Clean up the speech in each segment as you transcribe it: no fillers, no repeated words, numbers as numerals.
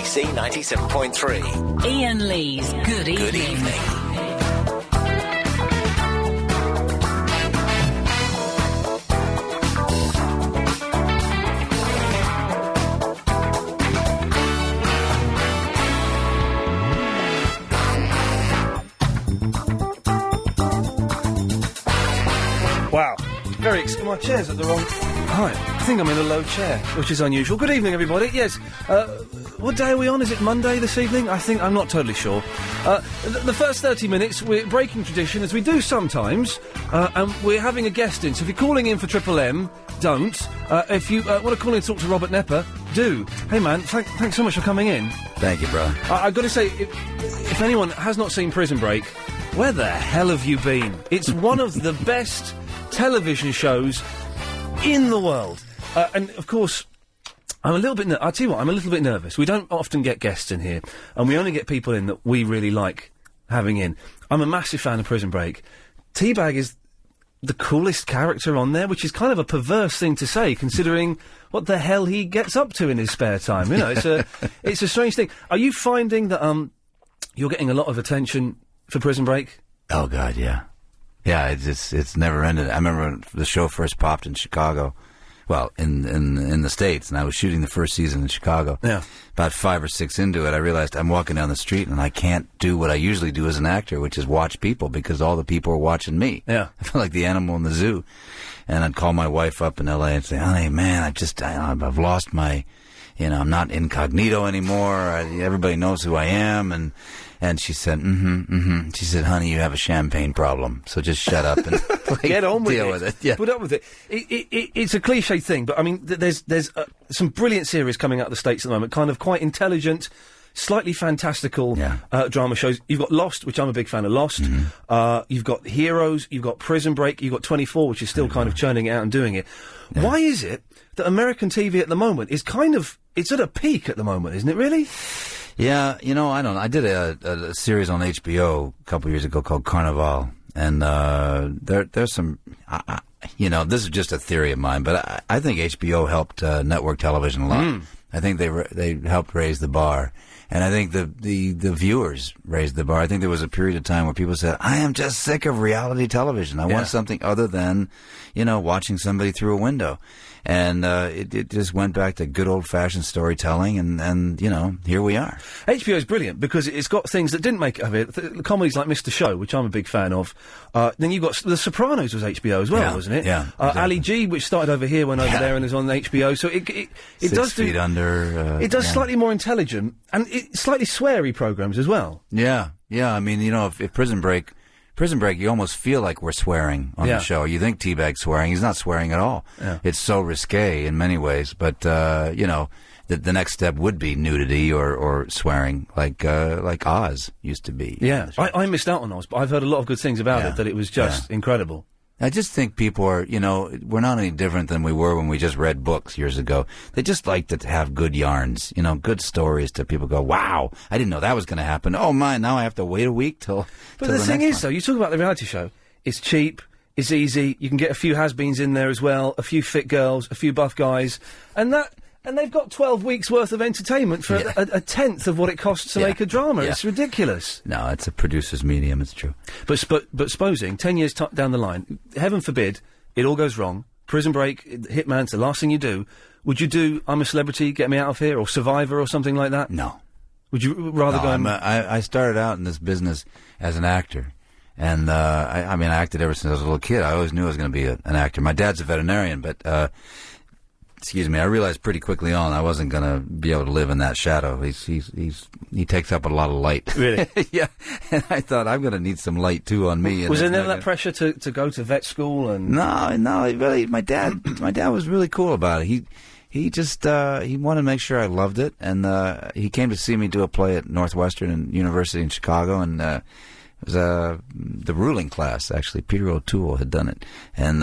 BBC 97.3. Iain Lee's Good Evening. Good evening. Wow. My chair's at the wrong height. I think I'm in a low chair, which is unusual. Good evening, everybody. Yes, what day are we on? Is it Monday this evening? I'm not totally sure. The first 30 minutes, we're breaking tradition, as we do sometimes, and we're having a guest in. So if you're calling in for Triple M, don't. If you want to call in and talk to Robert Nepper, do. Hey, man, thanks so much for coming in. Thank you, bro. I've got to say, if anyone has not seen Prison Break, where the hell have you been? It's one of the best television shows in the world. And, of course, I'll tell you what, I'm a little bit nervous. We don't often get guests in here, and we only get people in that we really like having in. I'm a massive fan of Prison Break. T-Bag is the coolest character on there, which is kind of a perverse thing to say, considering what the hell he gets up to in his spare time. You know, it's a strange thing. Are you finding that, you're getting a lot of attention for Prison Break? Oh, God, yeah. Yeah, it's never ended. I remember when the show first popped in Chicago, well, in the States, and I was shooting the first season in Chicago. Yeah. About 5 or 6 into it, I realized I'm walking down the street and I can't do what I usually do as an actor, which is watch people, because all the people are watching me. Yeah. I feel like the animal in the zoo. And I'd call my wife up in L.A. and say, honey, man, I've lost my, I'm not incognito anymore. Everybody knows who I am. And she said, She said, honey, you have a champagne problem, so just shut up and get on with deal it. with it. Yeah. Put up with it. It's a cliche thing, but I mean, there's some brilliant series coming out of the States at the moment, kind of quite intelligent, slightly fantastical drama shows. You've got Lost, which I'm a big fan of Lost. You've got Heroes, you've got Prison Break, you've got 24, which is still kind of churning it out and doing it. Yeah. Why is it that American TV at the moment is it's at a peak at the moment, isn't it really? Yeah, I don't know. I did a series on HBO a couple years ago called Carnival, and there's some, this is just a theory of mine, but I think HBO helped network television a lot. I think they helped raise the bar, and I think the viewers raised the bar. I think there was a period of time where people said, I am just sick of reality television. I want something other than, watching somebody through a window. And it just went back to good old-fashioned storytelling, and here we are. HBO is brilliant because it's got things that didn't make it of it. Comedies like Mr. Show, which I'm a big fan of. Then you've got The Sopranos was HBO as well, wasn't it? Yeah. Exactly. Ali G, which started over here, went over there, and is on HBO. So it 6 does feet under. It does slightly more intelligent and slightly sweary programs as well. Yeah. I mean, if Prison Break, you almost feel like we're swearing on the show. You think T-Bag's swearing. He's not swearing at all. Yeah. It's so risque in many ways. But, the next step would be nudity or swearing like Oz used to be. Yeah. I missed out on Oz, but I've heard a lot of good things about it, that it was just incredible. I just think people are, we're not any different than we were when we just read books years ago. They just like to have good yarns, good stories to people go, wow, I didn't know that was going to happen. Oh, my, now I have to wait a week till But the thing is, though, you talk about the reality show, it's cheap, it's easy, you can get a few has-beens in there as well, a few fit girls, a few buff guys, and they've got 12 weeks' worth of entertainment for a tenth of what it costs to make a drama. It's ridiculous. No, it's a producer's medium, it's true. But supposing, 10 years down the line, heaven forbid, it all goes wrong, Prison Break, Hitman's the last thing you do, would you do I'm a Celebrity, Get Me Out of Here, or Survivor, or something like that? No. Would you rather go and... I started out in this business as an actor. And, I acted ever since I was a little kid. I always knew I was going to be an actor. My dad's a veterinarian, but, I realized pretty quickly on I wasn't going to be able to live in that shadow. He takes up a lot of light. Really? Yeah. And I thought I'm going to need some light too on me. Was there never that pressure to go to vet school and? No. Really, my dad was really cool about it. He just he wanted to make sure I loved it, and he came to see me do a play at Northwestern University in Chicago, and it was the ruling class, actually. Peter O'Toole had done it. And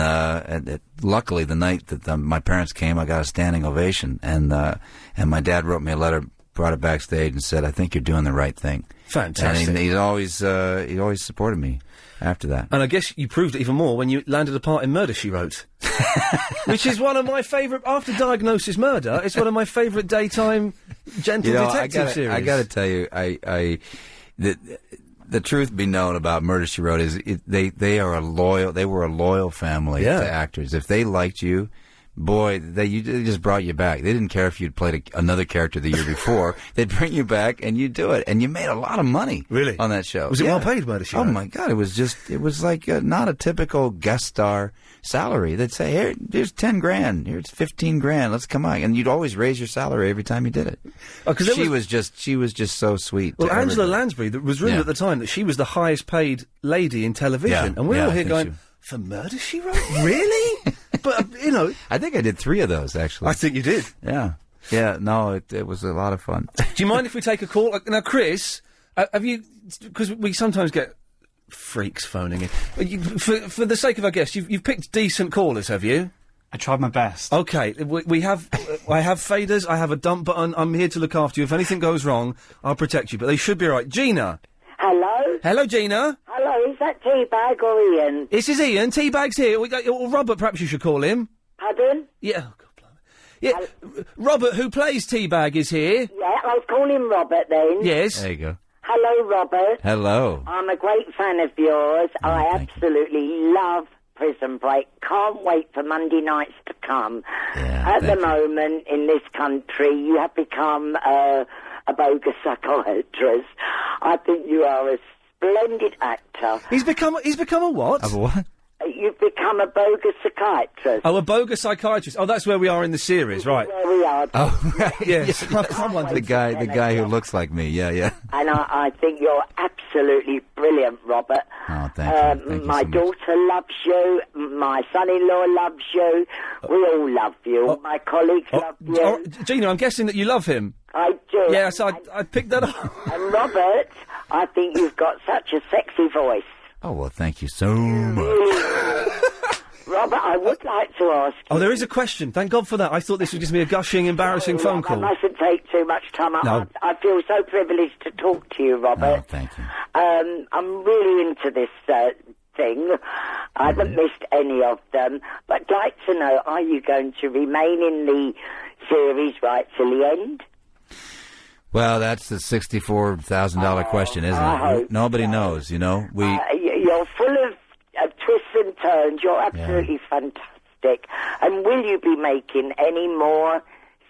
luckily, the night that my parents came, I got a standing ovation. And my dad wrote me a letter, brought it backstage, and said, I think you're doing the right thing. Fantastic. And he always supported me after that. And I guess you proved it even more when you landed a part in Murder, She Wrote. Which is one of my favourite, after Diagnosis Murder, it's one of my favourite daytime gentle detective series. I got to tell you, the truth be known about Murder, She Wrote is they were a loyal family to actors. If they liked you, boy, they just brought you back. They didn't care if you'd played another character the year before. They'd bring you back and you'd do it. And you made a lot of money on that show. Was it well paid, Murder, She Wrote? Oh, my God. It was like not a typical guest star salary. They'd say, here's 10 grand. Here's 15 grand. Let's come on. And you'd always raise your salary every time you did it. Oh, because she was just so sweet. Well, Angela Lansbury, there was rumour at the time that she was the highest paid lady in television. And we're all here going, for Murder, She Wrote? Really? But, I think I did 3 of those, actually. I think you did. Yeah. Yeah, no, it was a lot of fun. Do you mind if we take a call? Now, Chris, have you... Because we sometimes get freaks phoning in. For the sake of our guests, you've picked decent callers, have you? I tried my best. Okay, we have... I have faders, I have a dump button, I'm here to look after you. If anything goes wrong, I'll protect you, but they should be all right. Gina? Hello? Hello, Gina? Hello, is that Teabag or Ian? This is Ian. Teabag's here. Robert, perhaps you should call him. Pardon? Yeah. Oh, God, blimey. Yeah. Robert, who plays Teabag, is here. Yeah, I'll call him Robert then. Yes. There you go. Hello, Robert. Hello. I'm a great fan of yours. I absolutely love Prison Break. Can't wait for Monday nights to come. Yeah, At the moment, in this country, you have become a bogus psychiatrist. I think you are a splendid actor. He's become a what? Of a what? You've become a bogus psychiatrist. Oh, a bogus psychiatrist. Oh, that's where we are in the series, right? Where we are. Oh, right. Yes. The guy who looks like me. Yeah. And I think you're absolutely brilliant, Robert. Oh, thank you. Thank you my so much. daughter loves you. My son-in-law loves you. We all love you. My colleagues love you. Gina, I'm guessing that you love him. I do. Yes, I picked that up. And Robert, I think you've got such a sexy voice. Oh, well, thank you so much. Robert, I would like to ask you... Oh, there is a question. Thank God for that. I thought this would just be a gushing, embarrassing phone call. I mustn't take too much time. No. I feel so privileged to talk to you, Robert. Oh, thank you. I'm really into this thing. I haven't missed any of them. But I'd like to know, are you going to remain in the series right till the end? Well, that's the $64,000 question, isn't it? Nobody knows, you know. You're full of twists and turns. You're absolutely fantastic. And will you be making any more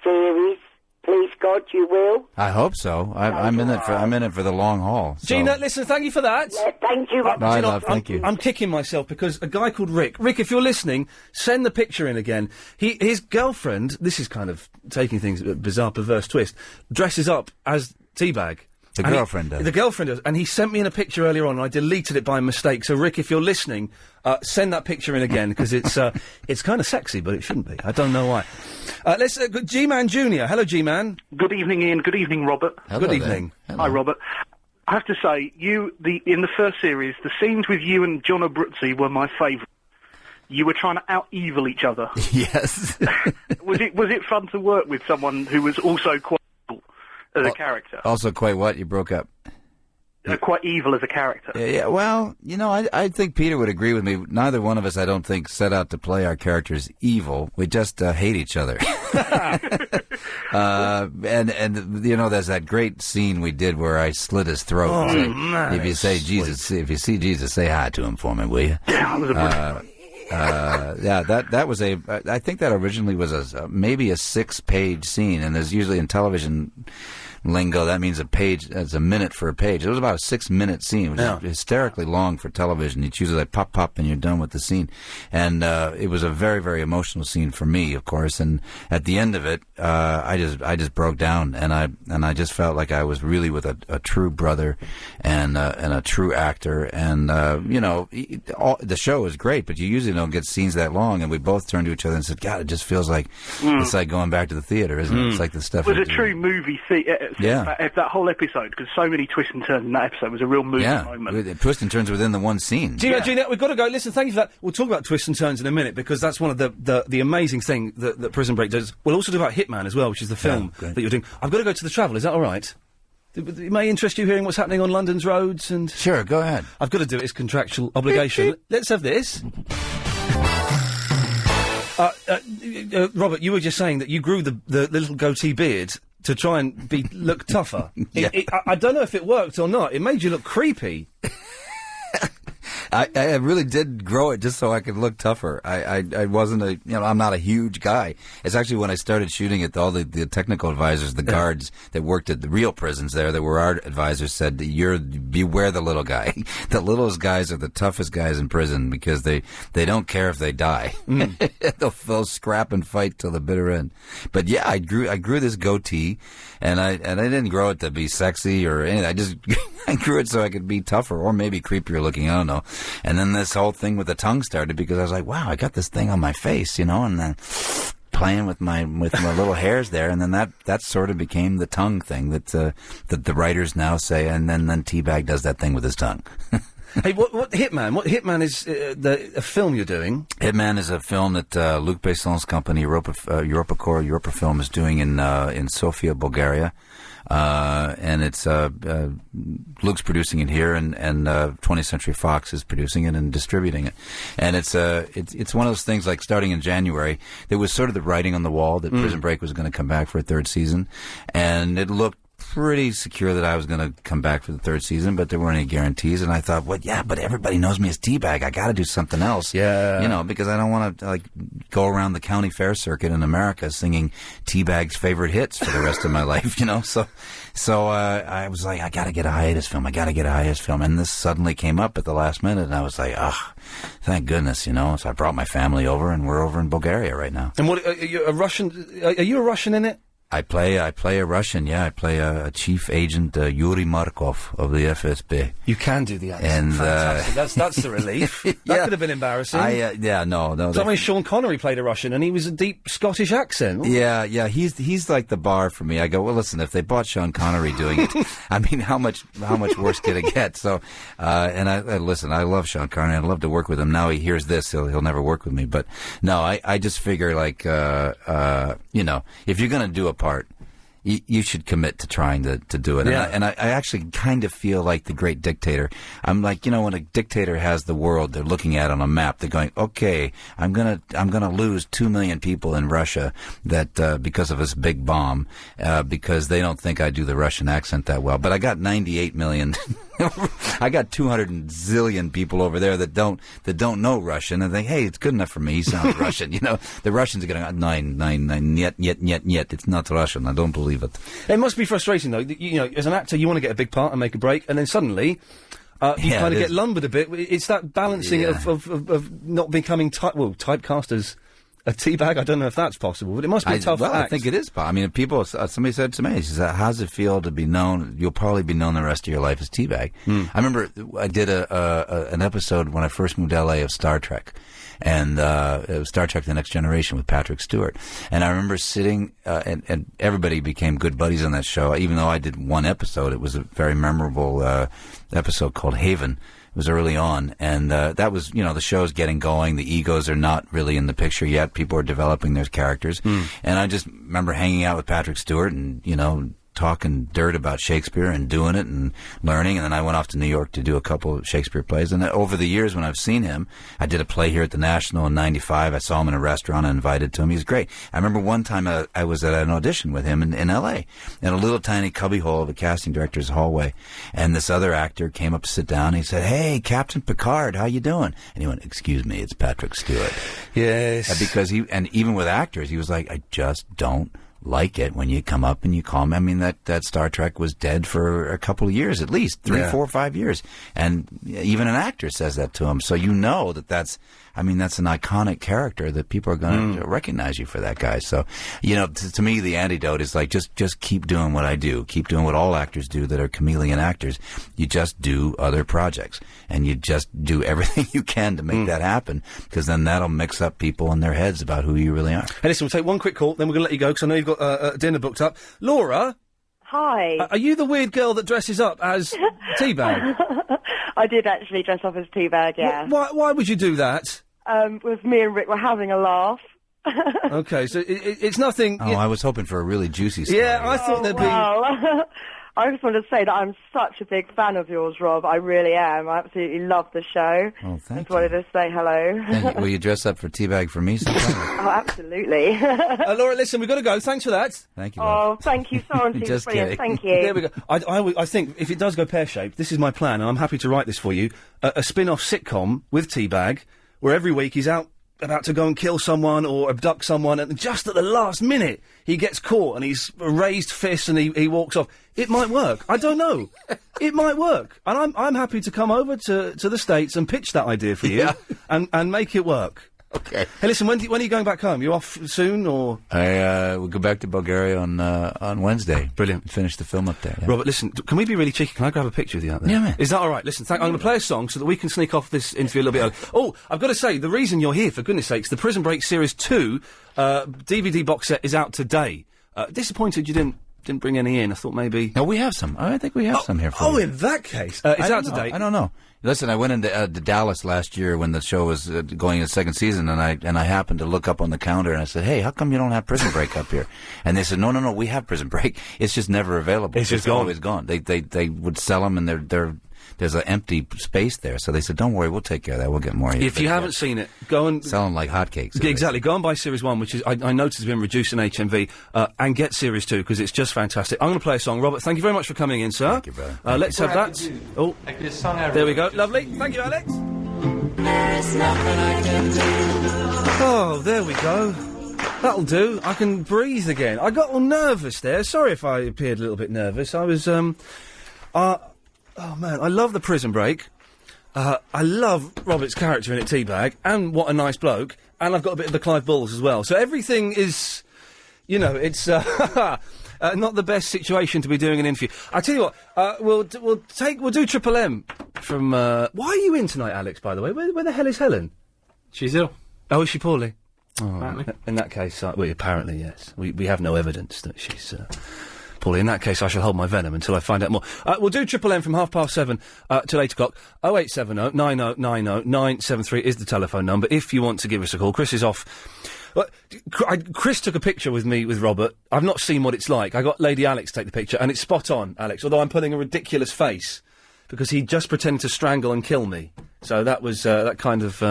series? Please, God, you will. I hope so. I'm in it for the long haul. So. Gina, listen, thank you for that. Yeah, thank you. Thank you. I'm kicking myself because a guy called Rick, if you're listening, send the picture in again. His girlfriend, this is kind of taking things a bizarre, perverse twist, dresses up as Teabag. The girlfriend does. The girlfriend does. And he sent me in a picture earlier on and I deleted it by mistake. So, Rick, if you're listening, send that picture in again because it's kind of sexy, but it shouldn't be. I don't know why. Let's G-Man Jr. Hello, G-Man. Good evening, Ian. Good evening, Robert. Hello Good there. evening. Hello. Hi, Robert. I have to say, in the first series, the scenes with you and John Abruzzi were my favourite. You were trying to out-evil each other. Yes. Was it fun to work with someone who was also quite evil as a character? Also, quite what? You broke up. Quite evil as a character. Yeah, well, you know, I think Peter would agree with me. Neither one of us, I don't think, set out to play our characters evil. We just hate each other. And you know, there's that great scene we did where I slit his throat. Oh, and say, man, if you say Jesus, if you see Jesus, say hi to him for me, will you? Yeah, that was a brilliant. Yeah, that was I think that originally was maybe a 6-page scene, and there's usually in television lingo that means a page. That's a minute for a page. It was about a 6-minute scene, which is hysterically long for television. It's usually like pop, and you're done with the scene. And it was a very, very emotional scene for me, of course. And at the end of it, I just broke down, and I just felt like I was really with a true brother and a true actor. And you know, the show is great, but you usually don't get scenes that long. And we both turned to each other and said, "God, it just feels like it's like going back to the theater, isn't it? It's like the stuff." It was a true movie Yeah. That whole episode, because so many twists and turns in that episode, was a real movie moment. Twists and turns within the one scene. Gina, we've got to go. Listen, thank you for that. We'll talk about twists and turns in a minute because that's one of the amazing thing that Prison Break does. We'll also talk about Hitman as well, which is the film that you're doing. I've got to go to the travel. Is that all right? It may interest you hearing what's happening on London's roads and... Sure, go ahead. I've got to do it. It's contractual obligation. Let's have this. Robert, you were just saying that you grew the little goatee beard to try and look tougher. Yeah. I don't know if it worked or not. It made you look creepy. I really did grow it just so I could look tougher. I wasn't I'm not a huge guy. It's actually when I started shooting it, all the technical advisors, the guards that worked at the real prisons there, that were our advisors, said, beware the little guy. The littlest guys are the toughest guys in prison because they don't care if they die. They'll scrap and fight till the bitter end. But yeah, I grew this goatee, and I didn't grow it to be sexy or anything. I grew it so I could be tougher or maybe creepier looking. I don't know. And then this whole thing with the tongue started because I was like, wow, I got this thing on my face, and then playing with my little hairs there, and then that sort of became the tongue thing that the writers now say, and then Teabag does that thing with his tongue. Hey, what Hitman? What Hitman is a film you're doing? Hitman is a film that Luc Besson's company, Europa Film, is doing in Sofia, Bulgaria. And it's Luke's producing it here, and 20th Century Fox is producing it and distributing it. And it's one of those things, like, starting in January, there was sort of the writing on the wall that Prison Break was going to come back for a third season, and it looked pretty secure that I was going to come back for the third season, but there weren't any guarantees. And I thought, well, yeah, but everybody knows me as Teabag. I got to do something else. Yeah. Because I don't want to go around the county fair circuit in America singing Teabag's favorite hits for the rest of my life. So I was like, I got to get a hiatus film. And this suddenly came up at the last minute, and I was like, thank goodness, So I brought my family over, and we're over in Bulgaria right now. And what are you a Russian? Are you a Russian in it? I play a Russian, yeah. I play a chief agent, Yuri Markov of the FSB. You can do the accent. And fantastic. That's the relief. That could have been embarrassing. No. So when Sean Connery played a Russian, and he was a deep Scottish accent. Yeah. He's like the bar for me. I go, well, listen, if they bought Sean Connery doing it, I mean, how much worse could it get? So, and I listen, I love Sean Connery. I'd love to work with him. Now he hears this, he'll never work with me. But no, I just figure, like, if you're gonna do a part, you should commit to trying to do it. Yeah. And I actually kind of feel like the great dictator. I'm like, when a dictator has the world, they're looking at on a map, they're going, okay, I'm gonna lose 2 million people in Russia that because of this big bomb, because they don't think I do the Russian accent that well. But I got 98 million. I got 200 zillion people over there that don't know Russian, and think, hey, it's good enough for me. He sounds Russian, The Russians are going, nine, yet. It's not Russian. I don't believe it. It must be frustrating, though. As an actor, you want to get a big part and make a break, and then suddenly you kind of get lumbered a bit. It's that balancing of not becoming typecast as a Teabag. I don't know if that's possible, but it must be a tough act. I think it is. I mean, somebody said to me, she said, how does it feel to be known? You'll probably be known the rest of your life as Teabag. I remember I did an episode when I first moved to LA of Star Trek. And it was Star Trek The Next Generation with Patrick Stewart. And I remember sitting, and everybody became good buddies on that show. Even though I did one episode, it was a very memorable episode called Haven. It was early on, and that was, the show's getting going. The egos are not really in the picture yet. People are developing their characters. And I just remember hanging out with Patrick Stewart and, talking dirt about Shakespeare and doing it and learning. And then I went off to New York to do a couple of Shakespeare plays. And over the years when I've seen him, I did a play here at the National in '95. I saw him in a restaurant and invited to him. He was great. I remember one time I was at an audition with him in L.A. in a little tiny cubbyhole of a casting director's hallway. And this other actor came up to sit down. And he said, hey, Captain Picard, how you doing? And he went, excuse me, it's Patrick Stewart. Yes. Because even with actors, he was like, I just don't like it when you come up and you call me. I mean, that Star Trek was dead for a couple of years, at least 3, 4, 5 years. And even an actor says that to him. So that's an iconic character that people are going to recognize you for that guy. So, to me, the antidote is like, just keep doing what I do. Keep doing what all actors do that are chameleon actors. You just do other projects and you just do everything you can to make that happen, because then that'll mix up people in their heads about who you really are. Hey, listen, we'll take one quick call, then we're going to let you go, because I know you've got a dinner booked up. Laura? Hi. Are you the weird girl that dresses up as Teabag? I did actually dress up as Teabag, yeah. Why would you do that? With me and Rick were having a laugh. Okay, so it's nothing... Oh, I was hoping for a really juicy story. Yeah, I thought there'd be... Well, I just wanted to say that I'm such a big fan of yours, Rob. I really am. I absolutely love the show. Oh, thank Just wanted to say hello. Thank you. Will you dress up for Teabag for me sometime? Oh, absolutely. Laura, listen, we've got to go. Thanks for that. Thank you. Bob. Oh, thank you, Sorensen. Just Brilliant. kidding. Thank you. There we go. I think if it does go pear-shaped, this is my plan, and I'm happy to write this for you, a spin-off sitcom with Teabag, where every week he's out about to go and kill someone or abduct someone, and just at the last minute he gets caught and he's raised fists and he walks off. It might work. I don't know. It might work, and I'm happy to come over to the States and pitch that idea for you and make it work. Okay. Hey, listen, when are you going back home? You off soon, or...? We'll go back to Bulgaria on Wednesday. Brilliant. Finish the film up there. Yeah. Robert, listen, can we be really cheeky? Can I grab a picture of you out there? Yeah, man. Is that all right? Listen, I'm going to play a song so that we can sneak off this interview a little bit early. Oh, I've got to say, the reason you're here, for goodness sakes, the Prison Break Series 2 DVD box set is out today. Disappointed you didn't bring any in. I thought maybe... No, we have some. I think we have some here for you. Oh, in that case. It's out today. I don't know. Listen, I went into to Dallas last year when the show was going its second season, and I happened to look up on the counter and I said, "Hey, how come you don't have Prison Break up here?" And they said, "No, we have Prison Break. It's just never available. It's just gone. Always gone. They would sell them, and there's an empty space there. So they said, "Don't worry, we'll take care of that. We'll get more." If you haven't seen it, go and... Sell them like hotcakes. Exactly. Go and buy Series 1, which is, I noticed has been reduced in HMV, and get Series 2, because it's just fantastic. I'm going to play a song. Robert, thank you very much for coming in, sir. Thank you, brother. Let's have that. Oh, there we go. Lovely. Thank you, Alex. Oh, there we go. That'll do. I can breathe again. I got all nervous there. Sorry if I appeared a little bit nervous. I was, oh, man, I love the Prison Break. I love Robert's character in it, Teabag, and what a nice bloke. And I've got a bit of the Clive Bulls as well. So everything is, you know, it's not the best situation to be doing an interview. I tell you what, we'll do Triple M from. Why are you in tonight, Alex? By the way, where the hell is Helen? She's ill. Oh, is she poorly? Oh, Apparently. in that case, well, apparently yes. We have no evidence that she's. Poorly. In that case, I shall hold my venom until I find out more. We'll do Triple M from 7:30 till 8 o'clock. 0870 9090 973 is the telephone number if you want to give us a call. Chris is off. Chris took a picture with me with Robert. I've not seen what it's like. I got Lady Alex to take the picture, and it's spot on, Alex, although I'm putting a ridiculous face because he just pretended to strangle and kill me. So that was, that kind of,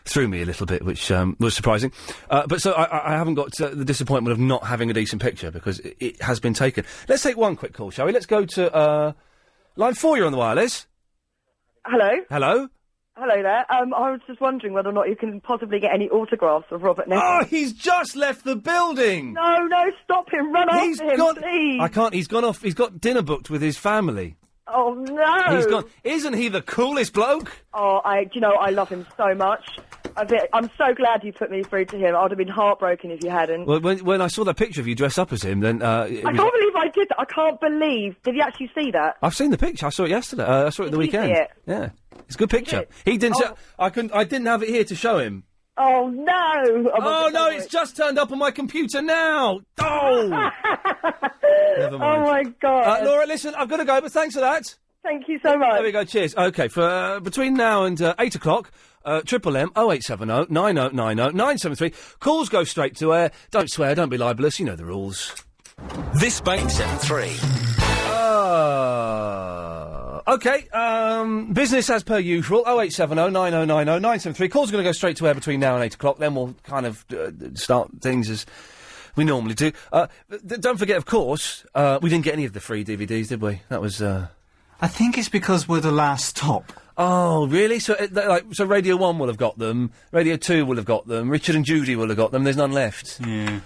threw me a little bit, which was surprising. But so I haven't got the disappointment of not having a decent picture because it has been taken. Let's take one quick call, shall we? Let's go to line 4. You're on the wireless. Hello. Hello. Hello there. I was just wondering whether or not you can possibly get any autographs of Robert Ness. Oh, he's just left the building. No, stop him. Run after him, please. I can't. He's gone off. He's got dinner booked with his family. Oh, no. He's gone. Isn't he the coolest bloke? Oh, I love him so much. I'm so glad you put me through to him. I would have been heartbroken if you hadn't. Well, when I saw that picture of you dressed up as him, then I can't believe I did that. I can't believe. Did you actually see that? I've seen the picture. I saw it yesterday. I saw it the weekend. See it? Yeah, it's a good picture. He didn't. I didn't have it here to show him. Oh no! Oh no! It's just turned up on my computer now. Oh! Never mind. Oh my God! Laura, listen, I've got to go, but thanks for that. Thank you so much. There we go. Cheers. Okay, for between now and 8 o'clock, Triple M 0870 9090 973. Calls go straight to air. Don't swear. Don't be libelous. You know the rules. This Bank 73. Okay, business as per usual, 0870 9090 973. Call's going to go straight to air between now and 8 o'clock, then we'll kind of start things as we normally do. Don't forget, of course, we didn't get any of the free DVDs, did we? That was... I think it's because we're the last stop. Oh, really? So, so Radio 1 will have got them, Radio 2 will have got them, Richard and Judy will have got them, there's none left. Yeah.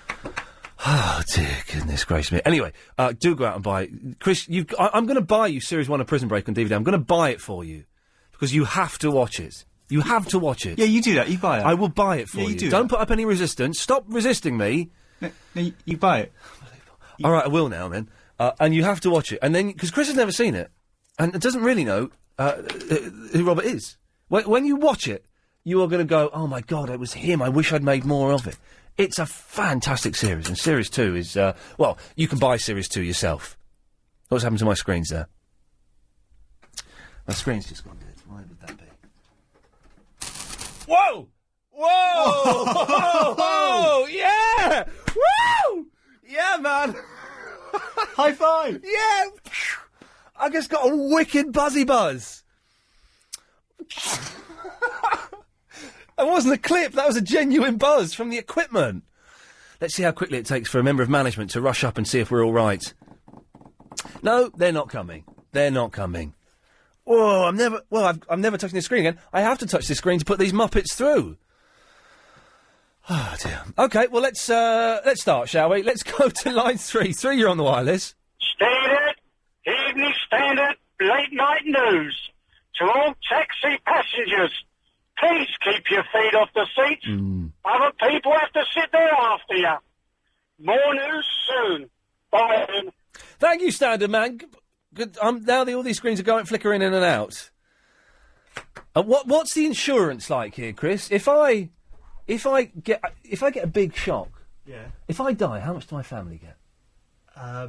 Oh, dear goodness gracious me. Anyway, do go out and buy it. Chris, I'm going to buy you Series 1 of Prison Break on DVD. I'm going to buy it for you. Because you have to watch it. You have to watch it. Yeah, you do that. You buy it. I will buy it for you. Don't put up any resistance. Stop resisting me. No, you buy it. All right, I will now, then. And you have to watch it. And then, because Chris has never seen it, and doesn't really know who Robert is. When you watch it, you are going to go, oh, my God, it was him. I wish I'd made more of it. It's a fantastic series, and Series 2 is, well, you can buy Series 2 yourself. What's happened to my screens there? My screen's just gone dead. Why would that be? Whoa! Whoa! Whoa! Whoa! Yeah! Woo! Yeah, man! High five! Yeah! I just got a wicked buzzy buzz. That wasn't a clip, that was a genuine buzz from the equipment. Let's see how quickly it takes for a member of management to rush up and see if we're all right. No, they're not coming. They're not coming. Whoa, I'm never touching the screen again. I have to touch the screen to put these Muppets through. Oh, dear. OK, well, let's start, shall we? Let's go to line 3. 3, you're on the wireless. Standard, Evening Standard, late night news. To all taxi passengers, please keep your feet off the seats. Other people have to sit there after you. More news soon. Bye. Thank you, Standard Man. Good. Now all these screens are going flickering in and out. What's the insurance like here, Chris? If I get a big shock, if I die, how much do my family get? I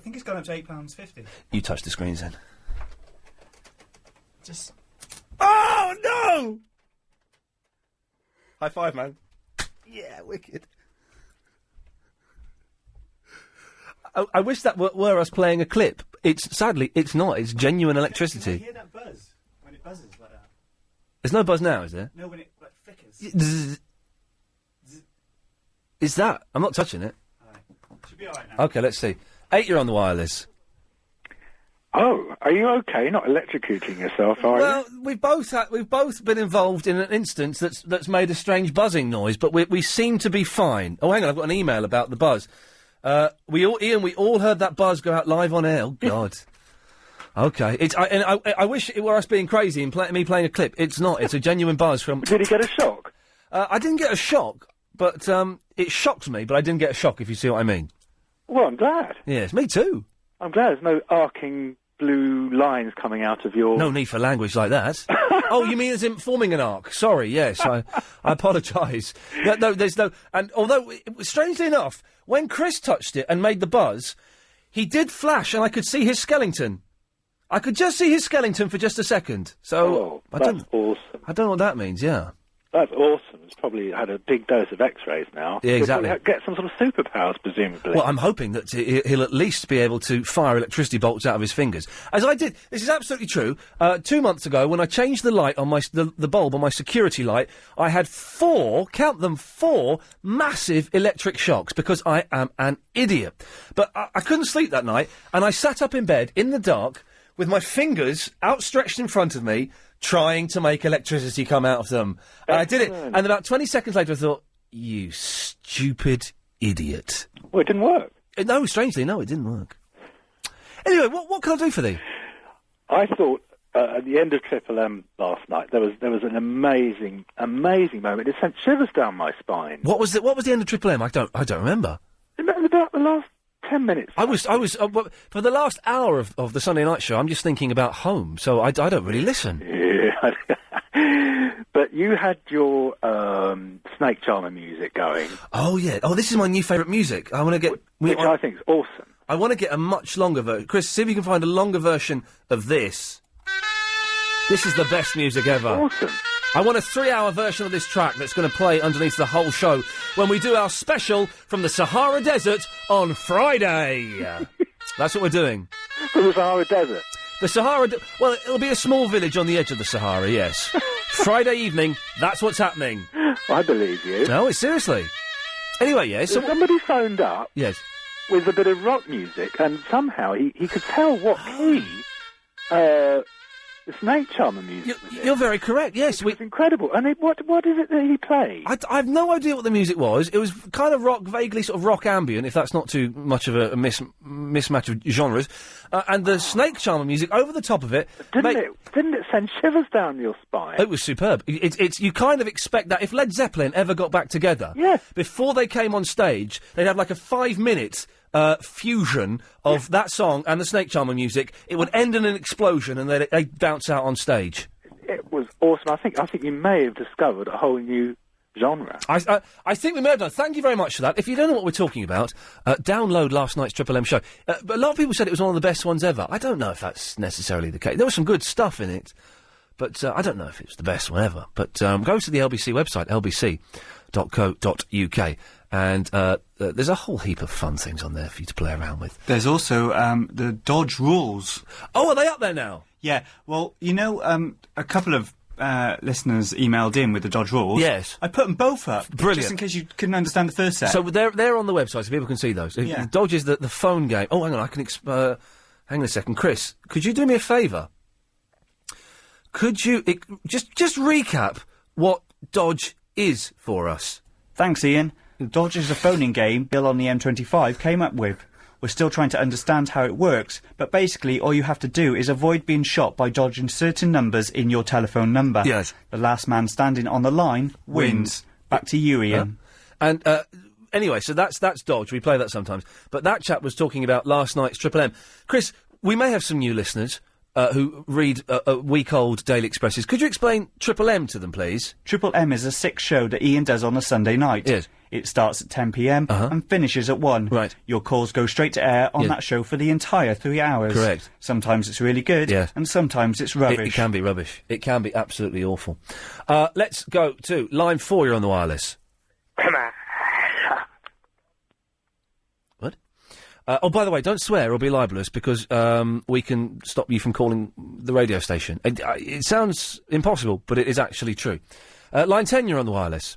think it's gone up to £8.50. You touch the screens then. Just. Oh no! High five, man. Yeah, wicked. I wish that were us playing a clip. Sadly, it's not. It's genuine electricity. Can you hear that buzz when it buzzes like that? There's no buzz now, is there? No, when it flickers. Zzz. Is that? I'm not touching it. Should be alright now. Okay, let's see. 8, you're on the wireless. Oh, are you okay? Not electrocuting yourself, are Well, we've both been involved in an instance that's made a strange buzzing noise, but we seem to be fine. Oh, hang on, I've got an email about the buzz. We all heard that buzz go out live on air. Oh God. Okay, I wish it were us being crazy and me playing a clip. It's not. It's a genuine buzz from. Did he get a shock? I didn't get a shock, but it shocked me. But I didn't get a shock. If you see what I mean. Well, I'm glad. Yes, me too. I'm glad there's no arcing blue lines coming out of your... No need for language like that. Oh, you mean as in forming an arc? Sorry, yes, I apologise. No, there's no... And although, strangely enough, when Chris touched it and made the buzz, he did flash and I could see his skeleton. I could just see his skeleton for just a second. So, that's awesome. I don't know what that means, yeah. That's awesome. It's probably had a big dose of X-rays now. Yeah, exactly. He'll get some sort of superpowers, presumably. Well, I'm hoping that he'll at least be able to fire electricity bolts out of his fingers. As I did, this is absolutely true. 2 months ago, when I changed the light on the bulb on my security light, I had 4 massive electric shocks because I am an idiot. But I couldn't sleep that night, and I sat up in bed in the dark with my fingers outstretched in front of me, trying to make electricity come out of them. And I did it, and about 20 seconds later I thought, you stupid idiot. Well, it didn't work. No, strangely, no, it didn't work. Anyway, what can I do for thee? I thought at the end of Triple M last night there was an amazing moment. It sent shivers down my spine. What was the end of Triple M? I don't remember. About the last 10 minutes. I was for the last hour of the Sunday night show. I'm just thinking about home, so I don't really listen. Yeah, but you had your Snake Charmer music going. Oh yeah. Oh, this is my new favourite music. I want to get. Which I think is awesome. I want to get a much longer version. Chris, see if you can find a longer version of this. This is the best music ever. Awesome. I want a 3-hour version of this track that's going to play underneath the whole show when we do our special from the Sahara Desert on Friday. That's what we're doing. From the Sahara Desert? The Sahara... well, it'll be a small village on the edge of the Sahara, yes. Friday evening, that's what's happening. I believe you. No, seriously. Anyway, yes. So somebody phoned up... Yes. ...with a bit of rock music, and somehow he could tell what key... the Snake Charmer music. You're very correct, yes. It was incredible. And what is it that he played? I've no idea what the music was. It was kind of rock, vaguely sort of rock ambient, if that's not too much of a mismatch of genres. And the Snake Charmer music, over the top of it... Didn't it send shivers down your spine? It was superb. It's you kind of expect that. If Led Zeppelin ever got back together, before they came on stage, they'd have like a 5-minute... fusion of that song and the Snake Charmer music. It would end in an explosion and they'd bounce out on stage. It was awesome. I think you may have discovered a whole new genre. I think we may have done. Thank you very much for that. If you don't know what we're talking about, download last night's Triple M show. But a lot of people said it was one of the best ones ever. I don't know if that's necessarily the case. There was some good stuff in it, but I don't know if it's the best one ever. But go to the LBC website, lbc.co.uk. And there's a whole heap of fun things on there for you to play around with. There's also the Dodge rules. Oh, are they up there now? Yeah. Well, you know, a couple of listeners emailed in with the Dodge rules. Yes. I put them both up. Brilliant. Just in case you couldn't understand the first set. So they're on the website, so people can see those. Yeah. Dodge is the phone game. Oh, hang on, I can hang on a second. Chris, could you do me a favour? Could you just recap what Dodge is for us? Thanks, Ian. Dodge is a phoning game Bill on the M25 came up with. We're still trying to understand how it works, but basically all you have to do is avoid being shot by dodging certain numbers in your telephone number. Yes. The last man standing on the line wins. Back to you, Ian. And anyway, so that's Dodge. We play that sometimes. But that chap was talking about last night's Triple M. Chris, we may have some new listeners who read week-old Daily Expresses. Could you explain Triple M to them, please? Triple M is a 6 show that Ian does on a Sunday night. Yes. It starts at 10 p.m. and finishes at 1. Right. Your calls go straight to air on that show for the entire 3 hours. Correct. Sometimes it's really good, and sometimes it's rubbish. It can be rubbish. It can be absolutely awful. Let's go to line 4. You're on the wireless. What? Oh, by the way, don't swear or be libelous because we can stop you from calling the radio station. It sounds impossible, but it is actually true. Line 10, you're on the wireless.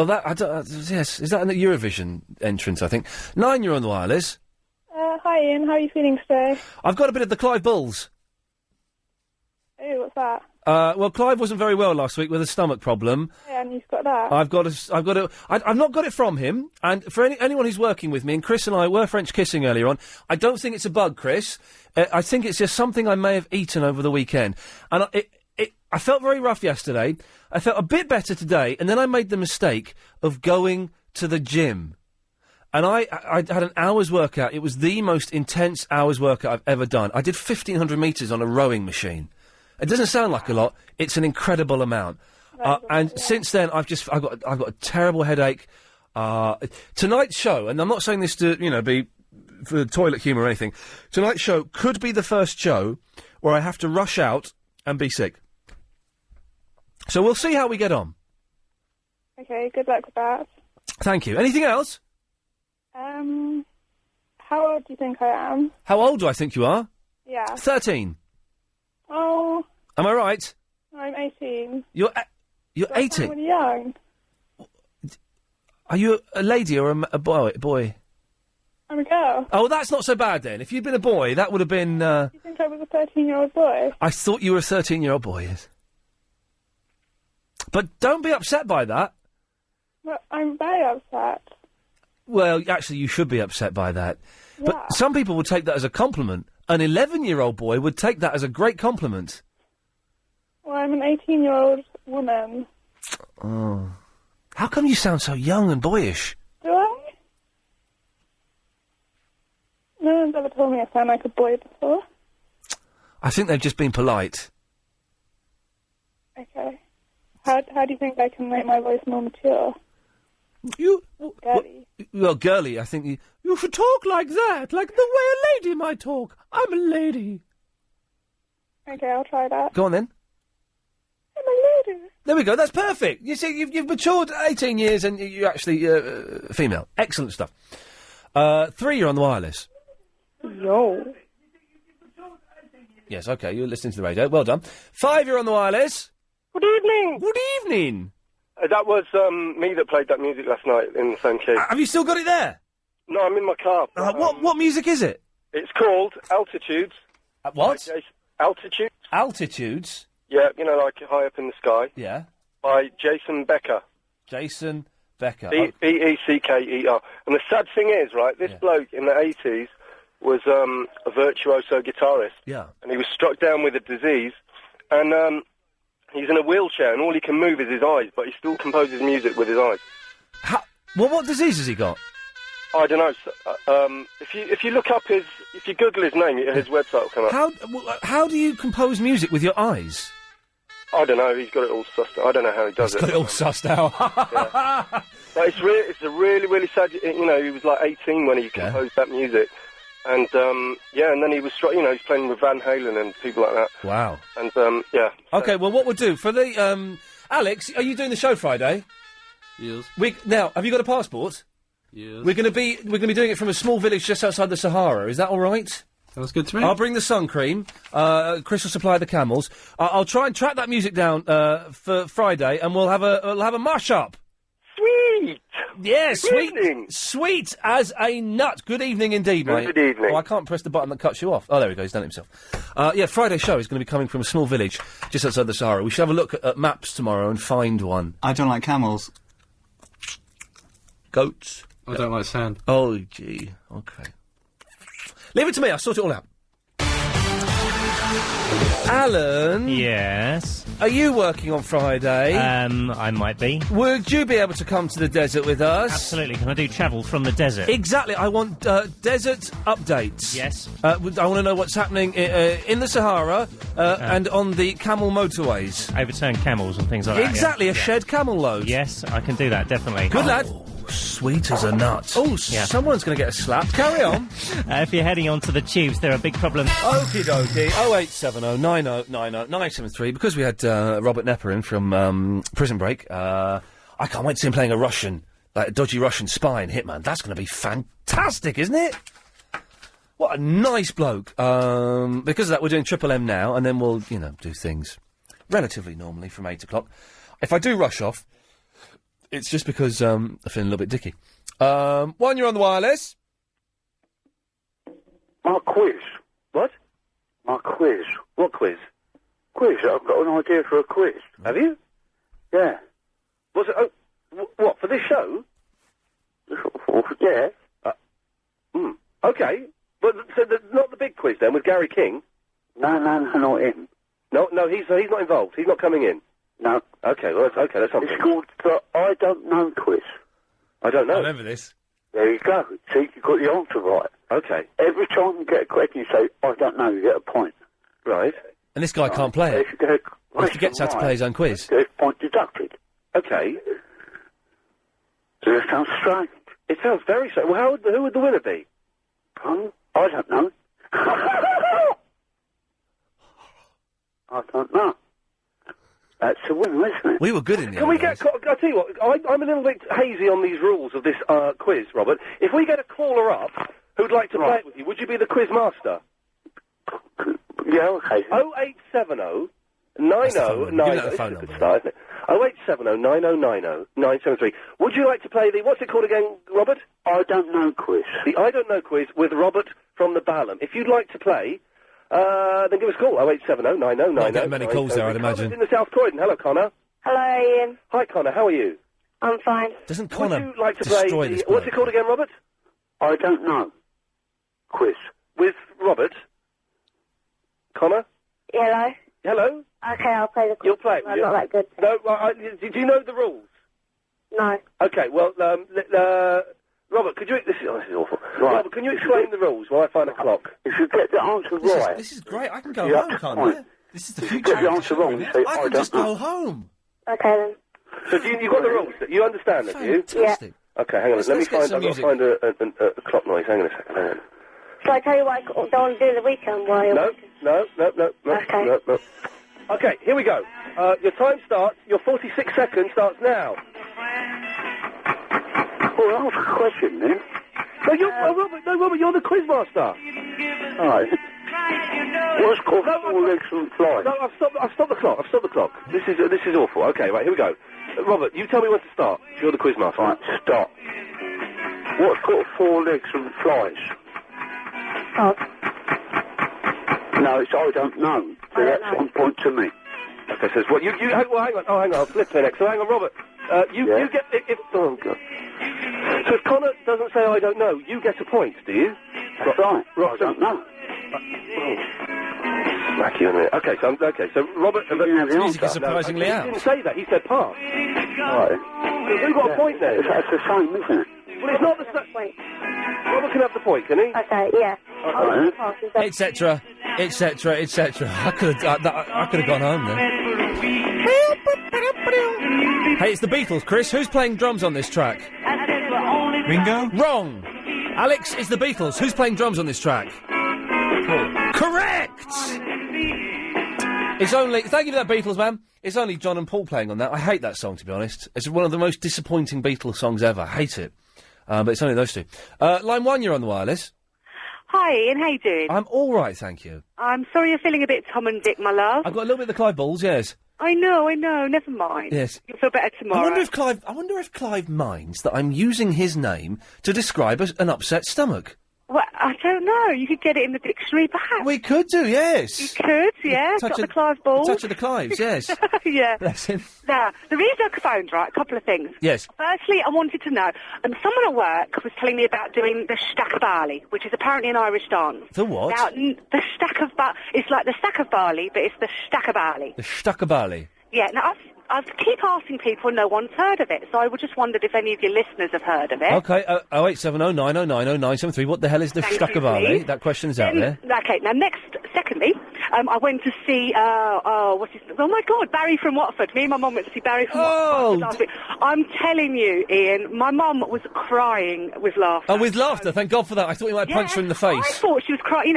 Oh, yes, is that an Eurovision entrance, I think? 9, you're on the wireless. Hi Ian, how are you feeling today? I've got a bit of the Clive Bulls. Oh, what's that? Well, Clive wasn't very well last week with a stomach problem. Yeah, and you've got that. I've not got it from him, and for anyone who's working with me, and Chris and I were French kissing earlier on, I don't think it's a bug, Chris. I think it's just something I may have eaten over the weekend. And I felt very rough yesterday. I felt a bit better today, and then I made the mistake of going to the gym. And I had an hour's workout. It was the most intense hour's workout I've ever done. I did 1,500 metres on a rowing machine. It doesn't sound like a lot. It's an incredible amount. Since then, I've got a terrible headache. Tonight's show, and I'm not saying this to be for toilet humour or anything. Tonight's show could be the first show where I have to rush out and be sick. So we'll see how we get on. Okay, good luck with that. Thank you. Anything else? How old do you think I am? How old do I think you are? Yeah. 13. Oh. Am I right? I'm 18. You're 18? I'm really young. Are you a lady or a boy? I'm a girl. Oh, that's not so bad then. If you'd been a boy, that would have been... You think I was a 13-year-old boy? I thought you were a 13-year-old boy, yes. But don't be upset by that. Well, I'm very upset. Well, actually, you should be upset by that. Yeah. But some people would take that as a compliment. An 11-year-old boy would take that as a great compliment. Well, I'm an 18-year-old woman. Oh. How come you sound so young and boyish? Do I? No one's ever told me I sound like a boy before. I think they've just been polite. Okay. How do you think I can make my voice more mature? Girly. Well, girly, I think you should talk like that, like the way a lady might talk. I'm a lady. Okay, I'll try that. Go on then. I'm a lady. There we go, that's perfect. You see, you've matured 18 years and you're actually female. Excellent stuff. 3, you're on the wireless. Yo. Yes, okay, you're listening to the radio. Well done. 5, you're on the wireless. Good evening. Good evening. That was me that played that music last night in the same key. Have you still got it there? No, I'm in my car. What music is it? It's called Altitudes. What? Altitudes. Altitudes? Yeah, like high up in the sky. Yeah. By Jason Becker. Jason Becker. Becker. And the sad thing is, right, this bloke in the 80s was a virtuoso guitarist. Yeah. And he was struck down with a disease, and he's in a wheelchair, and all he can move is his eyes, but he still composes music with his eyes. Well, what disease has he got? I don't know. If you look up if you Google his name, his website will come up. How do you compose music with your eyes? I don't know. He's got it all sussed out. I don't know how he does it. He's got it all sussed out. Yeah. But it's a really, really sad... he was like 18 when he composed that music. And and then he was, he's playing with Van Halen and people like that. Wow. And yeah. Okay, well, what we'll do for the Alex, are you doing the show Friday? Yes. Now, have you got a passport? Yes. We're going to be doing it from a small village just outside the Sahara. Is that all right? Sounds good to me. I'll bring the sun cream. Chris will supply the camels. I'll try and track that music down for Friday, and we'll have a mash up. Sweet. Yeah, Good sweet. evening. Sweet as a nut. Good evening indeed, mate. Good evening. Oh, I can't press the button that cuts you off. Oh, there we go. He's done it himself. Friday's show is going to be coming from a small village just outside the Sahara. We should have a look at maps tomorrow and find one. I don't like camels. Goats. I don't like sand. Oh, gee. Okay. Leave it to me. I'll sort it all out. Alan? Yes? Are you working on Friday? I might be. Would you be able to come to the desert with us? Absolutely. Can I do travel from the desert? Exactly. I want desert updates. Yes. I want to know what's happening in the Sahara and on the camel motorways. Overturn camels and things like that. Exactly. Yeah. A shed camel load. Yes, I can do that, definitely. Good lad. Sweet as a nut. Oh, someone's going to get a slap. Carry on. If you're heading onto the tubes, there are big problems. Okie dokie. 0870 9090 973. Because we had Robert Nepper in from Prison Break, I can't wait to see him playing a Russian, like a dodgy Russian spy in Hitman. That's going to be fantastic, isn't it? What a nice bloke. Because of that, we're doing Triple M now, and then we'll, do things relatively normally from 8 o'clock. If I do rush off, it's just because I'm feeling a little bit dicky. One, you're on the wireless. My quiz. What? My quiz. What quiz? Quiz. I've got an idea for a quiz. Have you? Yeah. What's it? Oh, what, for this show? Yeah. Okay. But so not the big quiz then with Gary King? No, not him. No, he's not involved. He's not coming in. No. Okay, well, that's something. It's called the I Don't Know quiz. I don't know. I remember this. There you go. See, you got the answer right. Okay. Every time you get a question, you say, I don't know, you get a point. Right. And this guy can't play it. If you get a He forgets how to play his own quiz. There's point deducted. Okay. Does it sound strange? It sounds very strange. Well, who would the winner be? I don't know. I don't know. That's the winner, isn't it? We were good in the Can we get... I'll tell you what, I'm a little bit hazy on these rules of this quiz, Robert. If we get a caller up who'd like to play it with you, would you be the quiz master? Yeah, okay. 0870 9090. This is a good start, isn't it? 0870 9090 973. Would you like to play the... What's it called again, Robert? I Don't Know quiz. The I Don't Know quiz with Robert from the Balham. If you'd like to play... then give us a call, 0870 9090. Not getting many calls there, I'd imagine. Connor's in the South Croydon. Hello, Connor. Hello, Ian. Hi, Connor. How are you? I'm fine. Doesn't Would Connor you like to destroy play this what's it called again, Robert? I Don't Know quiz. With Robert? Connor? Hello. Hello? Okay, I'll play the quiz. You'll play it, will I'm you? not that good. No, do you know the rules? No. Okay, well, Robert, could you... This is awful. Right. Robert, can you explain the rules while I find a clock? If you get the answer right... This is great. I can go you home, have to can't point. I? This is the If you future. get the answer wrong, you say, I I can don't just know. go home. Okay, then. So you've got the rules. You understand them, do you? Fantastic. Okay, hang on. Let's Let me get find... some I've got to music. find a clock noise. Hang on a second. Hang on. Shall I tell you what I don't want to do the weekend while you're No. Okay. No. Okay, here we go. Your time starts. Your 46 seconds starts now. Well, ask a question, then. No, Robert, you're the quiz master. All right. What's called four legs and flies? No, I've stopped the clock. This is awful. Okay, right, here we go. Robert, you tell me when to start. You're the quiz master. Right, stop. What's got four legs and flies? Oh. No, it's I don't know. So that's 1 point to me. Okay, so what? Hang on. Oh, hang on. I'll flip to next. So hang on, Robert. You get if. Oh God. So if Connor doesn't say I don't know, you get a point, do you? That's right. I don't know. Smack you in a minute. Okay, so Robert. Music is surprisingly He out. didn't say that. He said pass. Right. So who got a point then? That's the same, isn't it? Well, it's not the same. Robert can have the point, can he? Okay, yeah. Etc. I could have gone home then. Hey, it's the Beatles, Chris. Who's playing drums on this track? Ringo? Wrong. Alex, it's the Beatles. Who's playing drums on this track? Correct! It's only... Thank you for that, Beatles, man. It's only John and Paul playing on that. I hate that song, to be honest. It's one of the most disappointing Beatles songs ever. I hate it. But it's only those two. Line 1, you're on the wireless. Hi, Ian. How you doing? I'm all right, thank you. I'm sorry you're feeling a bit Tom and Dick, my love. I've got a little bit of the Clive balls, yes. I know. Never mind. Yes. You'll feel better tomorrow. I wonder if Clive minds that I'm using his name to describe an upset stomach. Well, I don't know. You could get it in the dictionary, perhaps. We could do, yes. You could, yeah. Got the Clive balls. Touch of the Clives, yes. Yeah. Bless him. Now, the reason I phoned, right, a couple of things. Yes. Firstly, I wanted to know, someone at work was telling me about doing the stack of barley, which is apparently an Irish dance. The what? Now, the stack of it's like the stack of barley, but it's the stack of barley. The stack of barley. Yeah, now I keep asking people and no one's heard of it, so I just wondered if any of your listeners have heard of it. Okay, 0870 909 0973. What the hell is the stack of barley? That question's out there. Okay, now secondly, I went to see, what's his... Oh, my God, Barry from Watford. Me and my mum went to see Barry from Watford last week. I'm telling you, Ian, my mum was crying with laughter. Oh, with laughter, thank God for that. I thought you might punch her in the face. I thought she was crying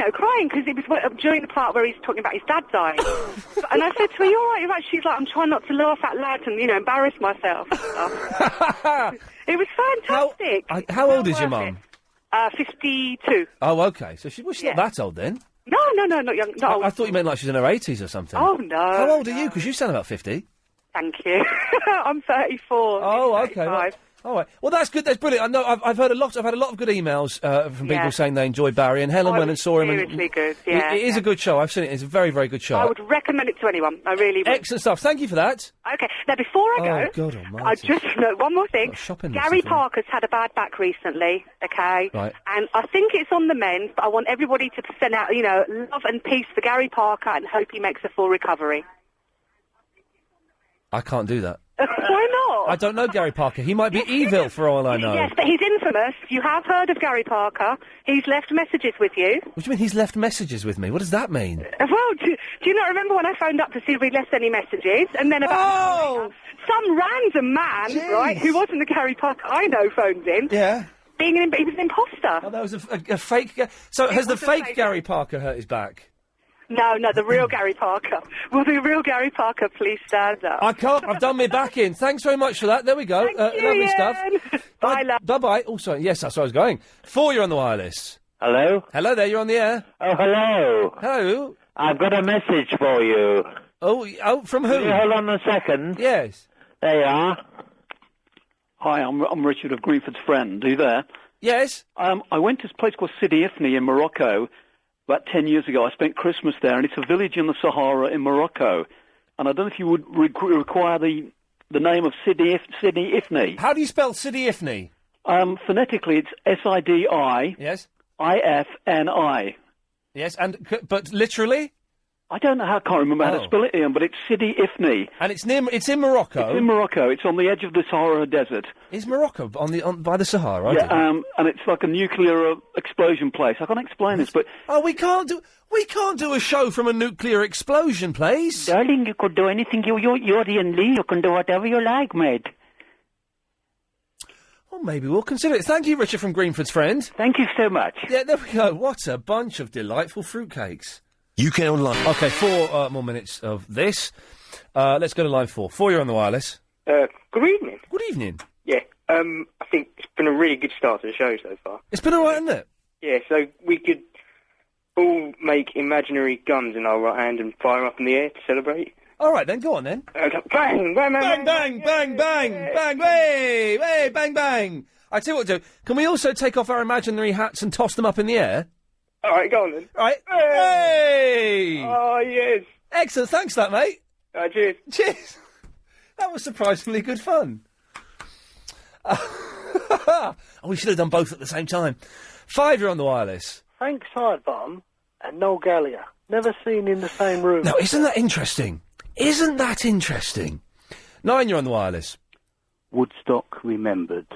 because it was during the part where he's talking about his dad dying. And I said to her, "You all right? You're right." She's like, "I'm trying not to laugh out loud and, embarrass myself." It was fantastic. How old is your mum? 52. Oh, okay. So she's not that old then. No, not young. Not old. I thought you meant like she's in her 80s or something. Oh, no. How old are you? Because you sound about 50. Thank you. I'm 34. Oh, okay. Well, all right. Well, that's good. That's brilliant. I know. I've had a lot of good emails from people saying they enjoyed Barry, and Helen went and saw him. Seriously good. Yeah. It is a good show. I've seen it. It's a very, very good show. I would recommend it to anyone. I really would. Excellent stuff. Thank you for that. Okay. Now, before I go, God almighty. I just know one more thing. Gary Parker's had a bad back recently. Okay. Right. And I think it's on the mend, but I want everybody to send out, love and peace for Gary Parker, and hope he makes a full recovery. I can't do that. Why not? I don't know Gary Parker. He might be evil for all I know. Yes, but he's infamous. You have heard of Gary Parker. He's left messages with you. What do you mean he's left messages with me? What does that mean? Well, do you not remember when I phoned up to see if he'd left any messages? And then some random man, right, who wasn't the Gary Parker I know, phoned in. Yeah. He was an imposter. Oh, that was a fake... So has the fake Gary Parker hurt his back? No, the real Gary Parker. Will the real Gary Parker please stand up? I can't. I've done my back in. Thanks very much for that. There we go. Thank you, lovely Ian. stuff. Bye, love. Bye-bye. Oh, sorry. Yes, that's where I was going. 4, you're on the wireless. Hello? Hello there, you're on the air. Oh, hello. Hello. I've got a message for you. Oh, from who? Can you hold on a second? Yes. There you are. Hi, I'm Richard of Greenford's friend. Are you there? Yes. I went to this place called Sidi Ifni in Morocco about 10 years ago. I spent Christmas there, and it's a village in the Sahara in Morocco. And I don't know if you would require the name of Sidi Ifni. How do you spell Sidi Ifni? Phonetically, it's S-I-D-I... Yes. I-F-N-I. Yes, but literally? I don't know how, I can't remember how to spell it, Ian, but it's Sidi Ifni. And it's in Morocco? It's in Morocco. It's on the edge of the Sahara Desert. Is Morocco by the Sahara? Yeah, and it's like a nuclear explosion place. I can't explain this, but... Oh, we can't do a show from a nuclear explosion place. Darling, you could do anything. You're Ian Lee. You can do whatever you like, mate. Well, maybe we'll consider it. Thank you, Richard from Greenford's friend. Thank you so much. Yeah, there we go. What a bunch of delightful fruitcakes. UK Online. Okay, 4 more minutes of this. Let's go to line 4. 4, you're on the wireless. Good evening. Good evening. Yeah, I think it's been a really good start to the show so far. It's been alright, hasn't it? Yeah, so we could all make imaginary guns in our right hand and fire them up in the air to celebrate. All right, then, go on, then. Bang, bang, bang, bang, bang, bang, bang, way, way, bang, bang. I tell you what to do. Can we also take off our imaginary hats and toss them up in the air? All right, go on, then. All right. Hey! Oh, yes. Excellent, thanks for that, mate. Cheers. Cheers. That was surprisingly good fun. We should have done both at the same time. 5, you're on the wireless. Frank Sidebottom and Noel Gallagher. Never seen in the same room. Now, isn't that interesting? Isn't that interesting? 9, you're on the wireless. Woodstock remembered.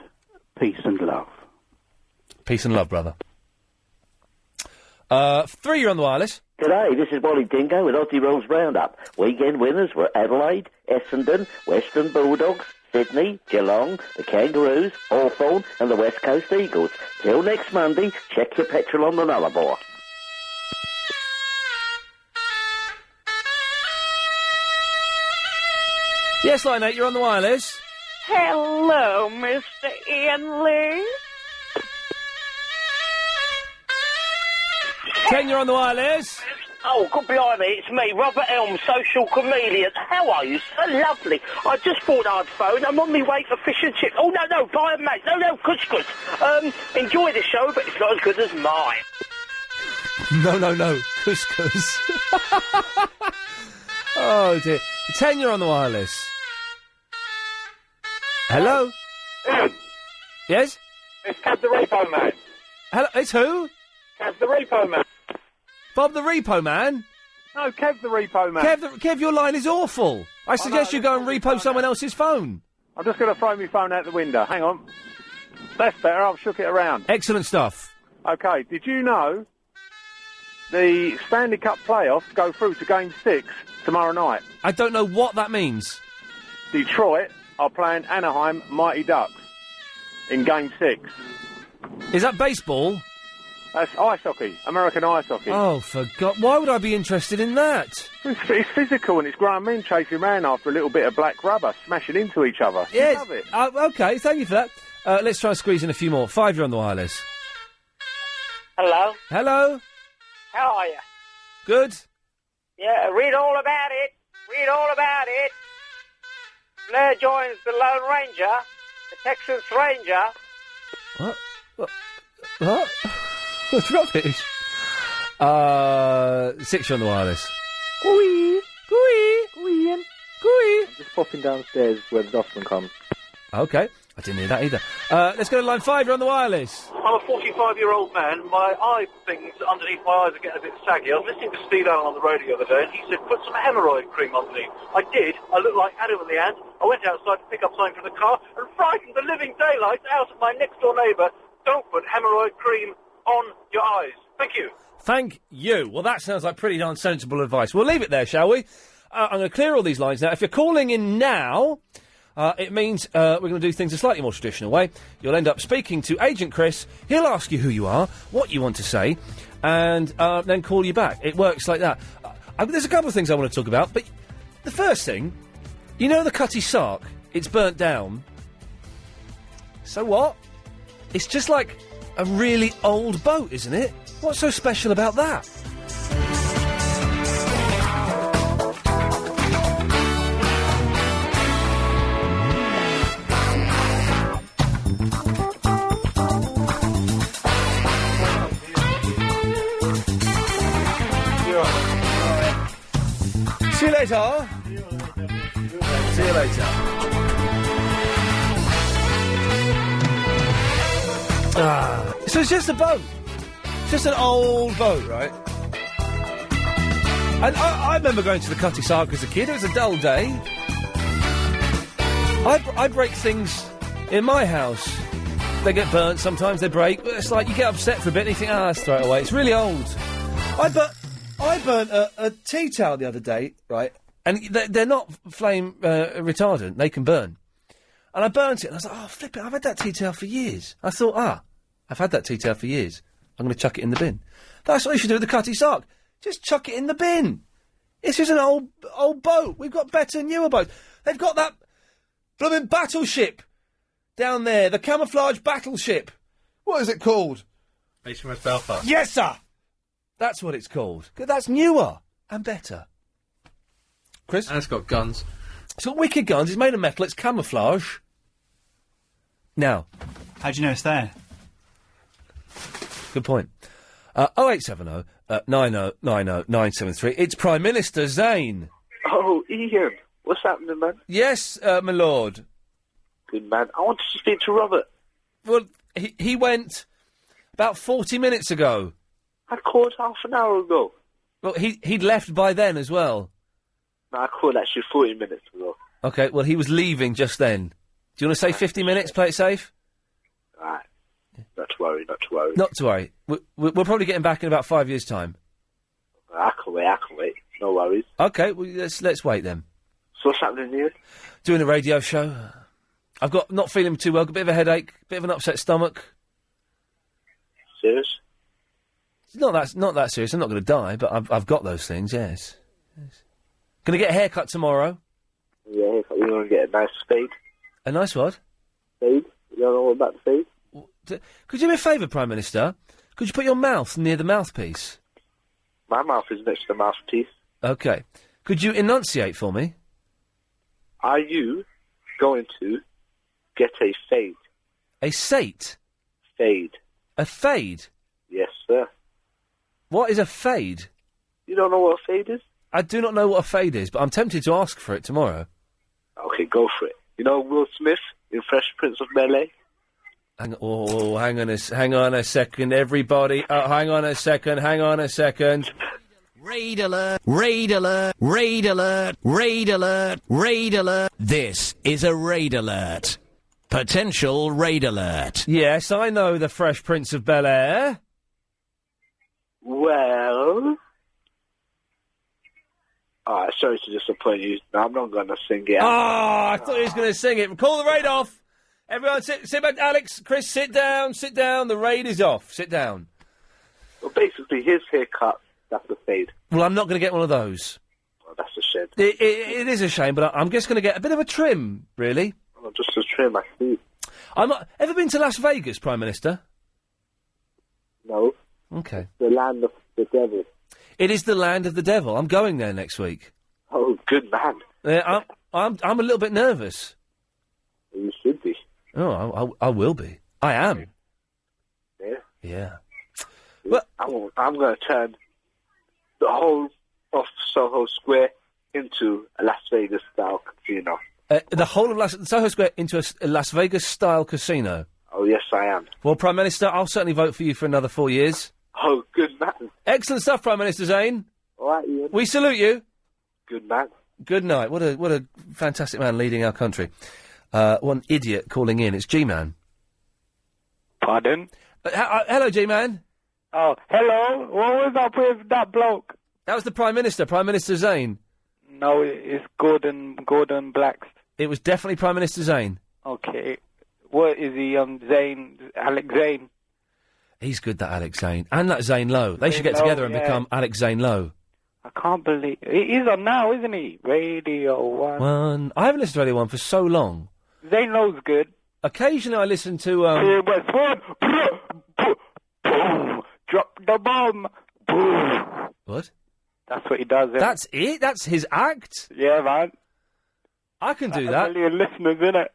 Peace and love. Peace and love, brother. 3, you're on the wireless. G'day, this is Wally Dingo with Aussie Rolls Roundup. Weekend winners were Adelaide, Essendon, Western Bulldogs, Sydney, Geelong, the Kangaroos, Hawthorn and the West Coast Eagles. Till next Monday, check your petrol on the Nullarbor. Yes, line 8, you're on the wireless. Hello, Mr. Iain Lee. 10, you're on the wireless. Oh, good blimey, it's me, Robert Elm, social comedian. How are you, sir? Lovely. I just thought I'd phone. I'm on my way for fish and chips. Oh, no, buy a mate. No, couscous. Enjoy the show, but it's not as good as mine. No, couscous. Oh, dear. 10, you're on the wireless. Hello? Yes? It's Kev the Repo Man. Hello, it's who? Kev the Repo Man. Bob the Repo Man? No, Kev the Repo Man. Kev, your line is awful. I suggest you go and repo someone else's phone. I'm just going to throw my phone out the window. Hang on. That's better. I've shook it around. Excellent stuff. OK, did you know the Stanley Cup playoffs go through to Game 6 tomorrow night? I don't know what that means. Detroit are playing Anaheim Mighty Ducks in Game 6. Is that baseball? That's ice hockey, American ice hockey. Oh, for God. Why would I be interested in that? It's physical and it's grown men chasing around after a little bit of black rubber, smashing into each other. Yes. Love it. OK, thank you for that. Let's try and squeeze in a few more. 5, you're on the wireless. Hello? Hello? How are you? Good? Yeah, read all about it. Blair joins the Lone Ranger, the Texas Ranger. What? What's rubbish? 6, you're on the wireless. Gooey. Gooey. I'm just popping downstairs where the dustman comes. OK. I didn't hear that either. Let's go to line 5, you're on the wireless. I'm a 45-year-old man. My eye things underneath my eyes are getting a bit saggy. I was listening to Steve Allen on the radio the other day, and he said, put some hemorrhoid cream underneath. I did. I looked like Adam in the ant. I went outside to pick up something from the car and frightened the living daylights out of my next-door neighbour. Don't put hemorrhoid cream on your eyes. Thank you. Thank you. Well, that sounds like pretty darn sensible advice. We'll leave it there, shall we? I'm going to clear all these lines now. If you're calling in now, it means we're going to do things a slightly more traditional way. You'll end up speaking to Agent Chris. He'll ask you who you are, what you want to say, and then call you back. It works like that. There's a couple of things I want to talk about, but the first thing, you know the Cutty Sark? It's burnt down. So what? It's just like a really old boat, isn't it? What's so special about that? See you later. See you later. So it's just a boat. It's just an old boat, right? And I remember going to the Cutty Sark as a kid. It was a dull day. I break things in my house. They get burnt sometimes, they break. It's like you get upset for a bit and you think, let's throw it away. It's really old. I burnt a tea towel the other day, right? And they're not flame retardant. They can burn. And I burnt it and I was like, oh, flip it, I've had that tea towel for years. I thought, I've had that tea towel for years. I'm going to chuck it in the bin. That's what you should do with the Cutty Sark. Just chuck it in the bin. It's just an old boat. We've got better, newer boats. They've got that blooming battleship down there, the camouflage battleship. What is it called? HMS Belfast. Yes, sir! That's what it's called. That's newer and better. Chris? And it's got guns. It's got wicked guns. It's made of metal. It's camouflage. Now. How do you know it's there? Good point. 0870 90 90 973. It's Prime Minister Zayn. Oh, Ian. What's happening, man? Yes, my lord. Good, man. I wanted to speak to Robert. Well, he went about 40 minutes ago. I called half an hour ago. Well, he'd left by then as well. No, I called actually 40 minutes ago. OK, well, he was leaving just then. Do you want to say 50 minutes, play it safe? Right. Not to worry, not to worry. Not to worry. We'll probably get him back in about 5 years' time. I can wait. No worries. OK, well, let's wait then. So what's happening here? Doing a radio show. I've got not feeling too well, got a bit of a headache, bit of an upset stomach. Serious? It's not that serious. I'm not going to die, but I've got those things. Yes. Going to get a haircut tomorrow. Yeah, haircut. You want to get a nice fade? A nice what? Fade? You don't know what about the fade? Could you do me a favour, Prime Minister? Could you put your mouth near the mouthpiece? My mouth is next to the mouthpiece. Okay. Could you enunciate for me? Are you going to get a fade? A sate? Fade. A fade? Yes, sir. What is a fade? You don't know what a fade is? I do not know what a fade is, but I'm tempted to ask for it tomorrow. Okay, go for it. You know Will Smith in Fresh Prince of Bel-Air? Hang on a second, everybody. Hang on a second. Raid alert, raid alert, raid alert, raid alert, raid alert. This is a raid alert. Potential raid alert. Yes, I know the Fresh Prince of Bel-Air. Well... Alright, sorry to disappoint you. No, I'm not going to sing it. I thought he was going to sing it. Call the raid off. Everyone sit back. Alex, Chris, sit down. The raid is off. Sit down. Well, basically, his haircut, that's the fade. Well, I'm not going to get one of those. Well, that's a shame. It is a shame, but I'm just going to get a bit of a trim, really. Oh, just a trim, I see. Ever been to Las Vegas, Prime Minister? No. Okay. The land of the devil. It is the land of the devil. I'm going there next week. Oh, good man. I'm a little bit nervous. You should be. Oh, I will be. I am. Yeah? Yeah. Well, I'm going to turn the whole of Soho Square into a Las Vegas-style casino. The whole of Soho Square into a Las Vegas-style casino? Oh, yes, I am. Well, Prime Minister, I'll certainly vote for you for another 4 years. Oh, good man. Excellent stuff, Prime Minister Zayn. All right, Ian. We salute you. Good man. Good night. What a fantastic man leading our country. One idiot calling in. It's G-Man. Pardon? Hello, G-Man. Oh, hello. What was up with that bloke? That was the Prime Minister, Prime Minister Zayn. No, it's Gordon Blacks. It was definitely Prime Minister Zayn. Okay. What is he, Zayn, Alex Zayn? He's good, that Alex Zayn. And that Zayn Lowe. They should get together and become Alex Zayn Lowe. I can't believe... He's on now, isn't he? Radio 1. I haven't listened to Radio 1 for so long. Zayn Lowe's good. Occasionally I listen to... West 1. Boom. Drop the bomb. Boom. What? That's what he does. That's it? That's his act? Yeah, man. I can do that. 1 million listeners, innit?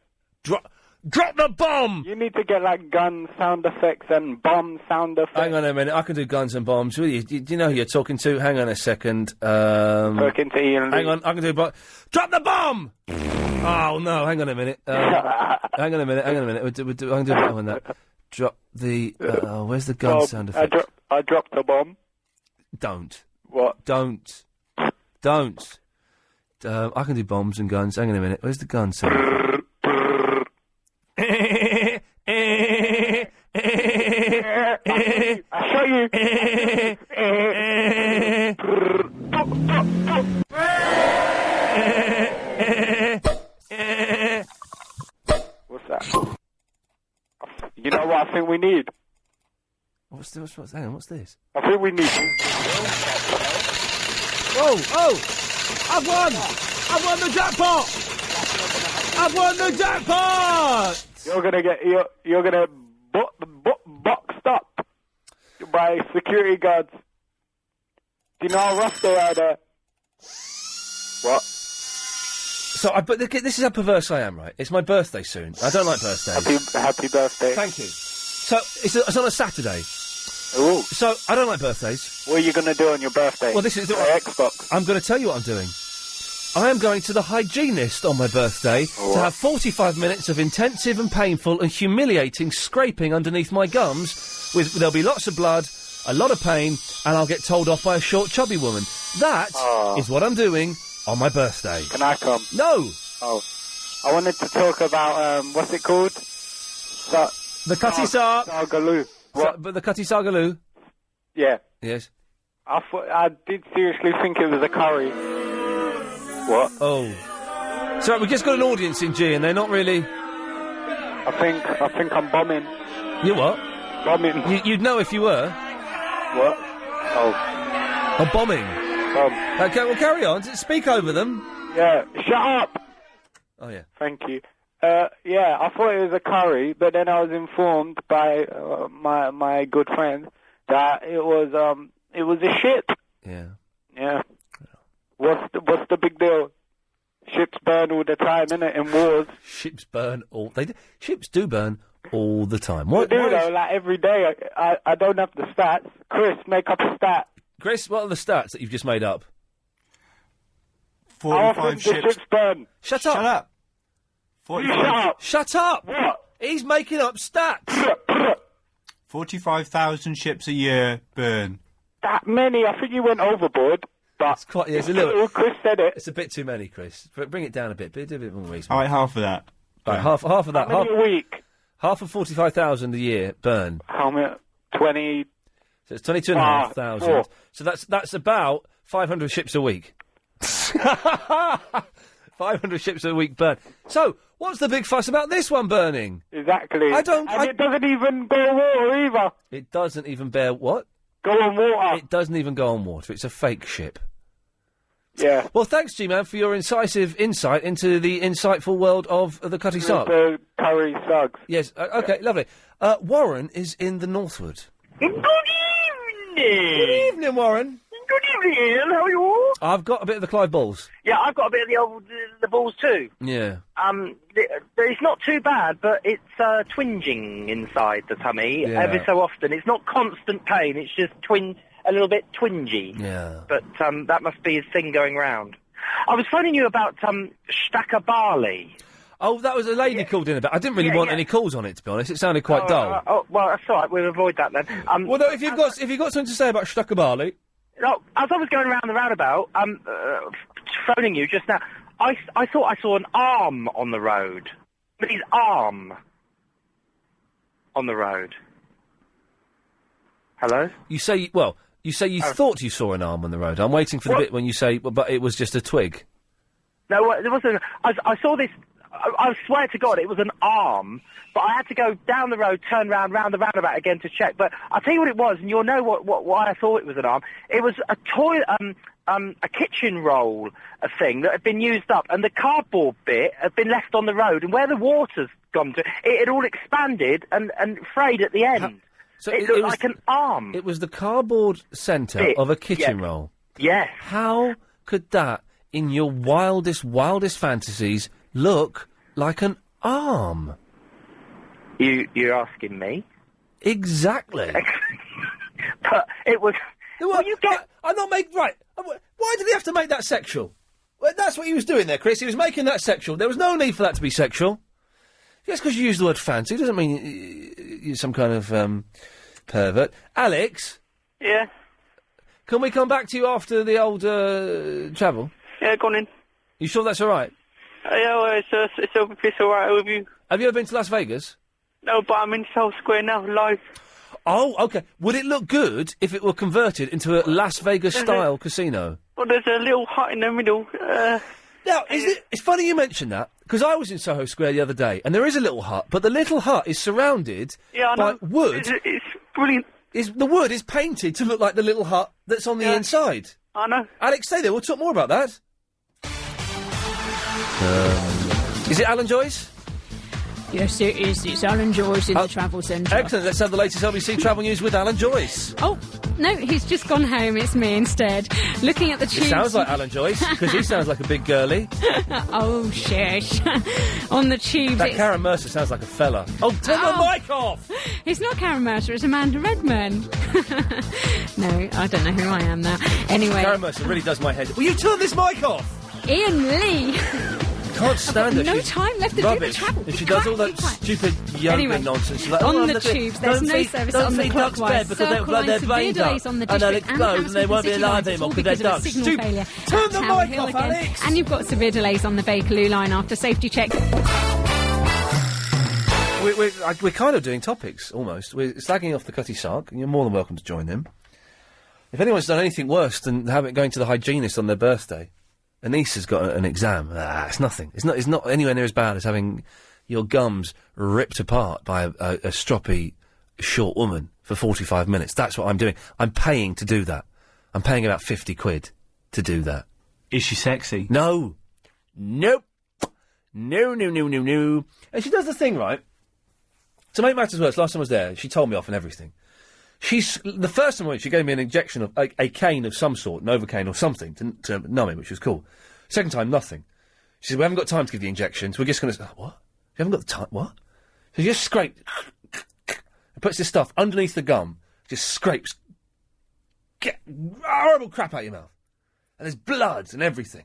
Drop the bomb! You need to get, like, gun sound effects and bomb sound effects. Hang on a minute. I can do guns and bombs. Do you know who you're talking to? Hang on a second. Talking to Iain. Hang on. I can do... Drop the bomb! Oh, no. Hang on a minute. Hang on a minute. I can do a better one that. Drop the... where's the gun sound effect? I dropped a bomb. Don't. What? Don't. I can do bombs and guns. Hang on a minute. Where's the gun sound effect? I'll show you. What's that? You know what I think we need? What's this? I think we need... Oh! I've won the jackpot! I've won the jackpot! You're gonna boxed up by security guards. Do you know how rough they are there? What? So, but this is how perverse I am, right? It's my birthday soon. I don't like birthdays. Happy birthday. Thank you. So, it's on a Saturday. Ooh. So, I don't like birthdays. What are you going to do on your birthday? Well, this is... Xbox. I'm going to tell you what I'm doing. I am going to the hygienist on my birthday to have 45 minutes of intensive and painful and humiliating scraping underneath my gums. There'll be lots of blood, a lot of pain, and I'll get told off by a short, chubby woman. That is what I'm doing on my birthday. Can I come? No! Oh. I wanted to talk about, what's it called? The Cutty Sargaloo. What? But the Cutty Sargaloo? Yeah. Yes. I did seriously think it was a curry. What? Oh. So we just got an audience in G, and they're not really... I think I'm bombing. You what? Bombing. You'd know if you were. What? Oh. Oh, bombing. Okay, well, carry on. Speak over them. Yeah, shut up! Oh, yeah. Thank you. Yeah, I thought it was a curry, but then I was informed by my good friend that it was a ship. Yeah. Yeah. What's the big deal? Ships burn all the time, innit? In wars. Ships burn all... Ships do burn all the time. They do, though, like every day. I don't have the stats. Chris, make up a stat. Chris, what are the stats that you've just made up? 45 ships burn. Shut up. Shut up. 45. Shut up. What? He's making up stats. 45,000 ships a year burn. That many? I think you went overboard. But it's quite. Yeah, it's a little. Chris said it. It's a bit too many, Chris. Bring it down a bit. Do a bit more research. All right, half of that. All right, half of that. How many a week? Half of 45,000 a year burn. How many? 20. So it's 22,500. So that's about 500 ships a week. 500 ships a week burn. So, what's the big fuss about this one burning? Exactly. It doesn't even go on water either. It doesn't even bear what? Go on water. It doesn't even go on water. It's a fake ship. Yeah. Well, thanks, G-Man, for your incisive insight into the insightful world of the Cutty Sark. The curry sugs. Yes, okay, lovely. Warren is in the Northwood. Good evening. Good evening, Warren. Good evening, Ian. How are you all? I've got a bit of the Clive Balls. Yeah, I've got a bit of the balls too. Yeah. It's not too bad, but it's twinging inside the tummy every so often. It's not constant pain. It's just a little bit twingy. Yeah. But that must be his thing going round. I was phoning you about stacker barley. Oh, that was a lady called in about. I didn't really want any calls on it, to be honest. It sounded quite dull. Well, that's all right. We'll avoid that then. Well, no, if you've got something to say about Stucker Barley. No, as I was going around the roundabout, phoning you just now, I thought I saw an arm on the road. His arm on the road. Hello? You say you thought you saw an arm on the road. I'm waiting for the bit when you say, but it was just a twig. No, there wasn't. I saw this. I swear to God, it was an arm, but I had to go down the road, turn round the roundabout again to check. But I'll tell you what it was, and you'll know why I thought it was an arm. It was a a kitchen roll, a thing that had been used up, and the cardboard bit had been left on the road, and where the water's gone to, it had all expanded and frayed at the end. So it looked like an arm. It was the cardboard centre of a kitchen roll. Yes. How could that, in your wildest fantasies, look like an arm? You're asking me? Exactly. But it was... Well, I'm not making... Right. Why did he have to make that sexual? Well, that's what he was doing there, Chris. He was making that sexual. There was no need for that to be sexual. Just because you use the word fancy doesn't mean you're some kind of pervert. Alex? Yeah? Can we come back to you after the old travel? Yeah, go on in. You sure that's all right? Yeah, well, it's all right with you. Have you ever been to Las Vegas? No, but I'm in South Square now, live. Oh, okay. Would it look good if it were converted into a Las Vegas-style casino? Well, there's a little hut in the middle. Now, it's funny you mention that, because I was in Soho Square the other day, and there is a little hut, but the little hut is surrounded by wood. It's brilliant. The wood is painted to look like the little hut that's on the inside. I know. Alex, stay there. We'll talk more about that. Is it Alan Joyce? Yes, it is. It's Alan Joyce in the travel centre. Excellent. Let's have the latest LBC travel news with Alan Joyce. Oh, no, he's just gone home. It's me instead. Looking at the tubes... It sounds like Alan Joyce, because he sounds like a big girly. Oh, shush. On the tubes... That Karen Mercer sounds like a fella. Oh, turn the mic off! It's not Karen Mercer, it's Amanda Redman. No, I don't know who I am now. Anyway... Karen Mercer really does my head. Will you turn this mic off? Ian Lee... Can't stand her. No time left to do the travel. And she does all that stupid yoga nonsense. She's like, on the tubes, there's no service on the clockwise circle line, severe delays on the district and Hammersmith and won't be alive anymore because of a signal failure. Turn the mic off, Alex! And you've got severe delays on the Bakerloo line after safety check. We're kind of doing topics, almost. We're slagging off the Cutty Sark, and you're more than welcome to join in. If anyone's done anything worse than going to the hygienist on their birthday... A niece has got an exam. It's nothing. It's not anywhere near as bad as having your gums ripped apart by a stroppy, short woman for 45 minutes. That's what I'm doing. I'm paying to do that. I'm paying about 50 quid to do that. Is she sexy? No. Nope. No. And she does the thing, right? To make matters worse, last time I was there, she told me off and everything. The first time she gave me an injection of a cane of some sort, Novocaine or something, to numb me, which was cool. Second time, nothing. She said, we haven't got time to give you injections, we're just going to... What? You haven't got the time? What? So she just scraped... puts this stuff underneath the gum, just scrapes... Get horrible crap out your mouth. And there's blood and everything.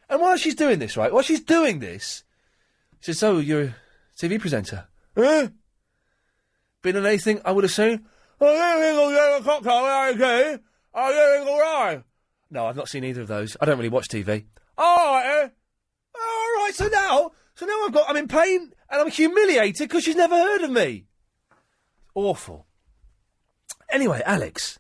And while she's doing this, right, she says, so, you're a TV presenter. Been in anything, I would have seen? No, I've not seen either of those. I don't really watch TV. All right, so now I'm in pain and I'm humiliated because she's never heard of me. Awful. Anyway, Alex.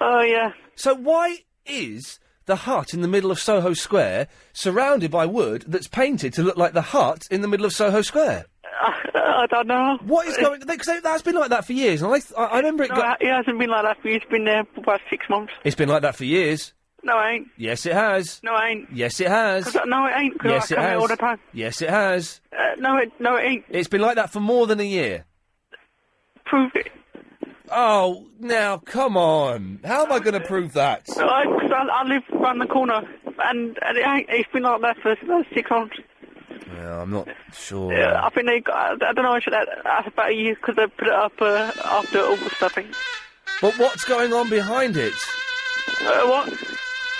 Oh, yeah. So why is the hut in the middle of Soho Square surrounded by wood that's painted to look like the hut in the middle of Soho Square? I don't know. What is going... Because that's been like that for years, and I remember it... it hasn't been like that for years. It's been there for about 6 months. It's been like that for years. No, it ain't. Yes, it has. No, it ain't. Yes, it has. No, it ain't. Yes, it has. All the time. Yes, it has. No, it ain't. It's been like that for more than a year. Prove it. Oh, now, come on. How am I going to prove that? I live around the corner, and it's been like that for 6 months. Yeah, I'm not sure. Yeah, I think I don't know, that's about a year, because they put it up after August, I think. But what's going on behind it? What?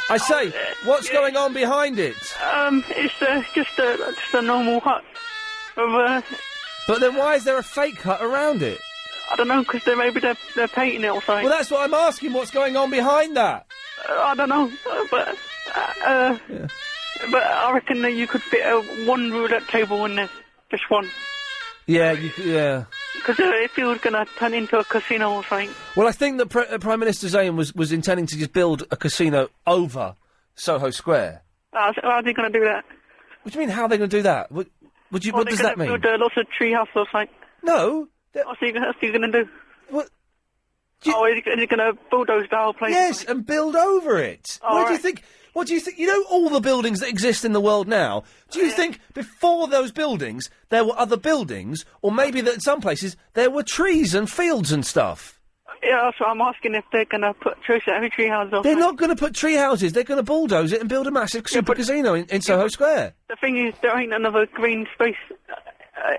I say, what's going on behind it? It's just a normal hut. But then why is there a fake hut around it? I don't know, because maybe they're painting it or something. Well, that's what I'm asking. What's going on behind that? I don't know, but yeah. But I reckon that you could fit one roulette table in there, just one. Yeah, you could, yeah. Because if it was going to turn into a casino or something. Well, I think that Prime Minister Iain was intending to just build a casino over Soho Square. How are they going to do that? What do you mean, how are they going to do that? What does that mean? Build lots of tree houses or something. No. What's he going to do? What? Is he going to bulldoze the whole place? Yes, and build over it. What do you think? What do you think? You know all the buildings that exist in the world now? Do you think before those buildings there were other buildings, or maybe that in some places there were trees and fields and stuff? Yeah, that's what I'm asking, if they're going to put tree houses. They're not going to put tree houses. They're going to bulldoze it and build a massive super casino in Soho Square. The thing is, there ain't another green space.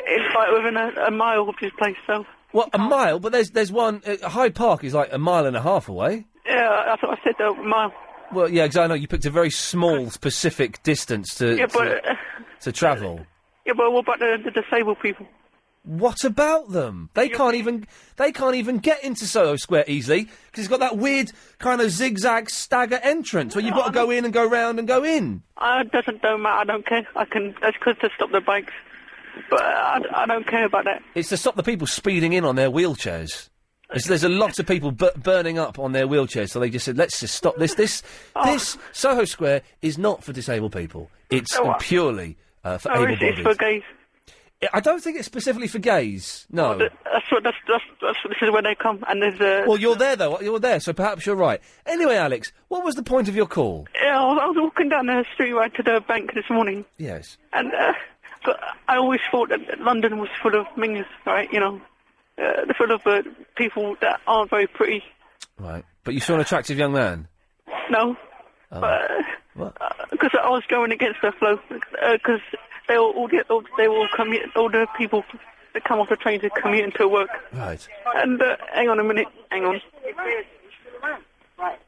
It's like within a mile of this place, so... Well, a mile? But there's one... Hyde Park is like a mile and a half away. Yeah, that's what I said, a mile. Well, yeah, because I know you picked a very small, specific distance to travel. Yeah, but what about the disabled people? What about them? They can't even get into Soho Square easily because it's got that weird kind of zigzag stagger entrance where you've got to go in and go round and go in. It don't matter. I don't care. That's good to stop the bikes, but I don't care about that. It's to stop the people speeding in on their wheelchairs. There's a lot of people burning up on their wheelchairs, so they just said, let's just stop this. This Soho Square is not for disabled people. It's purely for able-bodied. It's for gays. I don't think it's specifically for gays. No. This is where they come, and there's Well, you're there though. You're there, so perhaps you're right. Anyway, Alex, what was the point of your call? Yeah, I was walking down the street right to the bank this morning. Yes. And but I always thought that London was full of mingers, right? You know, full of people that aren't very pretty. Right, but you saw an attractive young man. No. Because I was going against the flow. Because they all commute. All the people that come off the train to commute into work. Right. And hang on a minute. Hang on. Right.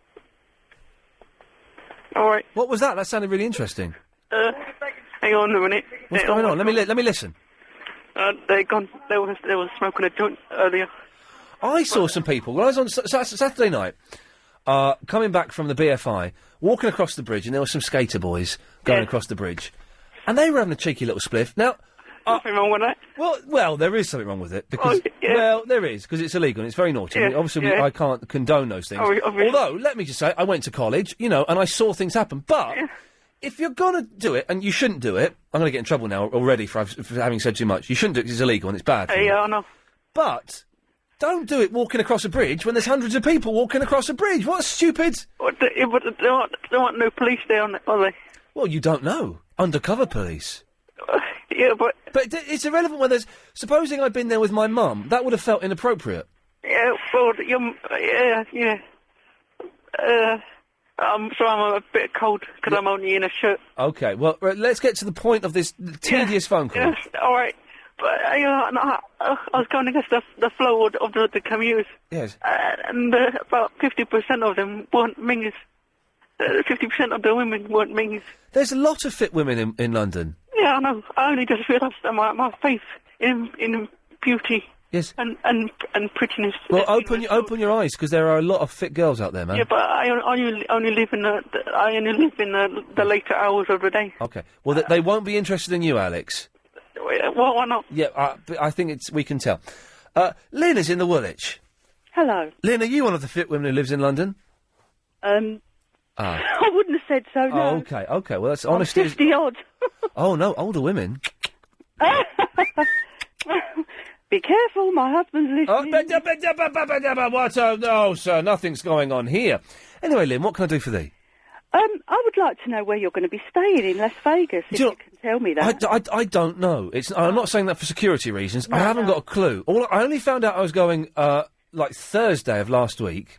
All right. What was that? That sounded really interesting. Hang on a minute. What's going on? Let me listen. They're gone. They were smoking a joint earlier. I saw some people when I was on Saturday night, coming back from the BFI, walking across the bridge, and there were some skater boys going across the bridge, and they were having a cheeky little spliff. Now, nothing wrong with that. Well, there is something wrong with it because there is, because it's illegal and it's very naughty. Yeah, Obviously, I can't condone those things. Obviously. Although, let me just say, I went to college, and I saw things happen, but. if you're gonna do it, and you shouldn't do it, I'm gonna get in trouble now already for having said too much. You shouldn't do it 'cause it's illegal and it's bad for you. Yeah, I know. But don't do it walking across a bridge when there's hundreds of people walking across a bridge. What stupid... But they want no police there, are they? Well, you don't know. Undercover police. Yeah, but... But it's irrelevant when there's... Supposing I'd been there with my mum, that would have felt inappropriate. Yeah, well, yeah. I'm sorry, I'm a bit cold because I'm only in a shirt. OK, well, let's get to the point of this tedious phone call. Yes, all right. But I was going against the flow of the commuters. Yes. And about 50% of them weren't mingers. 50% of the women weren't mingers. There's a lot of fit women in London. Yeah, I know. I only just realised that my faith in beauty. Yes. And prettiness. Well, open your eyes, because there are a lot of fit girls out there, man. Yeah, but I only live in the later hours of the day. OK. Well, they won't be interested in you, Alex. Well, why not? Yeah, I think we can tell. Lynn is in the Woolwich. Hello. Lynn, are you one of the fit women who lives in London? I wouldn't have said so, no. Oh, OK. Well, that's honesty. 50 odd. Oh, no, older women. Be careful, my husband's listening. What? No, sir, nothing's going on here. Anyway, Lynn, what can I do for thee? I would like to know where you're going to be staying in Las Vegas, if you can tell me that. I don't know. I'm not saying that for security reasons. I haven't got a clue. I only found out I was going, like Thursday of last week.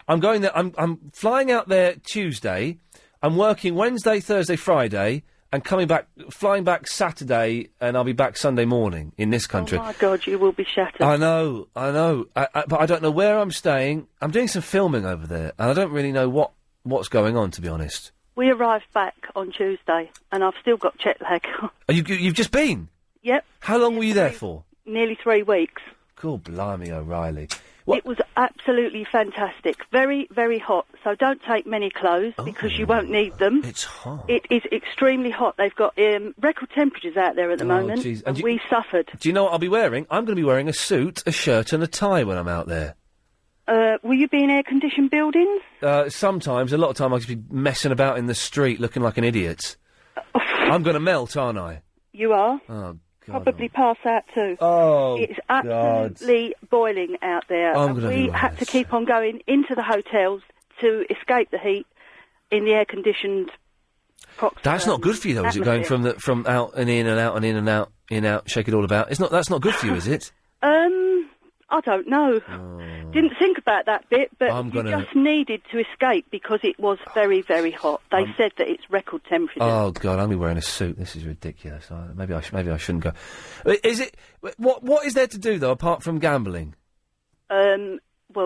I'm going there, I'm flying out there Tuesday. I'm working Wednesday, Thursday, Friday, and flying back Saturday, and I'll be back Sunday morning in this country. Oh my God, you will be shattered. I know. But I don't know where I'm staying. I'm doing some filming over there, and I don't really know what's going on, to be honest. We arrived back on Tuesday, and I've still got jet lag. You've just been? Yep. How long were you there for? Nearly 3 weeks. Cool, blimey, O'Reilly. It was absolutely fantastic. Very, very hot. So don't take many clothes because you won't need them. It's hot. It is extremely hot. They've got record temperatures out there at the moment, geez. and we suffered. Do you know what I'll be wearing? I'm going to be wearing a suit, a shirt and a tie when I'm out there. Will you be in air-conditioned buildings? Sometimes. A lot of time I'll just be messing about in the street looking like an idiot. I'm going to melt, aren't I? You are. Oh, Probably pass out too. Oh, it's absolutely boiling out there. We had to keep on going into the hotels to escape the heat in the air-conditioned. That's not good for you, though, is it? Going from out and in and out and in and out, shake it all about. That's not good for you, is it? I don't know. Didn't think about that bit, but you just needed to escape because it was very, very hot. They said that it's record temperature. Oh God, I'm only wearing a suit. This is ridiculous. Maybe I shouldn't go. Is it? What is there to do though apart from gambling? Well,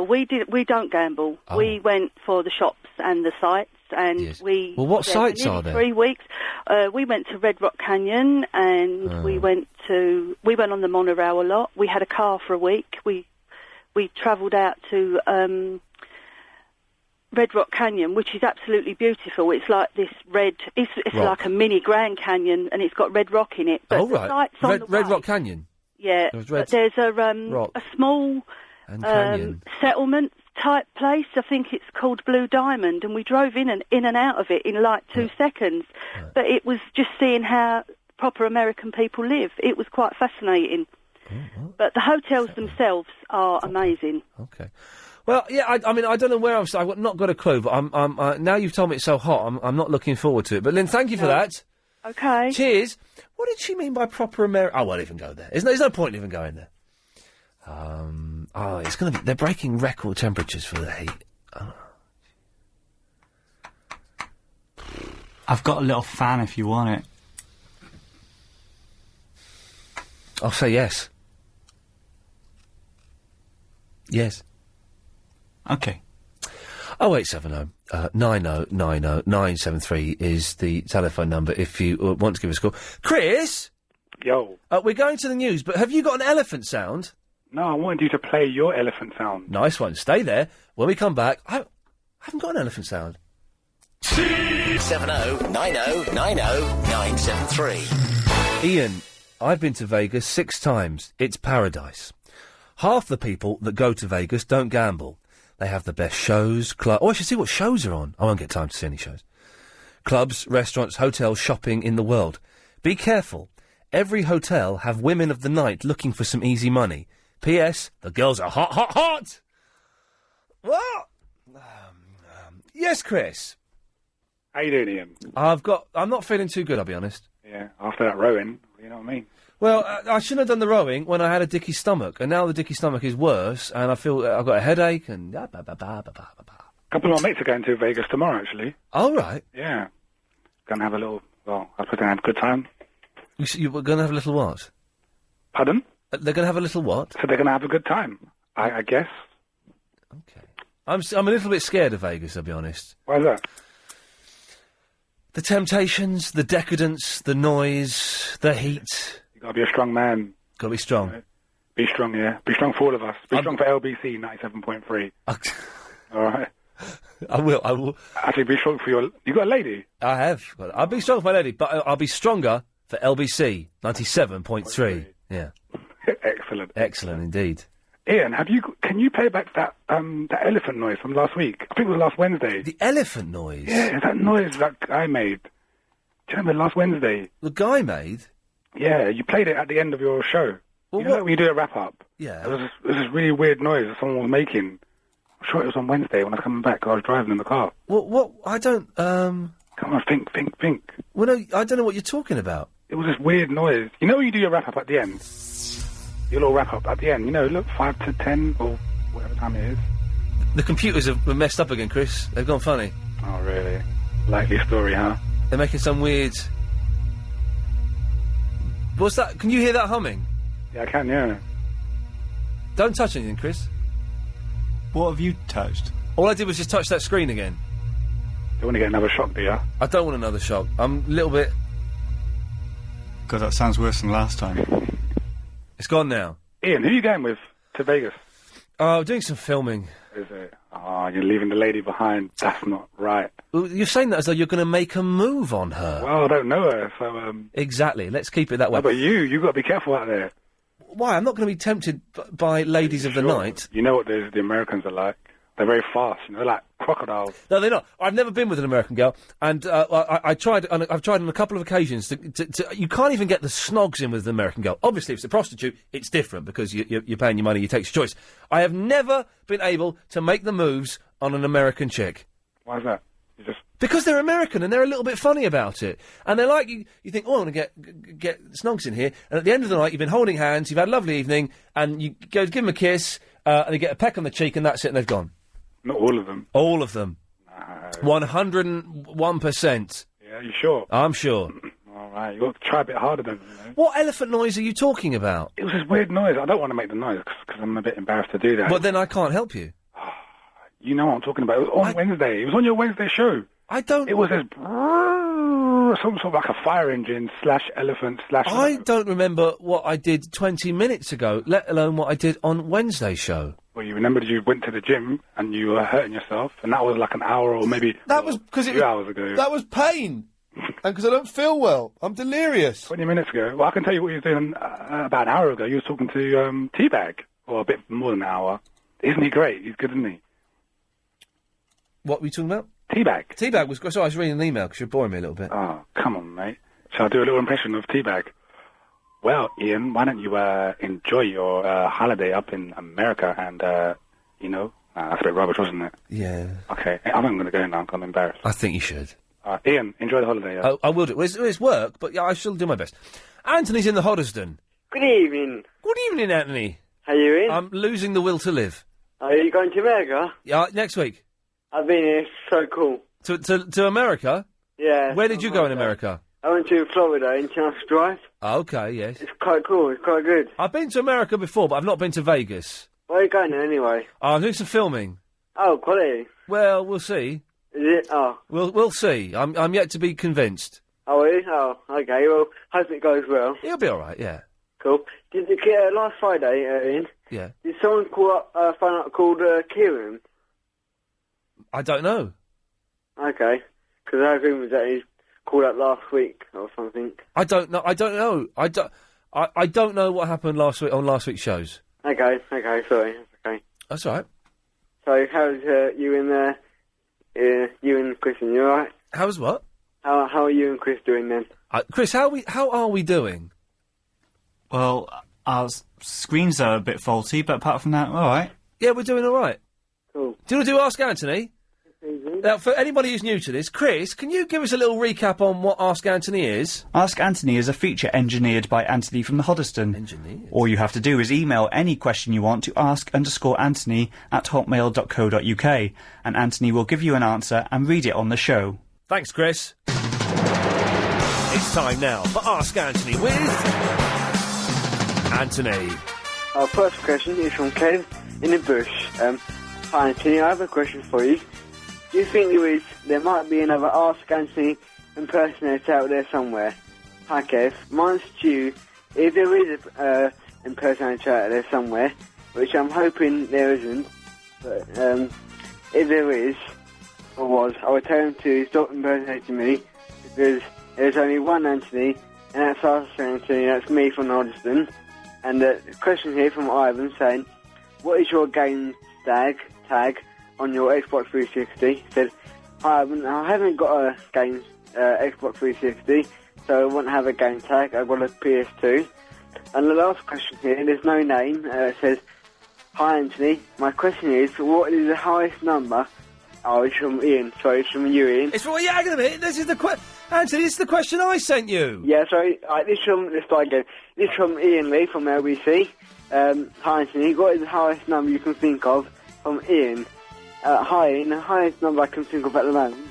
we don't gamble. Oh. We went for the shops and the sites, and we. Well, what sites are there? 3 weeks. We went to Red Rock Canyon, and we went on the monorail a lot. We had a car for a week. We travelled out to Red Rock Canyon, which is absolutely beautiful. It's like this red. It's like a mini Grand Canyon, and it's got red rock in it. But the sites on the Red way, Rock Canyon. Yeah, but there's a small settlement type place. I think it's called Blue Diamond, and we drove in and out of it in like 2 seconds. Right. But it was just seeing how proper American people live. It was quite fascinating. But the hotels themselves are amazing. Okay. Well, yeah, I mean, I don't know where I'm staying. I've not got a clue, but I'm now you've told me it's so hot, I'm not looking forward to it. But Lynn, thank you for that. Okay. Cheers. What did she mean by proper American? I won't even go there. There's no point in even going there. It's going to be... They're breaking record temperatures for the heat. Oh. I've got a little fan if you want it. I'll say yes. Yes. Okay. 0870 90 90 973 is the telephone number if you want to give us a call. Chris? Yo. We're going to the news, but have you got an elephant sound? No, I wanted you to play your elephant sound. Nice one. Stay there. When we come back, I haven't got an elephant sound. 70 90 90 973. Iain, I've been to Vegas 6 times. It's paradise. Half the people that go to Vegas don't gamble. They have the best shows, I should see what shows are on. I won't get time to see any shows. clubs, restaurants, hotels, shopping in the world. Be careful. Every hotel have women of the night looking for some easy money. P.S. The girls are hot, hot, hot! What? Yes, Chris? How you doing, Ian? I'm not feeling too good, I'll be honest. Yeah, after that rowing, you know what I mean? Well, I shouldn't have done the rowing when I had a dicky stomach, and now the dicky stomach is worse, and I feel I've got a headache, and... A couple of my mates are going to Vegas tomorrow, actually. Oh, right. Yeah. Gonna have a little... Well, I was going to have a good time. You were going to have a little what? Pardon? They're going to have a little what? So they're going to have a good time, I guess. Okay. I'm a little bit scared of Vegas, I'll be honest. Why is that? The temptations, the decadence, the noise, the heat. You gotta be a strong man. Gotta be strong. Right? Be strong, yeah. Be strong for all of us. Be strong for LBC 97.3. All right. I will. Actually, be strong for your... You got a lady? I have. I'll be strong for my lady, but I'll be stronger for LBC 97.3. Yeah. Excellent. Excellent indeed. Ian, can you play back that elephant noise from last week? I think it was last Wednesday. The elephant noise? Yeah, that noise that guy made. Do you remember last Wednesday? The guy made? Yeah, you played it at the end of your show. Well, you know when you do a wrap-up? Yeah. It was this really weird noise that someone was making. I'm sure it was on Wednesday when I was coming back. I was driving in the car. What? I don't, Come on, think. Well, no, I don't know what you're talking about. It was this weird noise. You know when you do your wrap-up at the end? Your little wrap-up at the end, you know, look, 5 to 10, or whatever time it is. The computers have messed up again, Chris. They've gone funny. Oh, really? Likely story, huh? They're making some weird... What's that? Can you hear that humming? Yeah, I can, yeah. Don't touch anything, Chris. What have you touched? All I did was just touch that screen again. Don't want to get another shock, do you? I don't want another shock. I'm a little bit... God, that sounds worse than last time. It's gone now. Ian, who are you going with to Vegas? Doing some filming. Is it? Oh, you're leaving the lady behind. That's not right. Well, you're saying that as though you're going to make a move on her. Well, I don't know her, so... Exactly. Let's keep it that way. How about you? Got to be careful out there. Why? I'm not going to be tempted by ladies of the night. You know what the Americans are like. They're very fast, you know, like crocodiles. No, they're not. I've never been with an American girl, and I tried. I've tried on a couple of occasions to. You can't even get the snogs in with an American girl. Obviously, if it's a prostitute, it's different because you're paying your money. You take your choice. I have never been able to make the moves on an American chick. Why is that? Because they're American and they're a little bit funny about it, and they're like you think, oh, I want to get snogs in here, and at the end of the night, you've been holding hands, you've had a lovely evening, and you go to give them a kiss, and they get a peck on the cheek, and that's it, and they've gone. Not all of them. All of them. No. 101%. Yeah, you sure? I'm sure. All right, you've got to try a bit harder then, you know. What elephant noise are you talking about? It was this weird noise. I don't want to make the noise because I'm a bit embarrassed to do that. But then I can't help you. You know what I'm talking about. It was on Wednesday. It was on your Wednesday show. I don't... It was this... Some sort of like a fire engine / elephant / I don't remember what I did 20 minutes ago, let alone what I did on Wednesday's show. Well, you remembered you went to the gym and you were hurting yourself, and that was like an hour or maybe... That was because 2 hours ago. That was pain. And because I don't feel well. I'm delirious. 20 minutes ago. Well, I can tell you what you were doing about an hour ago. You were talking to Teabag, or a bit more than an hour. Isn't he great? He's good, isn't he? What were you talking about? Teabag. Teabag was... Sorry, I was reading an email because you're boring me a little bit. Oh, come on, mate. Shall I do a little impression of Teabag? Well, Ian, why don't you enjoy your holiday up in America and, you know... that's a bit rubbish, wasn't it? Yeah. Okay, I'm going to go now because I'm embarrassed. I think you should. Ian, enjoy the holiday. Yeah? I will do. It's work, but yeah, I shall do my best. Anthony's in the Hoddesdon. Good evening. Good evening, Anthony. How you in? I'm losing the will to live. Are you going to America? Yeah, next week. I've been here. It's so cool. To America? Yeah. Where did you go in America? I went to Florida, International Drive. Okay, yes. It's quite cool. It's quite good. I've been to America before, but I've not been to Vegas. Where are you going then, anyway? I'm doing some filming. Oh, quality. Well, we'll see. Is it? Oh. We'll see. I'm yet to be convinced. Oh, really? Oh, okay. Well, hope it goes well. It'll be all right. Yeah. Cool. Did the last Friday, Ian? Yeah. Did someone call up, find out called Kieran? I don't know. Okay. Because I heard that he's called up last week or something. I don't know. I don't know what happened last week on last week's shows. Okay. Sorry. Okay. That's all right. So how's you and you and Christian? You all right? How's what? How are you and Chris doing then? Chris, how are we doing? Well, our screens are a bit faulty, but apart from that, all right. Yeah, we're doing all right. Cool. Do you want to do Ask Anthony? Now, for anybody who's new to this, Chris, can you give us a little recap on what Ask Anthony is? Ask Anthony is a feature engineered by Anthony from the Hoddesdon. Engineered? All you have to do is email any question you want to ask_Anthony@hotmail.co.uk, and Anthony will give you an answer and read it on the show. Thanks, Chris. It's time now for Ask Anthony with Anthony. Our first question is from Kev in the bush. Hi Anthony, I have a question for you. Do you think there might be another Ask Anthony impersonator out there somewhere? Hi Kev, mine's Stu. If there is a impersonator out there somewhere, which I'm hoping there isn't, but if there is, or was, I would tell him to stop impersonating me, because there's only one Anthony, and that's Ask Anthony, that's me from Hoddesdon. And the question here from Ivan saying, what is your game tag on your Xbox 360? He said, I haven't got a game Xbox 360, so I won't have a game tag. I've got a PS2. And the last question here, there's no name. It says, hi Anthony, my question is, what is the highest number? Oh, it's from Ian. Sorry, it's from you, Ian. It's from... Yeah, hang on a minute. This is the Anthony, this is the question I sent you. Yeah, sorry. Let's start again. This is from Ian Lee from LBC. Hi Anthony, what is the highest number you can think of? From Ian. Hi Ian, the highest number I can think of at the moment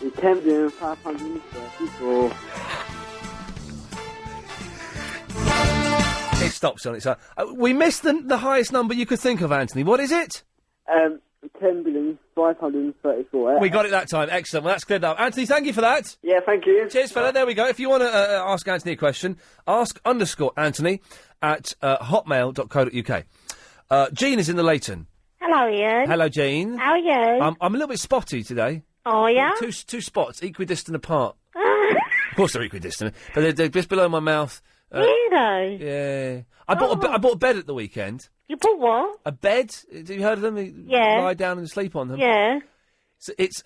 is 10,534. It stops on its own. We missed the highest number you could think of, Anthony. What is it? 10,534. We got it that time. Excellent. Well, that's cleared up. Anthony, thank you for that. Yeah, thank you. Cheers, fella. There we go. If you want to ask Anthony a question, ask_Anthony at hotmail.co.uk. Jean is in the Leighton. Hello, Ian. Hello, Jean. How are you? I'm a little bit spotty today. Oh, yeah? Two spots, equidistant apart. Of course they're equidistant, but they're just below my mouth. Really? Yeah. I bought a bed at the weekend. You bought what? A bed? Have you heard of them? Yeah. Lie down and sleep on them. Yeah. So it's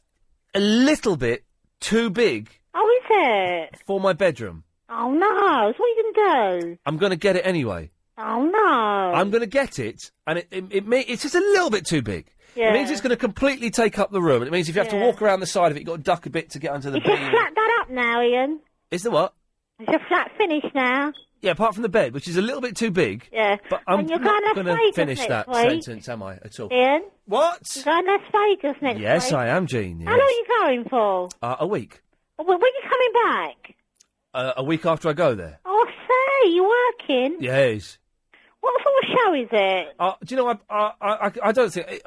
a little bit too big. Oh, is it? For my bedroom. Oh, no. So what are you going to do? I'm going to get it anyway. Oh, no. I'm going to get it, and it's just a little bit too big. Yeah. It means it's going to completely take up the room. And it means if you have to walk around the side of it, you've got to duck a bit to get under the Is beam. your flat done up now, Ian? Is the what? Is your flat finished now? Yeah, apart from the bed, which is a little bit too big. Yeah. But I'm and you're not going to to finish that sentence, am I, at all? Ian? What? You're going to Las Vegas next week? Yes, I am, Jean. Yes. How long are you going for? A week. When are you coming back? A week after I go there. Oh, I see. You're working? Yes. What sort of show is it? Do you know, I don't think...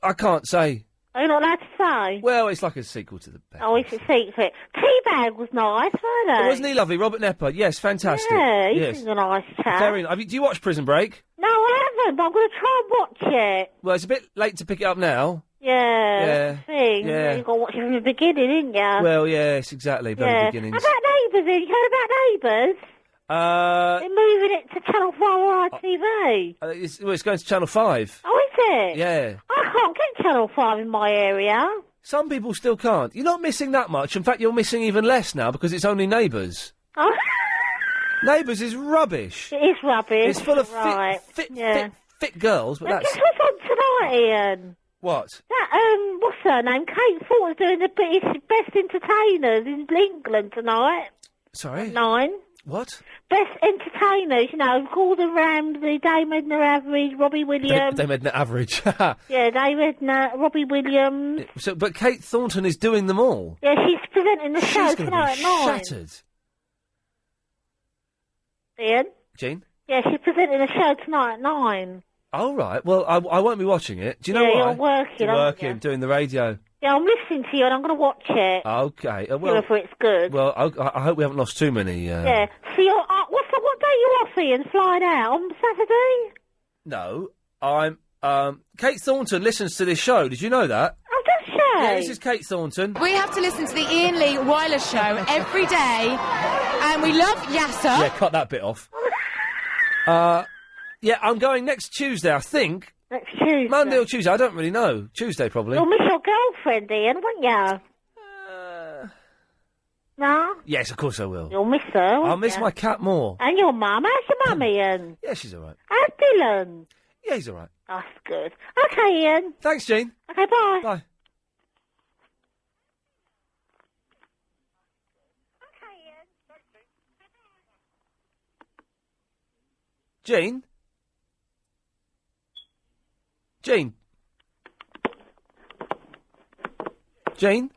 I can't say. Are you not allowed to say? Well, it's like a sequel to the... Oh, it's a secret. Teabag was nice, weren't they? Wasn't he lovely? Robert Nepper. Yes, fantastic. Yeah, yes. he's a nice chap. Very nice. Do you watch Prison Break? No, I haven't, but I'm going to try and watch it. Well, it's a bit late to pick it up now. Yeah. Yeah. Thing. Yeah. You've got to watch it from the beginning, didn't you? Well, yes, exactly. Very beginnings. How about Neighbours, Ian? You heard about Neighbours? They're moving it to Channel 4 on ITV. It's going to Channel 5. Oh, is it? Yeah. I can't get Channel 5 in my area. Some people still can't. You're not missing that much. In fact, you're missing even less now because it's only Neighbours. Oh. Neighbours is rubbish. It is rubbish. It's full of fit girls, but Now, that's... guess what's on tonight, Ian? What? That, what's her name? Kate Thornton's doing the British Best Entertainers in England tonight. Sorry? 9. What? Best Entertainers, you know, Gordon Ramsay, Dame Edna Average, Robbie Williams. Dame Edna Average. Yeah, Dame Edna, Robbie Williams. But Kate Thornton is doing them all. Yeah, she's presenting the show tonight at 9. Shattered. Ian? Jean? Yeah, she's presenting the show tonight at 9. Oh, right. Well, I won't be watching it. Do you know Yeah, why? you're working, You're aren't working, you? doing the radio. Yeah, I'm listening to you and I'm going to watch it. Okay. See whether it's good. Well, I hope we haven't lost too many... Yeah. So you're, what day are you off, Ian, flying out? On Saturday? No, I'm... Kate Thornton listens to this show. Did you know that? Oh, does she? Yeah, this is Kate Thornton. We have to listen to the Ian Lee Wireless Show every day, and we love Yasser. Yeah, cut that bit off. Yeah, I'm going next Tuesday, I think. Next Tuesday? Monday or Tuesday, I don't really know. Tuesday, probably. You'll miss your girlfriend, Ian, won't you? No? Yes, of course I will. You'll miss her, I'll won't miss you? my cat more. And your mum. How's your mum, Ian? Yeah, she's all right. How's Dylan? Yeah, he's all right. That's good. Okay, Ian. Thanks, Jean. Okay, bye. Bye. Jean? Jean? Jane?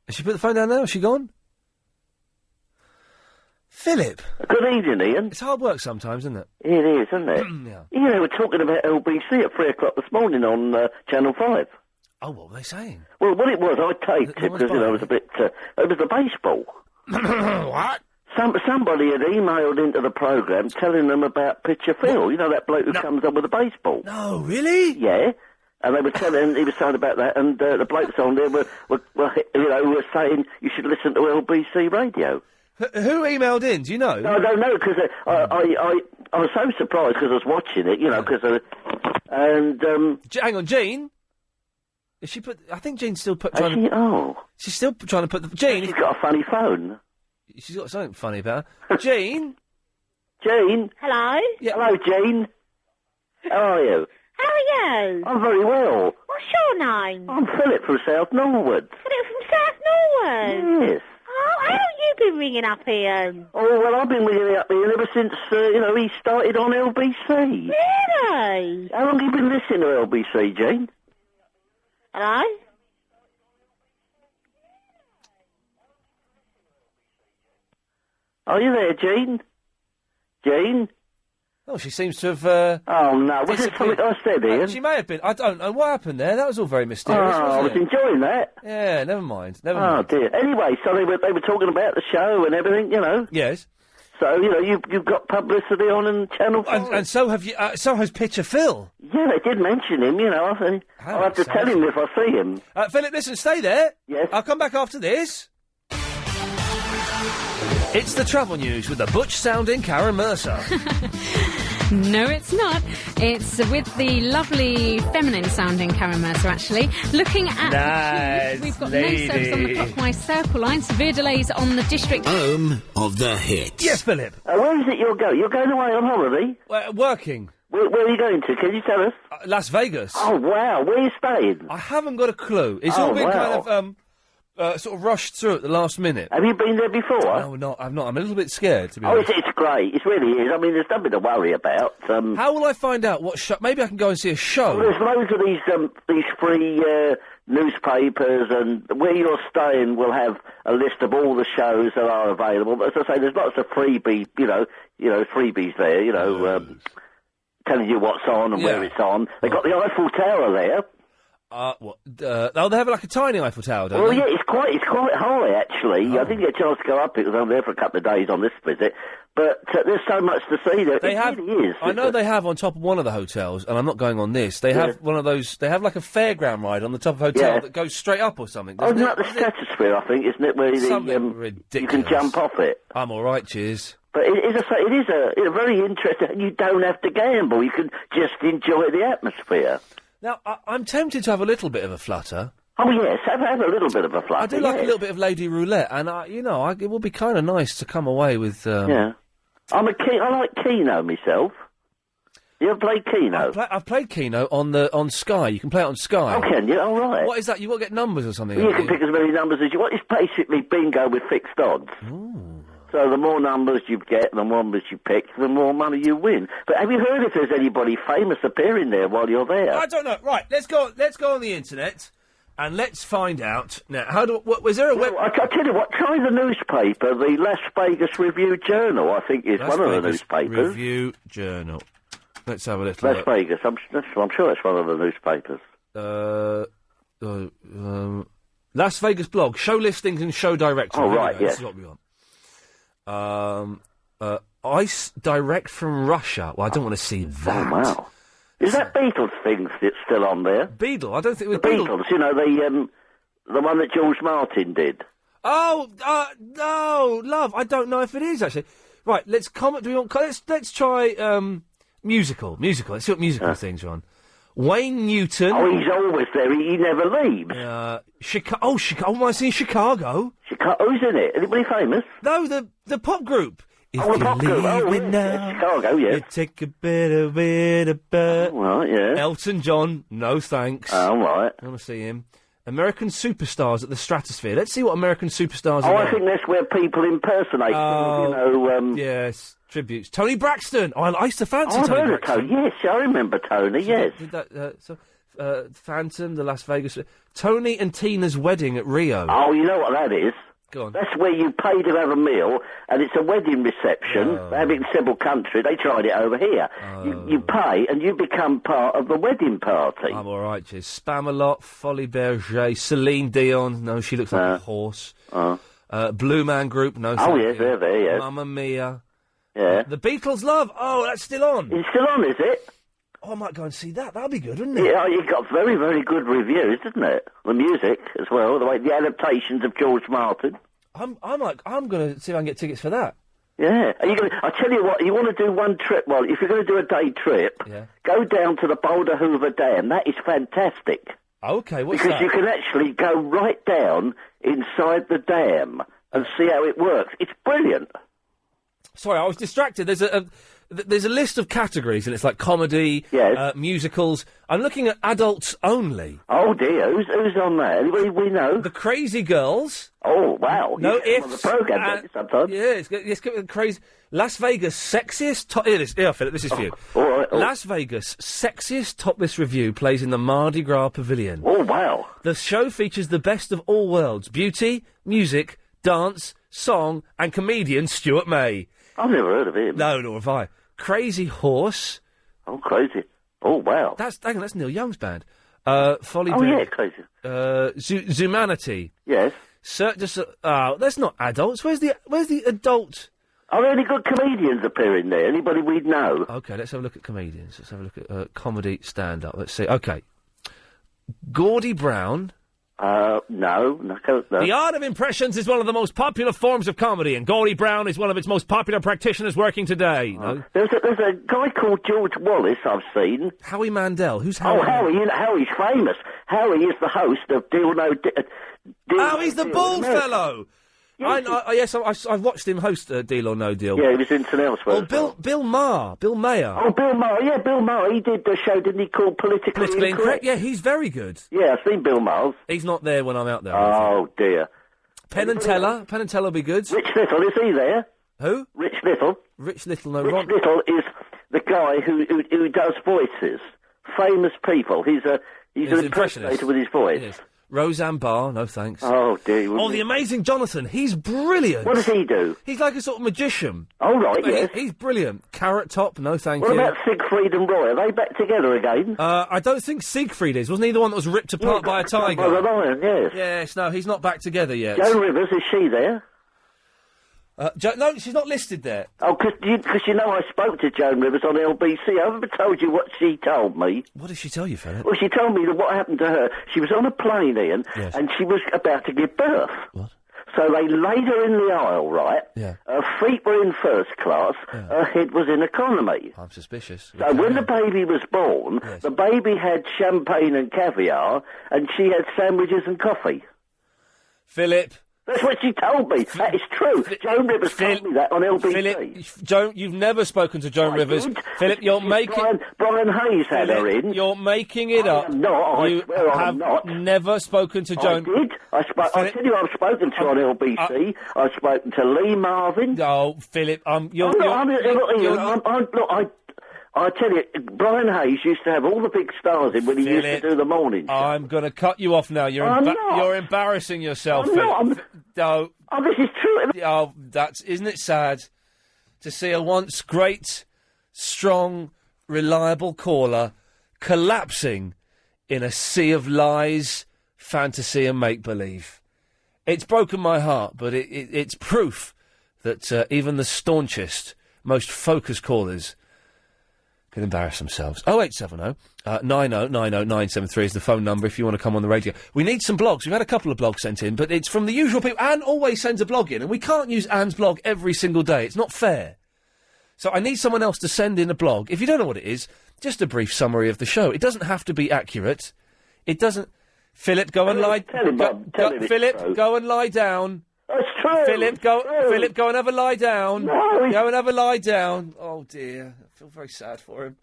Has she put the phone down now? Has she gone? Philip? Good evening, Ian. It's hard work sometimes, isn't it? It is, isn't it? Yeah. You know, we're talking about LBC at 3 o'clock this morning on Channel 5. Oh, what were they saying? Well, what it was, I taped it was because, you know, it was a bit... it was the baseball. What? Somebody had emailed into the programme telling them about Pitcher Phil. You know, that bloke who comes on with the baseball. No, really? Yeah. And they were telling, he was saying about that, and the blokes on there were saying you should listen to LBC radio. Who emailed in? Do you know? No, I don't know, because I was so surprised because I was watching it, you know, because... hang on, Jean? Is she put... I think Jean's still put... She's still trying to put the... Jean... She's got a funny phone. She's got something funny about her. Jean? Jean? Hello? Yeah. Hello, Jean. How are you? How are you? I'm very well. What's your name? I'm Philip from South Norwood. Philip from South Norwood? Yes. Oh, how long you been ringing up, Ian? Oh, well, I've been ringing up Ian ever since, he started on LBC. Really? How long have you been listening to LBC, Jean? Hello? Are you there, Jean? Jean? Oh, she seems to have... oh, no. Was it something I said, Ian? She may have been. I don't know what happened there. That was all very mysterious, I wasn't was it? enjoying that. Yeah, never mind. Oh, dear. Anyway, so they were talking about the show and everything, you know. Yes. So, you know, you've got publicity on Channel 5. And so have you... so has Pitcher Phil. Yeah, they did mention him, you know. I'll have to tell him if I see him. Philip, listen, stay there. Yes. I'll come back after this. It's the travel news with the butch-sounding Karen Mercer. No, it's not. It's with the lovely feminine-sounding Karen Mercer, actually. Looking at Nice, we've got lady. no service on the clockwise circle line. Severe delays on the district. Home of the hits. Yes, Philip. Where is it you're going? You're going away on holiday? Working. Where are you going to? Can you tell us? Las Vegas. Oh, wow. Where are you staying? I haven't got a clue. It's all been kind of... sort of rushed through at the last minute. Have you been there before? No, I've not. I'm a little bit scared, to be honest. It's great. It really is. I mean, there's nothing to worry about. How will I find out what show? Maybe I can go and see a show. Well, there's loads of these free newspapers, and where you're staying will have a list of all the shows that are available. But as I say, there's lots of freebies, freebies there, telling you what's on and where it's on. They've got the Eiffel Tower there. They have like a tiny Eiffel Tower, don't well, they? yeah, it's quite high, actually. I didn't get a chance to go up it because I'm there for a couple of days on this visit. But there's so much to see there. It really is. I know they have on top of one of the hotels, and I'm not going on this. They have one of those. They have like a fairground ride on the top of a hotel that goes straight up or something. Oh, isn't that the Stratosphere? I think, isn't it? Where ridiculous. You can jump off it. I'm all right, cheers. But it is a very interesting. You don't have to gamble. You can just enjoy the atmosphere. Now, I'm tempted to have a little bit of a flutter. Oh, yes, have a little bit of a flutter. I do like a little bit of Lady Roulette, and, it would be kind of nice to come away with... Yeah. I like Keno myself. You ever played Keno? I've played Keno on Sky. You can play it on Sky. Oh, can you? Oh, right. What is that? You've got to get numbers or something? You can pick as many numbers as you want. It's basically bingo with fixed odds. Ooh. So the more numbers you get, the more numbers you pick, the more money you win. But have you heard if there's anybody famous appearing there while you're there? I don't know. Right, let's go on the internet and let's find out. Now, was there a web... I tell you what, try the newspaper, the Las Vegas Review-Journal, I think is one of the newspapers. Review-Journal. Let's have a little Las look. Vegas, I'm sure that's one of the newspapers. Las Vegas blog, show listings and show directory. Oh, right, yes. This is what we want. Ice direct from Russia. Well, I don't want to see that. Oh, wow. Is that Beatles thing that's still on there? Beatle? I don't think it was the Beatles. The one that George Martin did. Oh, no, love. I don't know if it is actually. Right, let's comment. Let's try musical. Let's see what musical things are on. Wayne Newton. Oh, he's always there. He never leaves. Chicago. Oh, am I seeing Chicago? Who's in it? Anybody famous? No, the pop group. If the you pop group. leave Oh, me yeah. now, Chicago, yeah. you take a bit of it. Right, yeah. Elton John, no thanks. Oh, right. I want to see him. American Superstars at the Stratosphere. Let's see what American Superstars are. I think that's where people impersonate. Yes, tributes. Tony Braxton. Oh, I used to fancy I've Tony heard of Braxton. Tony. Yes, I remember Tony. Yes. Did that, Phantom, the Las Vegas. Tony and Tina's wedding at Rio. Oh, you know what that is? Go on. That's where you pay to have a meal, and it's a wedding reception. They have it in several countries. They tried it over here. You pay, and you become part of the wedding party. I'm all right, cheers. Spamalot, Folly Berger, Celine Dion. No, she looks like a horse. Blue Man Group. No. Oh, yes, they're there, yes. Mamma Mia. Yeah. The Beatles' Love. Oh, that's still on. It's still on, is it? Oh, I might go and see that. That'll be good, wouldn't it? Yeah, it got very, very good reviews, didn't it? The music as well, the adaptations of George Martin. I'm going to see if I can get tickets for that. Yeah. I tell you what, you want to do one trip, well, if you're going to do a day trip, go down to the Boulder Hoover Dam. That is fantastic. Okay, what's because that? You can actually go right down inside the dam and see how it works. It's brilliant. Sorry, I was distracted. There's a list of categories, and it's like comedy, musicals. I'm looking at adults only. Oh dear, who's on there? Anybody we know? The Crazy Girls. Oh wow! No ifs. On the program sometimes. Yeah, it's crazy. Las Vegas sexiest. Here it is. Here, Philip. This is for you. All right. Las Vegas sexiest topless review plays in the Mardi Gras Pavilion. Oh wow! The show features the best of all worlds: beauty, music, dance, song, and comedian Stuart May. I've never heard of him. No, nor have I. Crazy Horse. Oh, Crazy. Oh, wow. That's Neil Young's band. Folly. Oh, yeah, Crazy. Zumanity. Yes. That's not adults. Where's the adult? Are there any good comedians appearing there? Anybody we'd know? Okay, let's have a look at comedians. Let's have a look at comedy stand-up. Let's see. Okay. Gordie Brown. No. The art of impressions is one of the most popular forms of comedy, and Gordie Brown is one of its most popular practitioners working today. No? There's a guy called George Wallace I've seen. Howie Mandel. Who's Howie? Oh, Howie. Howie's famous. Howie is the host of Deal No Deal. Oh, he's the bald fellow. Yes, I've watched him host Deal or No Deal. Yeah, he was in St Elsewhere. Oh, Bill Maher. Bill Maher. Oh, Bill Maher. Yeah, Bill Maher. He did the show, didn't he, called Politically Incorrect? Yeah, he's very good. Yeah, I've seen Bill Maher. He's not there when I'm out there. Oh, dear. Penn and Teller. Penn and Teller will be good. Rich Little, is he there? Who? Rich Little. Rich Little, no. Rich Little is the guy who does voices. Famous people. He's an impersonator with his voice. Yes. Roseanne Barr, no thanks. Oh, dear. Oh, the amazing Jonathan. He's brilliant. What does he do? He's like a sort of magician. Oh, right, yes. He's brilliant. Carrot Top, no thank you. What about Siegfried and Roy? Are they back together again? I don't think Siegfried is. Wasn't he the one that was ripped apart by a tiger? By the lion, yes. Yes, no, he's not back together yet. Joan Rivers, is she there? No, she's not listed there. Oh, because you know I spoke to Joan Rivers on LBC. I haven't told you what she told me. What did she tell you, Philip? Well, she told me that what happened to her, she was on a plane, Ian, and she was about to give birth. What? So they laid her in the aisle, right? Yeah. Her feet were in first class, her head was in economy. I'm suspicious. So when the baby was born, the baby had champagne and caviar, and she had sandwiches and coffee. Philip. That's what she told me. That is true. Joan Rivers told me that on LBC. Philip, you've never spoken to Joan Rivers. Did. Philip, you're making... Brian Hayes had her in. You're making it up. I swear I'm not. Never spoken to Joan... I did. I tell you, I've spoken to her on LBC. I've spoken to Lee Marvin. No, Philip, I tell you, Brian Hayes used to have all the big stars in when he used to do the morning show. I'm going to cut you off now. You're embarrassing yourself, Philip. No. Oh, this is true. Oh, isn't it sad to see a once great, strong, reliable caller collapsing in a sea of lies, fantasy and make-believe? It's broken my heart, but it's proof that even the staunchest, most focused callers can embarrass themselves. 0870 90 90 973 is the phone number if you want to come on the radio. We need some blogs. We've had a couple of blogs sent in, but it's from the usual people. Anne always sends a blog in, and we can't use Anne's blog every single day. It's not fair. So I need someone else to send in a blog. If you don't know what it is, just a brief summary of the show. It doesn't have to be accurate. It doesn't... Philip, go and lie... Philip, go and lie down. That's true. Philip, go and have a lie down. No, go and have a lie down. Oh, dear. I feel very sad for him.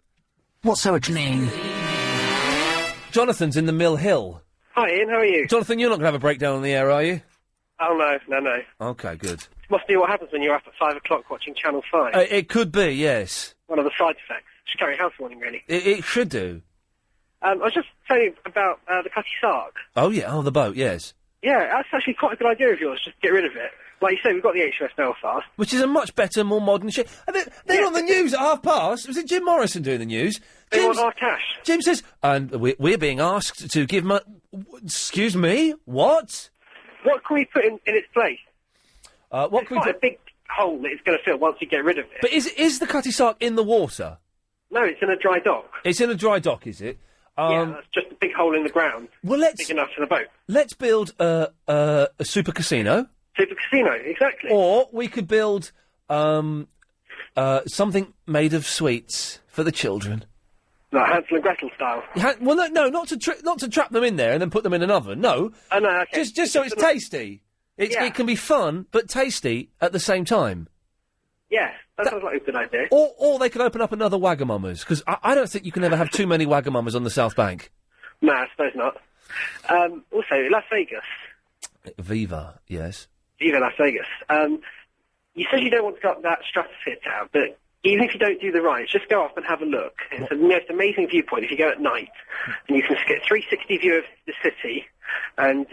What's so exciting? Jonathan's in the Mill Hill. Hi, Ian, how are you? Jonathan, you're not going to have a breakdown on the air, are you? Oh, no. Okay, good. Must be what happens when you're up at 5 o'clock watching Channel 5. It could be, yes. One of the side effects. Should carry a house warning, really. It should do. I was just saying about the Cutty Sark. Oh, yeah. Oh, the boat, yes. Yeah, that's actually quite a good idea of yours, just get rid of it. Like you say, we've got the HMS Belfast. Which is a much better, more modern ship. They're on the news at 1:30. Was it Jim Morrison doing the news? They want our cash. Jim says, and we're being asked to give excuse me? What? What can we put in its place? What can we quite a big hole that it's going to fill once you get rid of it. But is the Cutty Sark in the water? No, it's in a dry dock. It's in a dry dock, is it? Yeah, that's just a big hole in the ground. Well, big enough for the boat. Let's build a super casino. Super casino, exactly. Or we could build something made of sweets for the children. Like Hansel and Gretel style. Well, no, not to trap them in there and then put them in an oven. No. Oh no, okay. Just so it's tasty. It can be fun but tasty at the same time. Yeah, that sounds like a good idea. Or they could open up another Wagamama's, because I don't think you can ever have too many Wagamama's on the South Bank. No, I suppose not. Also, Las Vegas. Viva, yes. Viva Las Vegas. You said you don't want to go up that stratosphere tower, but even if you don't do the rides, just go up and have a look. It's the most amazing viewpoint if you go at night, and you can get a 360 view of the city, and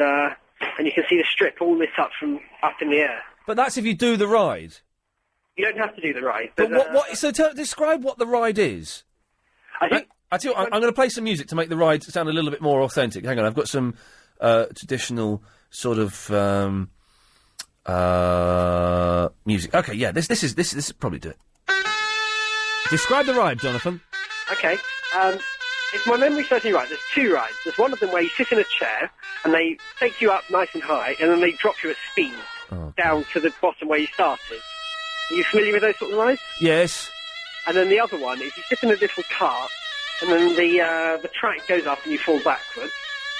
you can see the Strip all lit up from up in the air. But that's if you do the ride. You don't have to do the ride. But so describe what the ride is. I tell you what, I'm going to play some music to make the ride sound a little bit more authentic. Hang on, I've got some traditional sort of music. Okay, yeah, this is probably do it. Describe the ride, Jonathan. Okay. If my memory serves me right, there's two rides. There's one of them where you sit in a chair and they take you up nice and high, and then they drop you at speed down to the bottom where you started. Are you familiar with those sort of rides? Yes. And then the other one is you sit in a little cart, and then the track goes up and you fall backwards,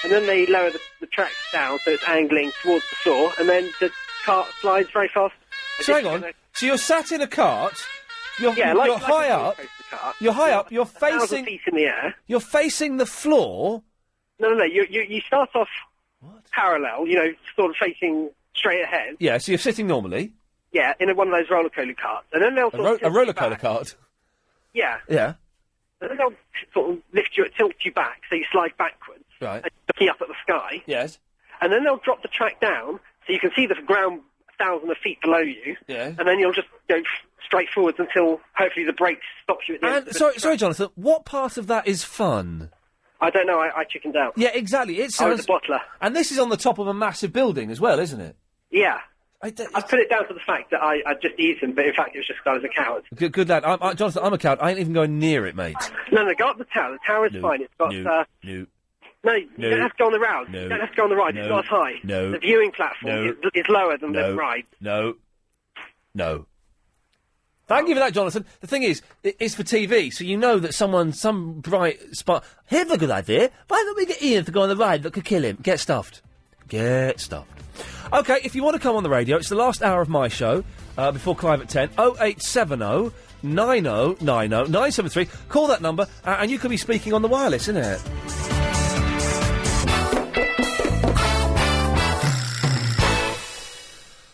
and then they lower the tracks down so it's angling towards the floor, and then the cart slides very fast. So hang on. So you're sat in a cart. You're high up. You're high up. You're facing 1,000 feet in the air. You're facing the floor. No. You start off parallel. Sort of facing straight ahead. Yeah. So you're sitting normally. Yeah, in one of those roller coaster carts, and then they'll a roller coaster cart. Yeah. Yeah. And then they'll sort of tilt you back, so you slide backwards. Right. And looking up at the sky. Yes. And then they'll drop the track down, so you can see the ground 1,000 feet below you. Yeah. And then you'll just go straight forwards until hopefully the brakes stop you at the end. Sorry, Jonathan. What part of that is fun? I don't know. I chickened out. Yeah, exactly. It sounds. I was a bottler. And this is on the top of a massive building as well, isn't it? Yeah. I put it down to the fact that I'd just eaten, but in fact it was just because I was a coward. Good lad. Jonathan, I'm a coward. I ain't even going near it, mate. No, go up the tower. The tower is fine. It's got... No, you don't have to go on the ride. No. You don't have to go on the ride. It's not as high. No. The viewing platform is lower than the ride. No. Thank you for that, Jonathan. The thing is, it's for TV, so you know that some bright spot... Here's a good idea. Why don't we get Ian to go on the ride that could kill him? Get stuffed. OK, if you want to come on the radio, it's the last hour of my show, before Clive at 10, 0870 9090 973. Call that number, and you could be speaking on the wireless, isn't it?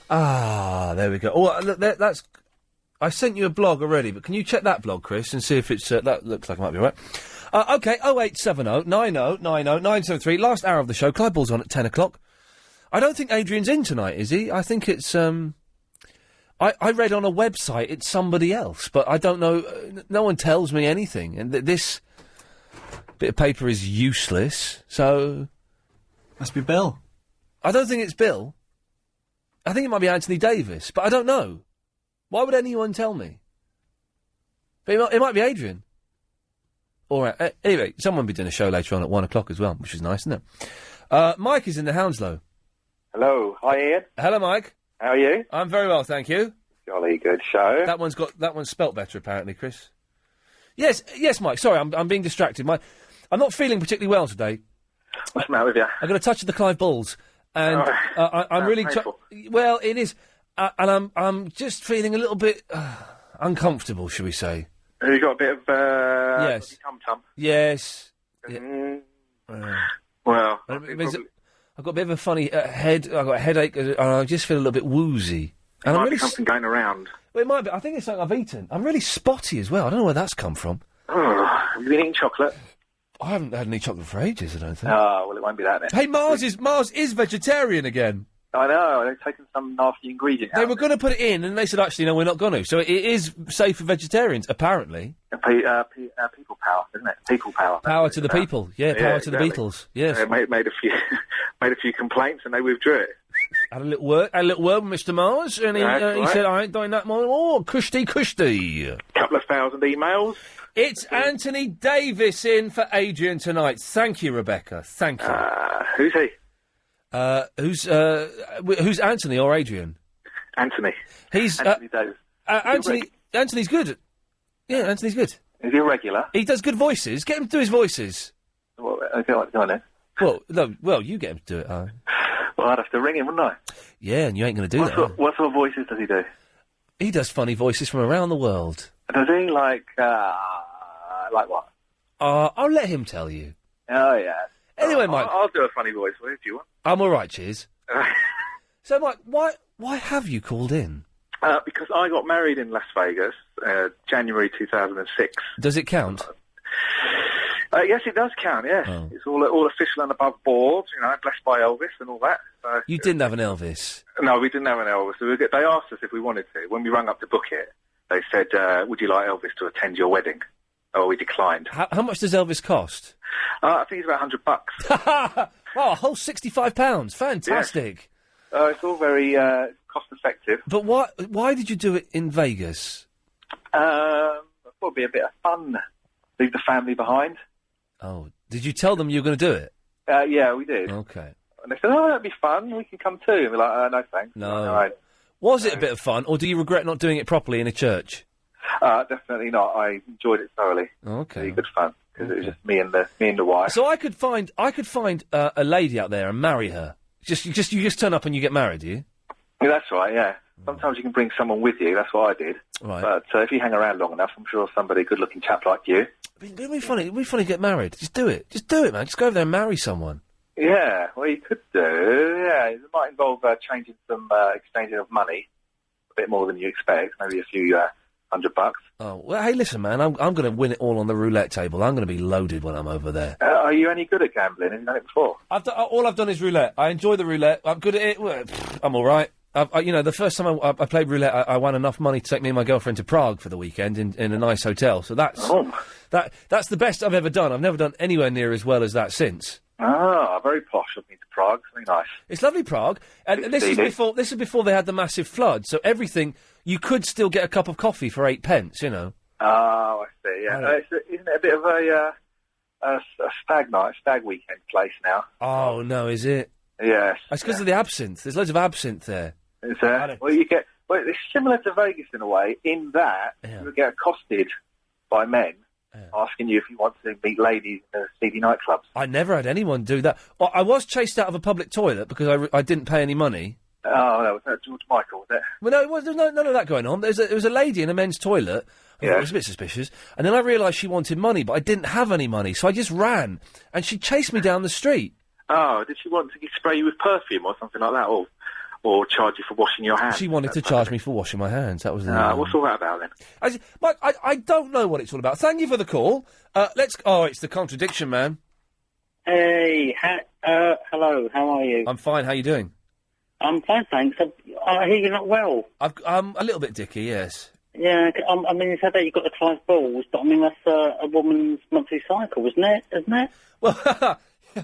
There we go. Oh, look, that's... I sent you a blog already, but can you check that blog, Chris, and see if it's... that looks like it might be right. OK, 0870 9090 973. Last hour of the show. Clive Ball's on at 10 o'clock. I don't think Adrian's in tonight, is he? I think it's... I read on a website it's somebody else, but I don't know... no one tells me anything, and this bit of paper is useless, so... Must be Bill. I don't think it's Bill. I think it might be Anthony Davis, but I don't know. Why would anyone tell me? But it might be Adrian. All right. Anyway, someone will be doing a show later on at 1 o'clock as well, which is nice, isn't it? Mike is in the Hounslow. Hello. Hi, Ian. Hello, Mike. How are you? I'm very well, thank you. Jolly good show. That one's spelt better, apparently, Chris. Yes, Mike. Sorry, I'm being distracted. I'm not feeling particularly well today. What's the matter with you? I got a touch of the Clive Balls, and I'm really. Well, it is, and I'm just feeling a little bit uncomfortable, shall we say? Have you got a bit of yes, tum-tum? Yes. Well, I've got a bit of a funny head. I've got a headache, and I just feel a little bit woozy. And I'm really something going around. Well, it might be. I think it's something I've eaten. I'm really spotty as well. I don't know where that's come from. Oh, have you been eating chocolate? I haven't had any chocolate for ages, I don't think. Oh, well, it won't be that then. Hey, Mars is vegetarian again. I know. They've taken some nasty ingredient They out. were going to put it in, and they said, actually, no, we're not going to. So it is safe for vegetarians, apparently. People power, isn't it? People power. Power to the people. Yeah, power to the exactly. Beatles. Yes. Made a few complaints, and they withdrew it. Had a little word with Mr. Mars, and he right. said, I ain't doing that more. Oh, cushy. Couple of thousand emails. It's Anthony Davis in for Adrian tonight. Thank you, Rebecca. Thank you. Who's he? Who's Anthony or Adrian? Anthony. He's Anthony Davis. Anthony's good. Yeah, Anthony's good. Is he a regular? He does good voices. Get him to do his voices. Well, go on then. Well, you get him to do it. Well, I'd have to ring him, wouldn't I? Yeah, and you ain't going to do that. What sort of voices does he do? He does funny voices from around the world. Does he? Like what? I'll let him tell you. Oh, yeah. Anyway, Mike. I'll do a funny voice for you if you want. I'm all right, cheers. So, Mike, why have you called in? Because I got married in Las Vegas, January 2006. Does it count? Yes, it does count, yeah. Oh. It's all official and above board, blessed by Elvis and all that. So, You didn't have an Elvis? No, we didn't have an Elvis. They asked us if we wanted to. When we rang up to book it, they said, would you like Elvis to attend your wedding? Oh, we declined. How much does Elvis cost? I think it's about $100. Oh, a whole £65. Fantastic. Yes. It's all very cost-effective. But why did you do it in Vegas? I thought it'd be a bit of fun. Leave the family behind. Oh, did you tell them you were going to do it? Yeah, we did. Okay. And they said, oh, that'd be fun. We can come too. And we're like, no, thanks. No. Was it a bit of fun, or do you regret not doing it properly in a church? Definitely not. I enjoyed it thoroughly. Okay. Really good fun because it was just me and the wife. So I could find a lady out there and marry her. You just turn up and you get married, do you? Yeah, that's right. Yeah. Sometimes you can bring someone with you. That's what I did. Right. But if you hang around long enough, I'm sure somebody good-looking chap like you. It'd be funny. It'd be funny to get married. Just do it. Just do it, man. Just go over there and marry someone. Yeah. Well, you could do. Yeah. It might involve exchanging of money, a bit more than you expect. Maybe a few $100. Oh well. Hey, listen, man. I'm going to win it all on the roulette table. I'm going to be loaded when I'm over there. Are you any good at gambling? Have you done it before? All I've done is roulette. I enjoy the roulette. I'm good at it. Well, I'm all right. The first time I played roulette, I won enough money to take me and my girlfriend to Prague for the weekend in a nice hotel. So that's the best I've ever done. I've never done anywhere near as well as that since. Ah, very posh. I've been to Prague. Very nice. It's lovely, Prague. And this is before they had the massive flood. So everything, you could still get a cup of coffee for 8 pence, you know. Oh, I see. Yeah, isn't it a bit of a stag weekend place now? Oh no, is it? Yes. It's because of the absinthe. There's loads of absinthe there. Is there? Well, it's similar to Vegas in a way, in that you get accosted by men asking you if you want to meet ladies in seedy nightclubs. I never had anyone do that. Well, I was chased out of a public toilet because I didn't pay any money. Oh, no, was that George Michael, was it? Well, no, there was none of that going on. There was a lady in a men's toilet. It was a bit suspicious. And then I realised she wanted money, but I didn't have any money, so I just ran. And she chased me down the street. Oh, did she want to spray you with perfume or something like that, or charge you for washing your hands? She wanted to charge me for washing my hands. That was the. What's all that about then? Mike, I don't know what it's all about. Thank you for the call. It's the contradiction, man. Hey, hello. How are you? I'm fine. How you doing? I'm fine, thanks. I hear you're not well. I'm a little bit dicky, yes. Yeah, I mean, you said that you've got the Clive balls, but I mean, that's a woman's monthly cycle, isn't it? Well,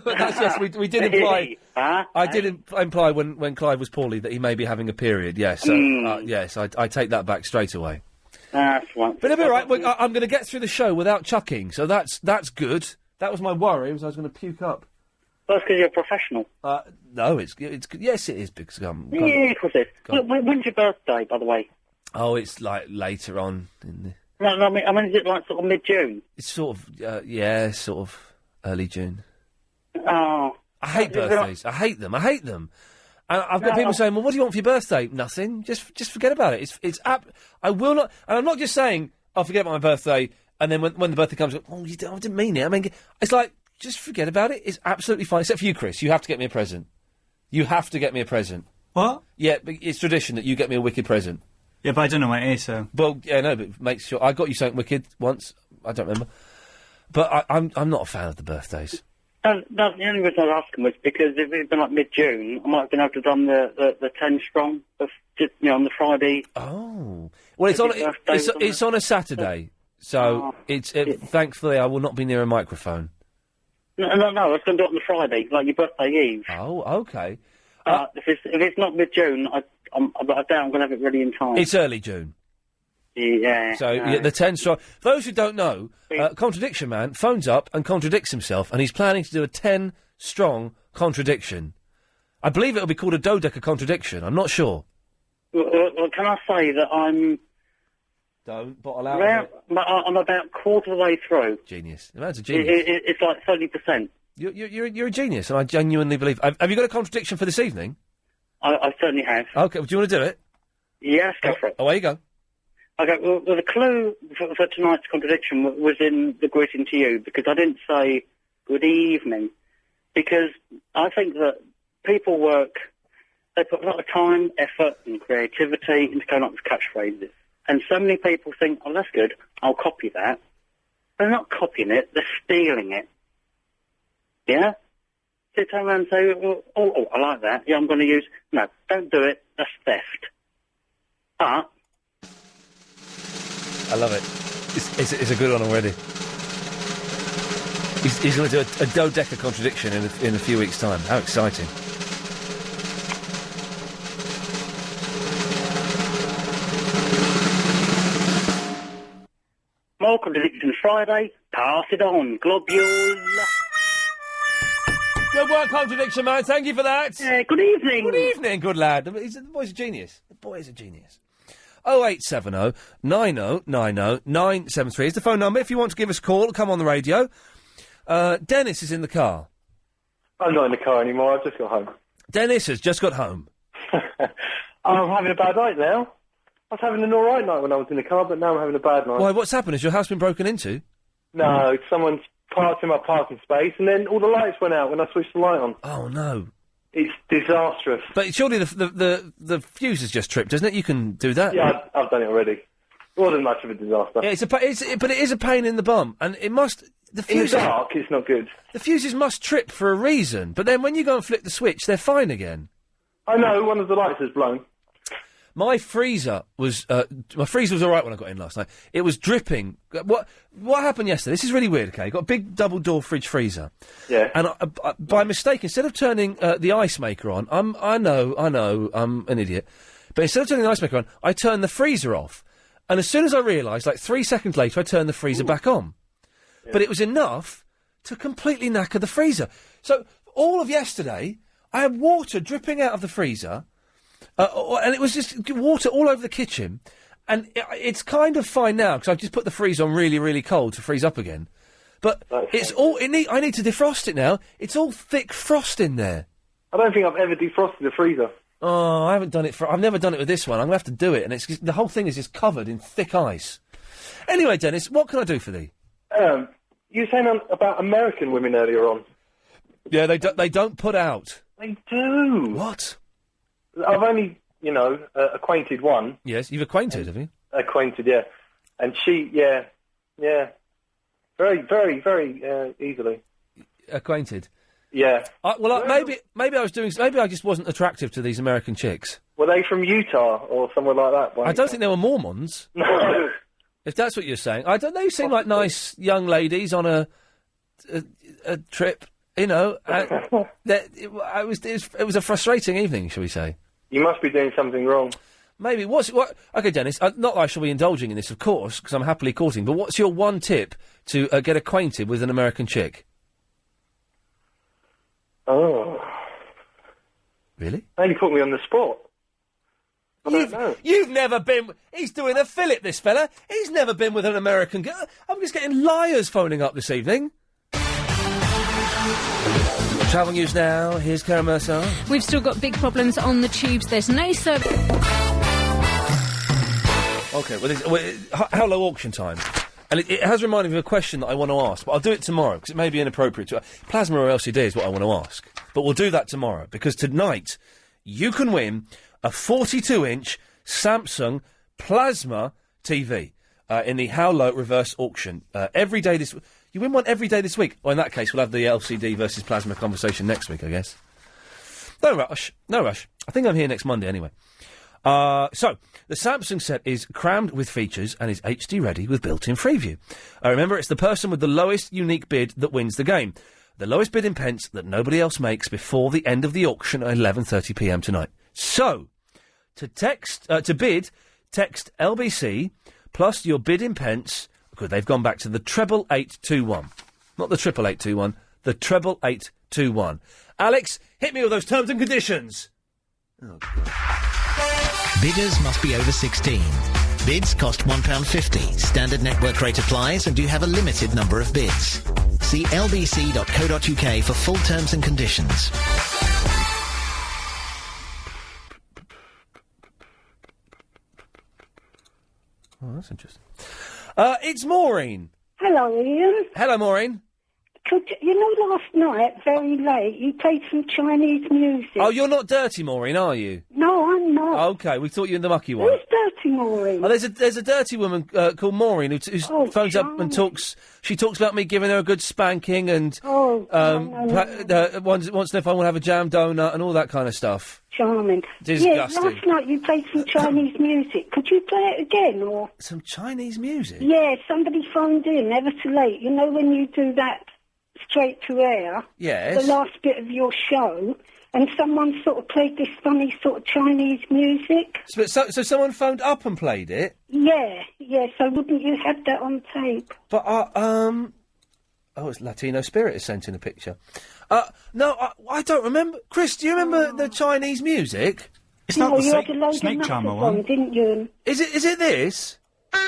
yes, we did imply. I did imply when Clive was poorly that he may be having a period. Yes, so, yes, I take that back straight away. That's right. But it'll be all right. I'm going to get through the show without chucking, so that's good. That was my worry, was I was going to puke up. That's because you're a professional. No, it's yes, it is because yeah, of course it is. When's your birthday, by the way? Oh, it's like later on in No, I mean, is it like sort of mid-June? It's sort of, sort of early June. Oh. I hate birthdays. I hate them. And I've got people saying, well, what do you want for your birthday? Nothing. Just forget about it. I will not, and I'm not just saying, I'll forget about my birthday, and then when the birthday comes, I didn't mean it. I mean, it's like, just forget about it. It's absolutely fine. Except for you, Chris. You have to get me a present. You have to get me a present. What? Yeah, but it's tradition that you get me a wicked present. Yeah, but I don't know what it is, so... Well, yeah, no, but make sure... I got you something wicked once. I don't remember. But I'm not a fan of the birthdays. No, the only reason I was asking was because if it had been like mid-June, I might have been able to have done the 10 strong, of just, on the Friday. Oh. Well, it's on a Saturday, so thankfully I will not be near a microphone. No, I was going to do it on the Friday, like your birthday eve. Oh, okay. If it's not mid-June, I doubt I'm going to have it ready in time. It's early June. Yeah. So the 10 strong. For those who don't know, Contradiction Man phones up and contradicts himself, and he's planning to do a 10 strong contradiction. I believe it'll be called a dodeca contradiction. I'm not sure. Well, can I say that I'm... Don't bottle out. I'm about quarter of the way through. Genius. The man's a genius. It's like 30%. You're a genius, and I genuinely believe. Have you got a contradiction for this evening? I certainly have. Okay, do you want to do it? Yes, go for it. Away you go. Okay, well, the clue for tonight's contradiction was in the greeting to you, because I didn't say good evening, because I think that people they put a lot of time, effort and creativity into coming up with catchphrases. And so many people think, oh, that's good, I'll copy that. They're not copying it, they're stealing it. Yeah? So turn around and say, oh, I like that. Yeah, I'm going to use... No, don't do it. That's theft. But... I love it. It's a good one already. He's going to do a dodeca contradiction in a few weeks' time. How exciting. More contradiction Friday. Pass it on. Globules. Good work, Contradiction Man. Thank you for that. Good evening. Good evening, good lad. The boy's a genius. The boy is a genius. 0870 90 90 973 is the phone number. If you want to give us a call, come on the radio. Dennis is in the car. I'm not in the car anymore. I've just got home. Dennis has just got home. I'm having a bad night now. I was having an all right night when I was in the car, but now I'm having a bad night. Why, what's happened? Has your house been broken into? No, someone's parked in my parking space, and then all the lights went out when I switched the light on. Oh, no. It's disastrous. But surely the fuse has just tripped, isn't it? You can do that. Yeah, I've done it already. It wasn't much of a disaster. Yeah, but it is a pain in the bum, and it must... In the dark, it's not good. The fuses must trip for a reason, but then when you go and flip the switch, they're fine again. I know, one of the lights has blown. My freezer was all right when I got in last night. It was dripping. What happened yesterday? This is really weird. Okay, got a big double door fridge freezer. Yeah. And I, by mistake, instead of turning the ice maker on, I know, I'm an idiot. But instead of turning the ice maker on, I turned the freezer off. And as soon as I realised, like 3 seconds later, I turned the freezer back on. Yeah. But it was enough to completely knacker the freezer. So all of yesterday, I had water dripping out of the freezer. And it was just water all over the kitchen. And it's kind of fine now, because I've just put the freezer on really, really cold to freeze up again. But it's all... I need to defrost it now. It's all thick frost in there. I don't think I've ever defrosted a freezer. Oh, I haven't done it I've never done it with this one. I'm going to have to do it, and the whole thing is just covered in thick ice. Anyway, Dennis, what can I do for thee? You were saying about American women earlier on. Yeah, they don't put out. They do. What? I've only, acquainted one. Yes, you've acquainted, have you? Acquainted, yeah. And she, yeah. Very, very, very easily. Acquainted? Yeah. Maybe I just wasn't attractive to these American chicks. Were they from Utah or somewhere like that? I don't think they were Mormons. No. If that's what you're saying. I don't know, you seem like nice young ladies on a trip, it was a frustrating evening, shall we say. You must be doing something wrong. Maybe. Okay, Dennis, not that I shall be indulging in this, of course, because I'm happily courting, but what's your one tip to get acquainted with an American chick? Oh. Really? Now you put me on the spot. You've never been... He's doing a fillip, this fella. He's never been with an American girl. I'm just getting liars phoning up this evening. Travel news now. Here's Karen Mercer. We've still got big problems on the tubes. There's no service. OK, how low auction time? And it has reminded me of a question that I want to ask, but I'll do it tomorrow, because it may be inappropriate to... Plasma or LCD is what I want to ask. But we'll do that tomorrow, because tonight you can win a 42-inch Samsung Plasma TV in the How Low reverse auction. Every day this... You win one every day this week. Well, in that case, we'll have the LCD versus Plasma conversation next week, I guess. No rush. I think I'm here next Monday anyway. So, the Samsung set is crammed with features and is HD ready with built-in Freeview. Remember, it's the person with the lowest unique bid that wins the game. The lowest bid in pence that nobody else makes before the end of the auction at 11:30pm tonight. So, to bid, text LBC plus your bid in pence. Good, they've gone back to the 88821. Not the 88821, the 88821. Alex, hit me with those terms and conditions. Oh, God. Bidders must be over 16. Bids cost £1.50. Standard network rate applies and you have a limited number of bids. See lbc.co.uk for full terms and conditions. Oh, that's interesting. It's Maureen. Hello, Ian. Hello, Maureen. You know, last night, very late, you played some Chinese music. Oh, you're not Dirty Maureen, are you? No, I'm not. OK, we thought you were the mucky one. Who's Dirty Maureen? Oh, there's a dirty woman called Maureen who phones up and talks. She talks about me giving her a good spanking and wants to know if I want to have a jam donut and all that kind of stuff. Charming. Disgusting. Yeah, last night you played some Chinese music. Could you play it again, or...? Some Chinese music? Yeah, somebody phoned in ever so late. You know when you do that straight to air? Yes. The last bit of your show, and someone sort of played this funny sort of Chinese music. So someone phoned up and played it? Yeah, so wouldn't you have that on tape? But, it's Latino Spirit is sent in a picture. No, I don't remember. Chris, do you remember the Chinese music? It's not the you had a load Snake of Charmer knuckles one. on, didn't you? Is it this? Yeah,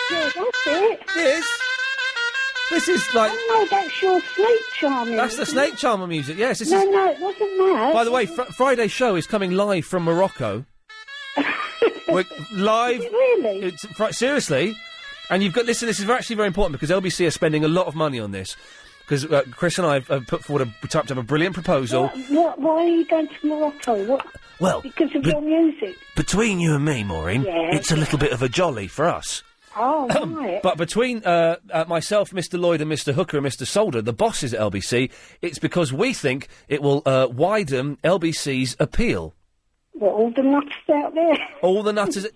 that's it. This is like... Oh, no, that's your Snake Charmer. That's the Snake Charmer music, yes. No, it wasn't that. By the way, Friday's show is coming live from Morocco. We're live... Really? Seriously. And you've got... Listen, this is actually very important because LBC are spending a lot of money on this. Because Chris and I have put forward typed up a brilliant proposal. Why are you going to Morocco? Well... Because of your music? Between you and me, Maureen, it's a little bit of a jolly for us. Oh, right. But between myself, Mr. Lloyd and Mr. Hooker and Mr. Solder, the bosses at LBC, it's because we think it will widen LBC's appeal. What, all the nuts out there? All the nutters...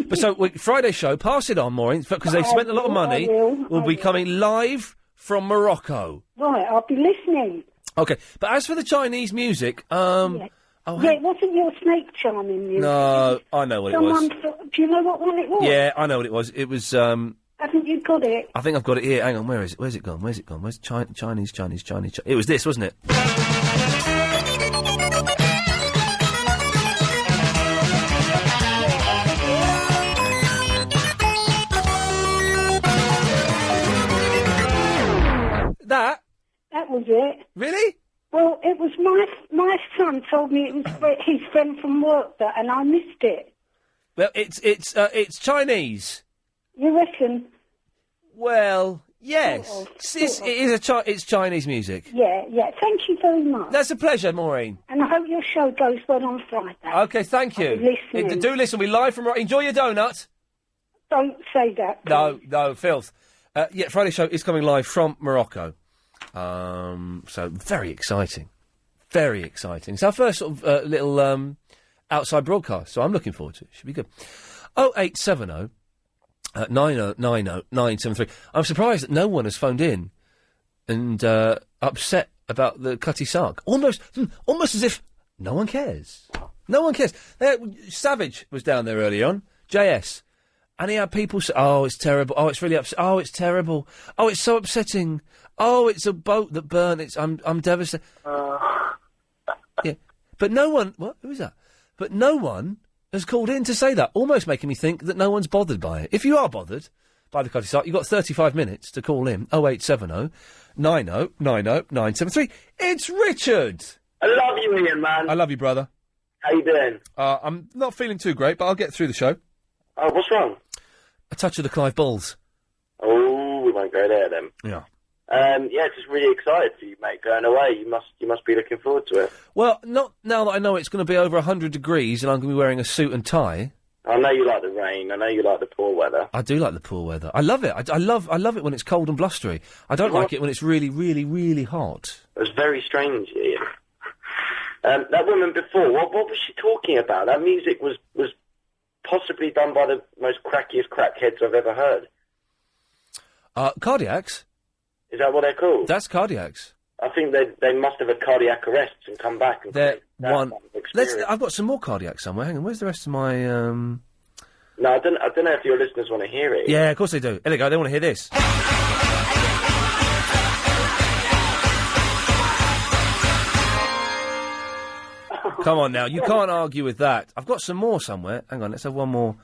But so, Friday's show, pass it on, Maureen, because they've spent a lot of money. We'll be coming live from Morocco. Right, I'll be listening. OK, but as for the Chinese music, it wasn't your Snake Charming music. No, I know what it was. Do you know what one it was? Yeah, I know what it was. It was, Haven't you got it? I think I've got it here. Hang on, where is it? Where's it gone? Where's Chinese? It was this, wasn't it? That was it. Really? Well, it was my son told me it was his friend from work and I missed it. Well, it's Chinese. You reckon? Well, yes. It's Chinese music. Yeah. Thank you very much. That's a pleasure, Maureen. And I hope your show goes well on Friday. OK, thank you. I'll be listening. Do listen. We're live from... Enjoy your donut. Don't say that, please. No, filth. Friday show is coming live from Morocco. So, very exciting. Very exciting. It's our first sort of little outside broadcast, so I'm looking forward to it. Should be good. 0870 9090 973. I'm surprised that no one has phoned in and upset about the Cutty Sark. Almost as if no one cares. No one cares. Savage was down there early on, JS, and he had people say, oh, it's terrible, oh, it's really upset, oh, it's terrible, oh, it's so upsetting, oh, it's a boat that burnt, I'm devastated. Yeah, but no one, what, who is that? But no one has called in to say that, almost making me think that no one's bothered by it. If you are bothered by the cutty sark, you've got 35 minutes to call in. 0870 90 90 973. It's Richard! I love you, Iain, man. I love you, brother. How you doing? I'm not feeling too great, but I'll get through the show. Oh, what's wrong? A touch of the Clive Bulls. Oh, we won't go there then. Yeah. Yeah, just really excited for you, mate. Going away, you must be looking forward to it. Well, not now that I know it's going to be over 100 degrees and I'm going to be wearing a suit and tie. I know you like the rain. I know you like the poor weather. I do like the poor weather. I love it. I love it when it's cold and blustery. I don't like it when it's really, really, really hot. It was very strange, Iain. That woman before, what was she talking about? That music was possibly done by the most crackiest crackheads I've ever heard. Cardiacs? Is that what they're called? That's cardiacs. I think they must have had cardiac arrests and come back and They're one. kind of experience. I've got some more cardiacs somewhere. Hang on, where's the rest of my? No, I don't know if your listeners want to hear it. Yeah, of course they do. Here they go. They want to hear this. Come on now, you can't argue with that. I've got some more somewhere. Hang on, let's have one more.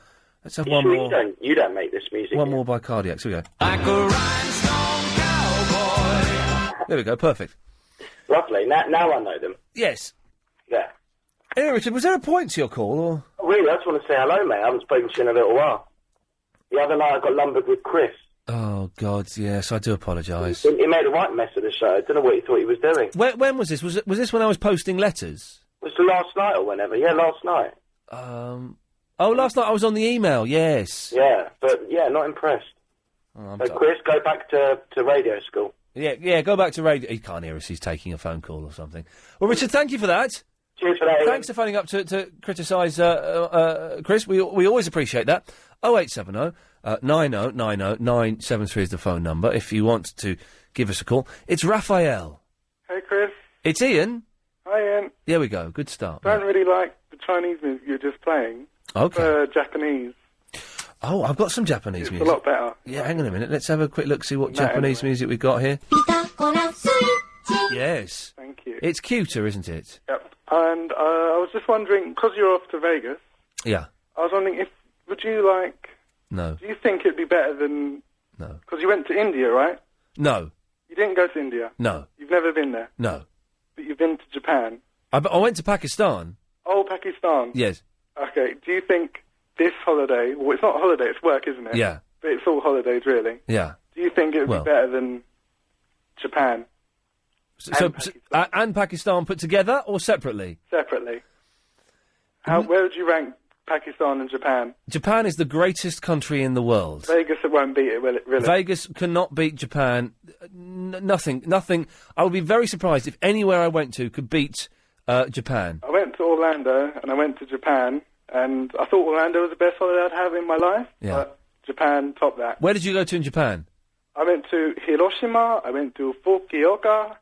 Let's have one more. You don't make this music. One more by Cardiacs. Here we go. Like a rhinestone cowboy. There we go. Perfect. Lovely. Now I know them. Yes. Yeah. Hey, Richard, was there a point to your call, or? Really, I just want to say hello, mate. I haven't spoken to you in a little while. The other night I got lumbered with Chris. Oh, God, yes, I do apologise. He made a right mess of the show. I don't know what he thought he was doing. When was this? Was this when I was posting letters? It was last night or whenever. Yeah, last night. Oh, last night I was on the email, yes. Yeah, but, yeah, not impressed. Oh, so, Chris, go back to radio school. Yeah, go back to radio. He can't hear us, he's taking a phone call or something. Well, Richard, thank you for that. Cheers for that. Thanks for phoning up to criticise Chris. We always appreciate that. 0870 90 90 973 is the phone number if you want to give us a call. It's Raphael. Hey, Chris. It's Iain. Hi, Iain. There we go. Good start. Don't really like the Chinese music you're just playing. Okay. Japanese. Oh, I've got some Japanese music. It's a lot better. Yeah, hang on a minute. Let's have a quick look, see what Japanese music we've got here. Yes. Thank you. It's cuter, isn't it? Yep. And I was just wondering, because you're off to Vegas, Yeah. I was wondering would you like... No. Do you think it'd be better than... No. Because you went to India, right? No. You didn't go to India? No. You've never been there? No. But you've been to Japan? I went to Pakistan. Oh, Pakistan? Yes. Okay, do you think this holiday... Well, it's not a holiday, it's work, isn't it? Yeah. But it's all holidays, really. Yeah. Do you think it would be better than Japan? And Pakistan put together or separately? Separately. Where would you rank Pakistan and Japan? Japan is the greatest country in the world. Vegas, it won't beat it, will it, really? Vegas cannot beat Japan. Nothing. I would be very surprised if anywhere I went to could beat Japan. I went to Orlando and I went to Japan, and I thought Orlando was the best holiday I'd have in my life. Yeah. But Japan topped that. Where did you go to in Japan? I went to Hiroshima. I went to Fukuoka.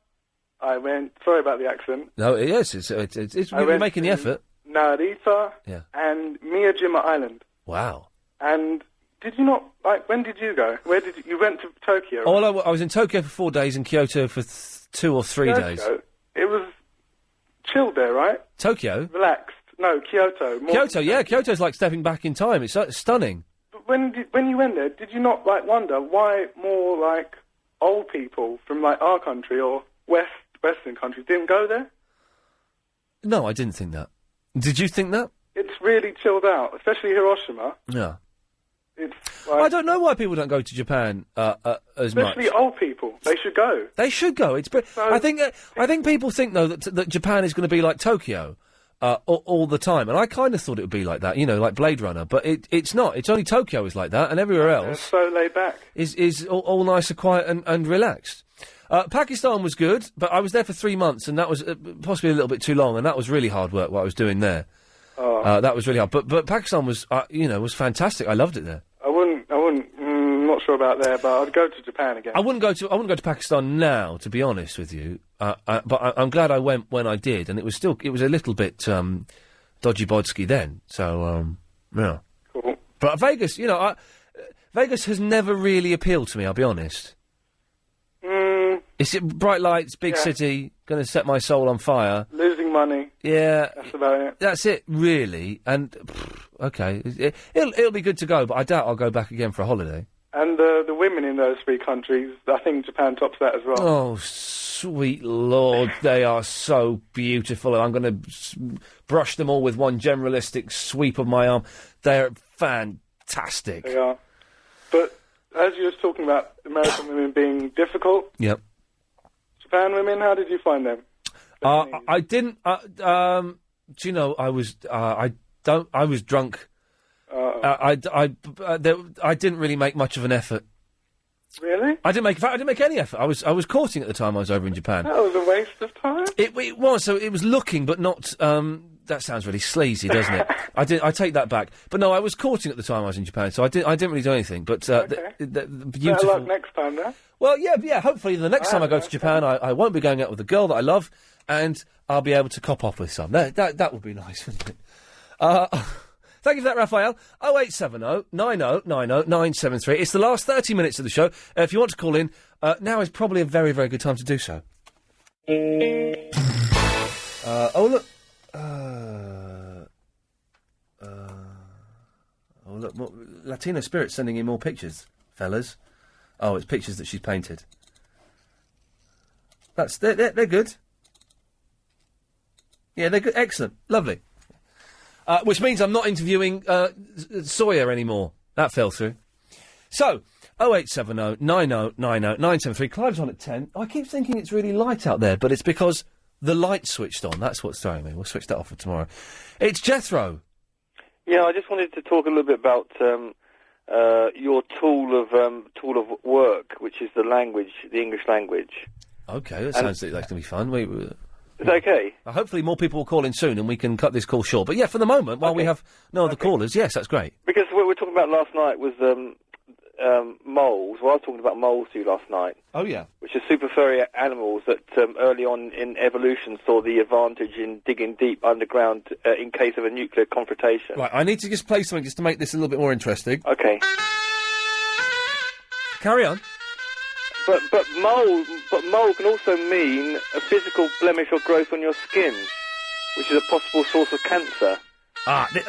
I went. Sorry about the accent. No, yes, you're making the effort. Narita. Yeah. And Miyajima Island. Wow. And did you not when did you go? Where did you went to Tokyo? Right? I was in Tokyo for 4 days and Kyoto for 2 or 3 days. It was chilled there, right? Tokyo? Relaxed. No, Kyoto. Kyoto, yeah. Kyoto's like stepping back in time. It's stunning. But when you went there, did you not wonder why more old people from our country or Western countries didn't go there? No, I didn't think that. Did you think that? It's really chilled out, especially Hiroshima. Yeah. It's I don't know why people don't go to Japan as much. Especially old people. They should go. They should go. I think people think though that Japan is going to be like Tokyo all the time, and I kind of thought it would be like that, like Blade Runner. But it's not. It's only Tokyo is like that, and everywhere else it's so laid back. Is all nice and quiet and relaxed. Pakistan was good, but I was there for 3 months, and that was possibly a little bit too long, and that was really hard work what I was doing there. Oh. That was really hard. But Pakistan was was fantastic. I loved it there. I wouldn't. Not sure about there, but I'd go to Japan again. I wouldn't go to Pakistan now, to be honest with you. But I'm glad I went when I did, and it was a little bit dodgy bodsky then. So yeah. Cool. But Vegas, Vegas has never really appealed to me. I'll be honest. It's bright lights, big city, going to set my soul on fire. Losing making money. Yeah. That's about it. That's it, really. And, okay. It'll be good to go, but I doubt I'll go back again for a holiday. And the women in those 3 countries, I think Japan tops that as well. Oh, sweet Lord, they are so beautiful. I'm going to brush them all with one generalistic sweep of my arm. They're fantastic. They are. But as you were talking about American women being difficult, Yep. Japan women, how did you find them? I didn't. Do you know? I was drunk. I didn't really make much of an effort. Really? I didn't make any effort. I was courting at the time I was over in Japan. That was a waste of time. It was. So it was looking, but not. That sounds really sleazy, doesn't it? I take that back. But no, I was courting at the time I was in Japan, so I didn't really do anything. But Okay. the beautiful. Better luck next time, then. Well, yeah. Hopefully, the next time I go to Japan, I won't be going out with a girl that I love, and I'll be able to cop off with some. That would be nice, wouldn't it? Thank you for that, Raphael. 0870 90 90 973. It's the last 30 minutes of the show. If you want to call in, now is probably a very, very good time to do so. Look. Look. More, Latino Spirit sending in more pictures, fellas. Oh, it's pictures that she's painted. They're good. Yeah, they're good. Excellent. Lovely. Which means I'm not interviewing Sawyer anymore. That fell through. So, 0870 90 90 973. Clive's on at 10. I keep thinking it's really light out there, but it's because the light's switched on. That's what's throwing me. We'll switch that off for tomorrow. It's Jethro. Yeah, I just wanted to talk a little bit about your tool of work, which is the language, the English language. Okay, that sounds like that's going to be fun. Is that okay? Hopefully more people will call in soon and we can cut this call short. But yeah, for the moment, while we have no other callers, yes, that's great. Because what we were talking about last night was moles. Well, I was talking about moles to you last night. Oh, yeah. Which are super furry animals that early on in evolution saw the advantage in digging deep underground in case of a nuclear confrontation. Right, I need to just play something just to make this a little bit more interesting. Okay. Carry on. But mole can also mean a physical blemish or growth on your skin, which is a possible source of cancer.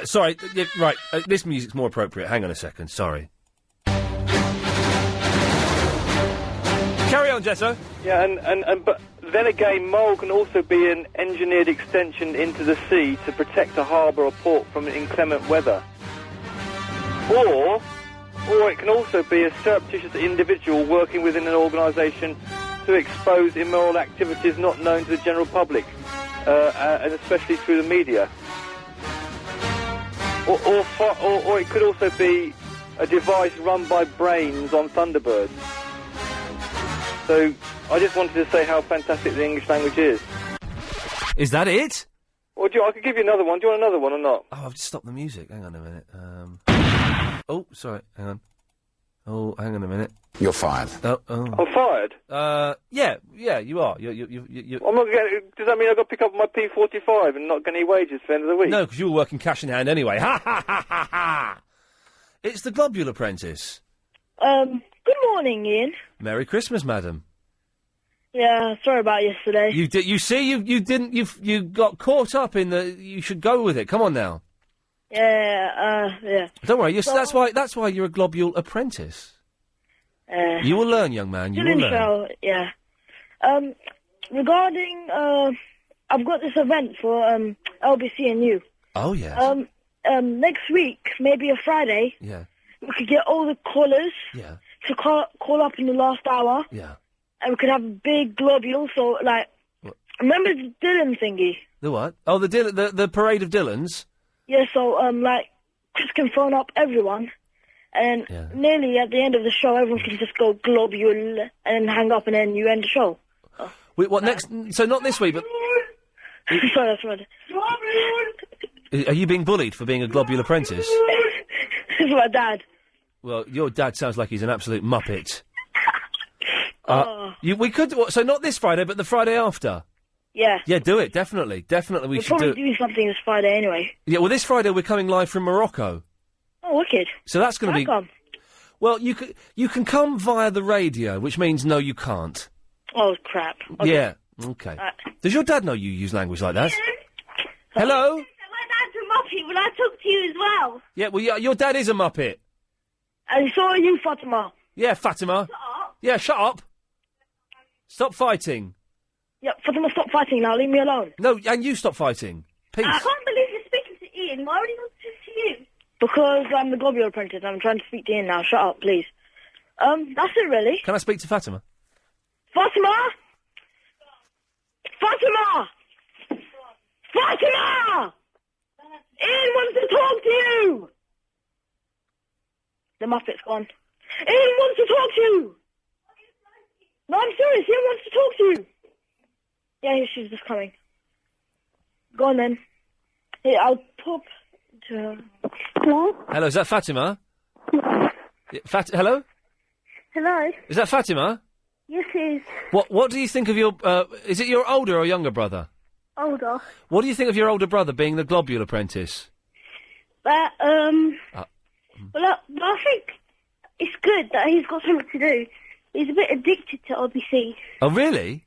Sorry, right, this music's more appropriate. Hang on a second, sorry. Carry on, Jethro. Yeah, and but then again, mole can also be an engineered extension into the sea to protect a harbour or port from inclement weather. Or it can also be a surreptitious individual working within an organisation to expose immoral activities not known to the general public, and especially through the media. Or it could also be a device run by brains on Thunderbirds. So I just wanted to say how fantastic the English language is. Is that it? Or I could give you another one. Do you want another one or not? Oh, I've just stopped the music. Hang on a minute. Oh, sorry. Hang on. Oh, hang on a minute. You're fired. I'm fired? Yeah, you are. You're... I'm not getting... Does that mean I've got to pick up my P45 and not get any wages for the end of the week? No, because you were working cash in hand anyway. Ha, ha, ha, ha, ha! It's the Globule Apprentice. Good morning, Ian. Merry Christmas, madam. Yeah, sorry about yesterday. You did. You see, you got caught up in the. You should go with it. Come on now. Yeah. Don't worry. That's why you're a Globule Apprentice. You will learn, young man. You will learn. Show, yeah. Regarding, I've got this event for LBC and you. Oh yeah. Next week, maybe a Friday. Yeah. We could get all the callers. Yeah. To call up in the last hour. Yeah. And we could have a big globule, so, like... What? Remember the Dylan thingy? The what? Oh, the parade of Dylans? Yeah, so, like, Chris can phone up everyone, and nearly at the end of the show, everyone can just go globule, and then hang up, and then you end the show. Wait, what, next... So not this week, but... Sorry, that's right. Are you being bullied for being a Globule Apprentice? This is my dad. Well, your dad sounds like he's an absolute muppet. We could... So not this Friday, but the Friday after? Yeah. Yeah, do it, definitely. Definitely we We'll should do probably do something this Friday anyway. Yeah, well, this Friday we're coming live from Morocco. Oh, wicked. So that's going to be... Come? Well, you can come via the radio, which means no, you can't. Oh, crap. Okay. Yeah, okay. Does your dad know you use language like that? Hello? My dad's a muppet. Will I talk to you as well? Yeah, well, your dad is a muppet. And so are you, Fatima. Yeah, Fatima. Shut up. Yeah, shut up. Stop fighting. Yeah, Fatima, stop fighting now. Leave me alone. No, and you stop fighting. Peace. I can't believe you're speaking to Ian. Why would he want to speak to you? Because I'm the Globular Apprentice. I'm trying to speak to Ian now. Shut up, please. That's it, really. Can I speak to Fatima? Fatima! Fatima! Fatima! Ian wants to talk to you! The Muppet's gone. Ian wants to talk to you! No, I'm serious. Ian wants to talk to you. Yeah, she's just coming. Go on, then. Here, I'll pop to her. Hello? Hello, is that Fatima? Yeah, hello? Hello? Is that Fatima? Yes, it is. What do you think of your... is it your older or younger brother? Older. What do you think of your older brother being the Globular Apprentice? But, well, I think it's good that he's got something to do. He's a bit addicted to RBC. Oh, really?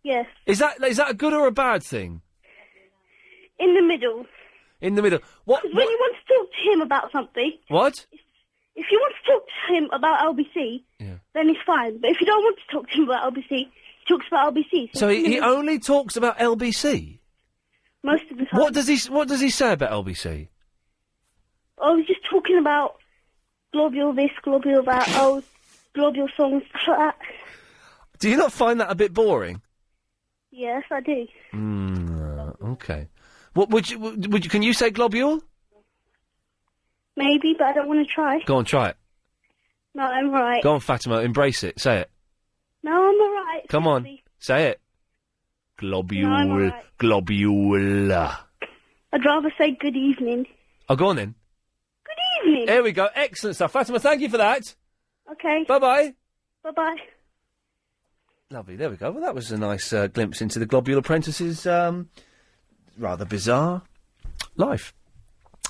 Yes. Is that a good or a bad thing? In the middle. In the middle. What? Because when you want to talk to him about something... What? If you want to talk to him about LBC, then it's fine. But if you don't want to talk to him about LBC, he talks about LBC. So he only talks about LBC? Most of the time. What does he say about LBC? Oh, he's just talking about globule this, globule that, globule songs, stuff like that. Do you not find that a bit boring? Yes, I do. Okay. What would you? Can you say globule? Maybe, but I don't want to try. Go on, try it. No, I'm right. Go on, Fatima, embrace it. Say it. No, I'm alright. Come on, say it. Globule, No, I'm all right. globule. I'd rather say good evening. Oh, go on then. Good evening. Here we go. Excellent stuff. Fatima, thank you for that. Okay. Bye-bye. Bye-bye. Lovely, there we go. Well, that was a nice glimpse into the Globular Apprentice's rather bizarre life.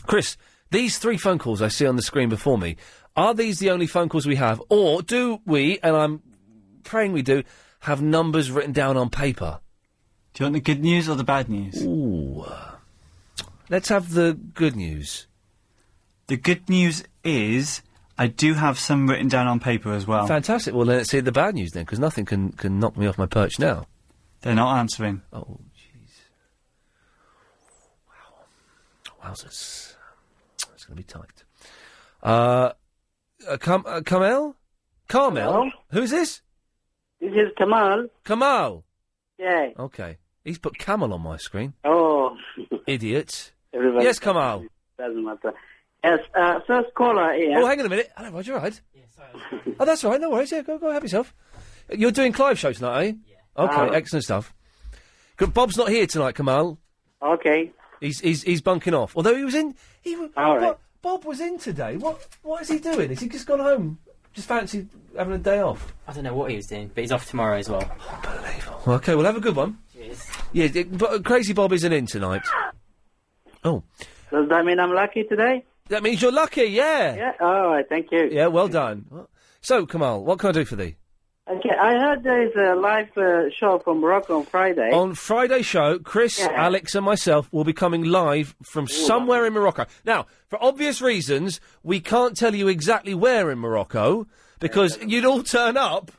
Chris, these 3 phone calls I see on the screen before me, are these the only phone calls we have? Or do we, and I'm praying we do, have numbers written down on paper? Do you want the good news or the bad news? Ooh. Let's have the good news. The good news is I do have some written down on paper as well. Fantastic. Well, then let's hear the bad news then, because nothing can knock me off my perch now. They're not answering. Oh, jeez. Wow. Wowzers. It's going to be tight. Carmel? Hello? Who's this? This is Kamal. Kamal? Yeah. Okay. He's put Camel on my screen. Oh. Idiot. Everybody Yes, Kamal. Doesn't matter. Yes, first caller here. Oh, hang on a minute. Hello, Roger, right? Yeah, sorry. Oh, that's all right. No worries. Yeah, go help yourself. You're doing Clive show tonight, are you? Yeah. Okay, excellent stuff. Good. Bob's not here tonight, Kamal. Okay. He's bunking off. Although he was in... All right. Bob was in today. What is he doing? Has he just gone home? Just fancied having a day off? I don't know what he was doing, but he's off tomorrow as well. Unbelievable. Okay, we'll have a good one. Cheers. Yeah, but Crazy Bob isn't in tonight. Oh. Does that mean I'm lucky today? That means you're lucky, yeah. Yeah, all right, thank you. Yeah, well done. So, Kamal, what can I do for thee? Okay, I heard there is a live show from Morocco on Friday. On Friday's show, Chris, Alex and myself will be coming live from somewhere in Morocco. Now, for obvious reasons, we can't tell you exactly where in Morocco, because you'd all turn up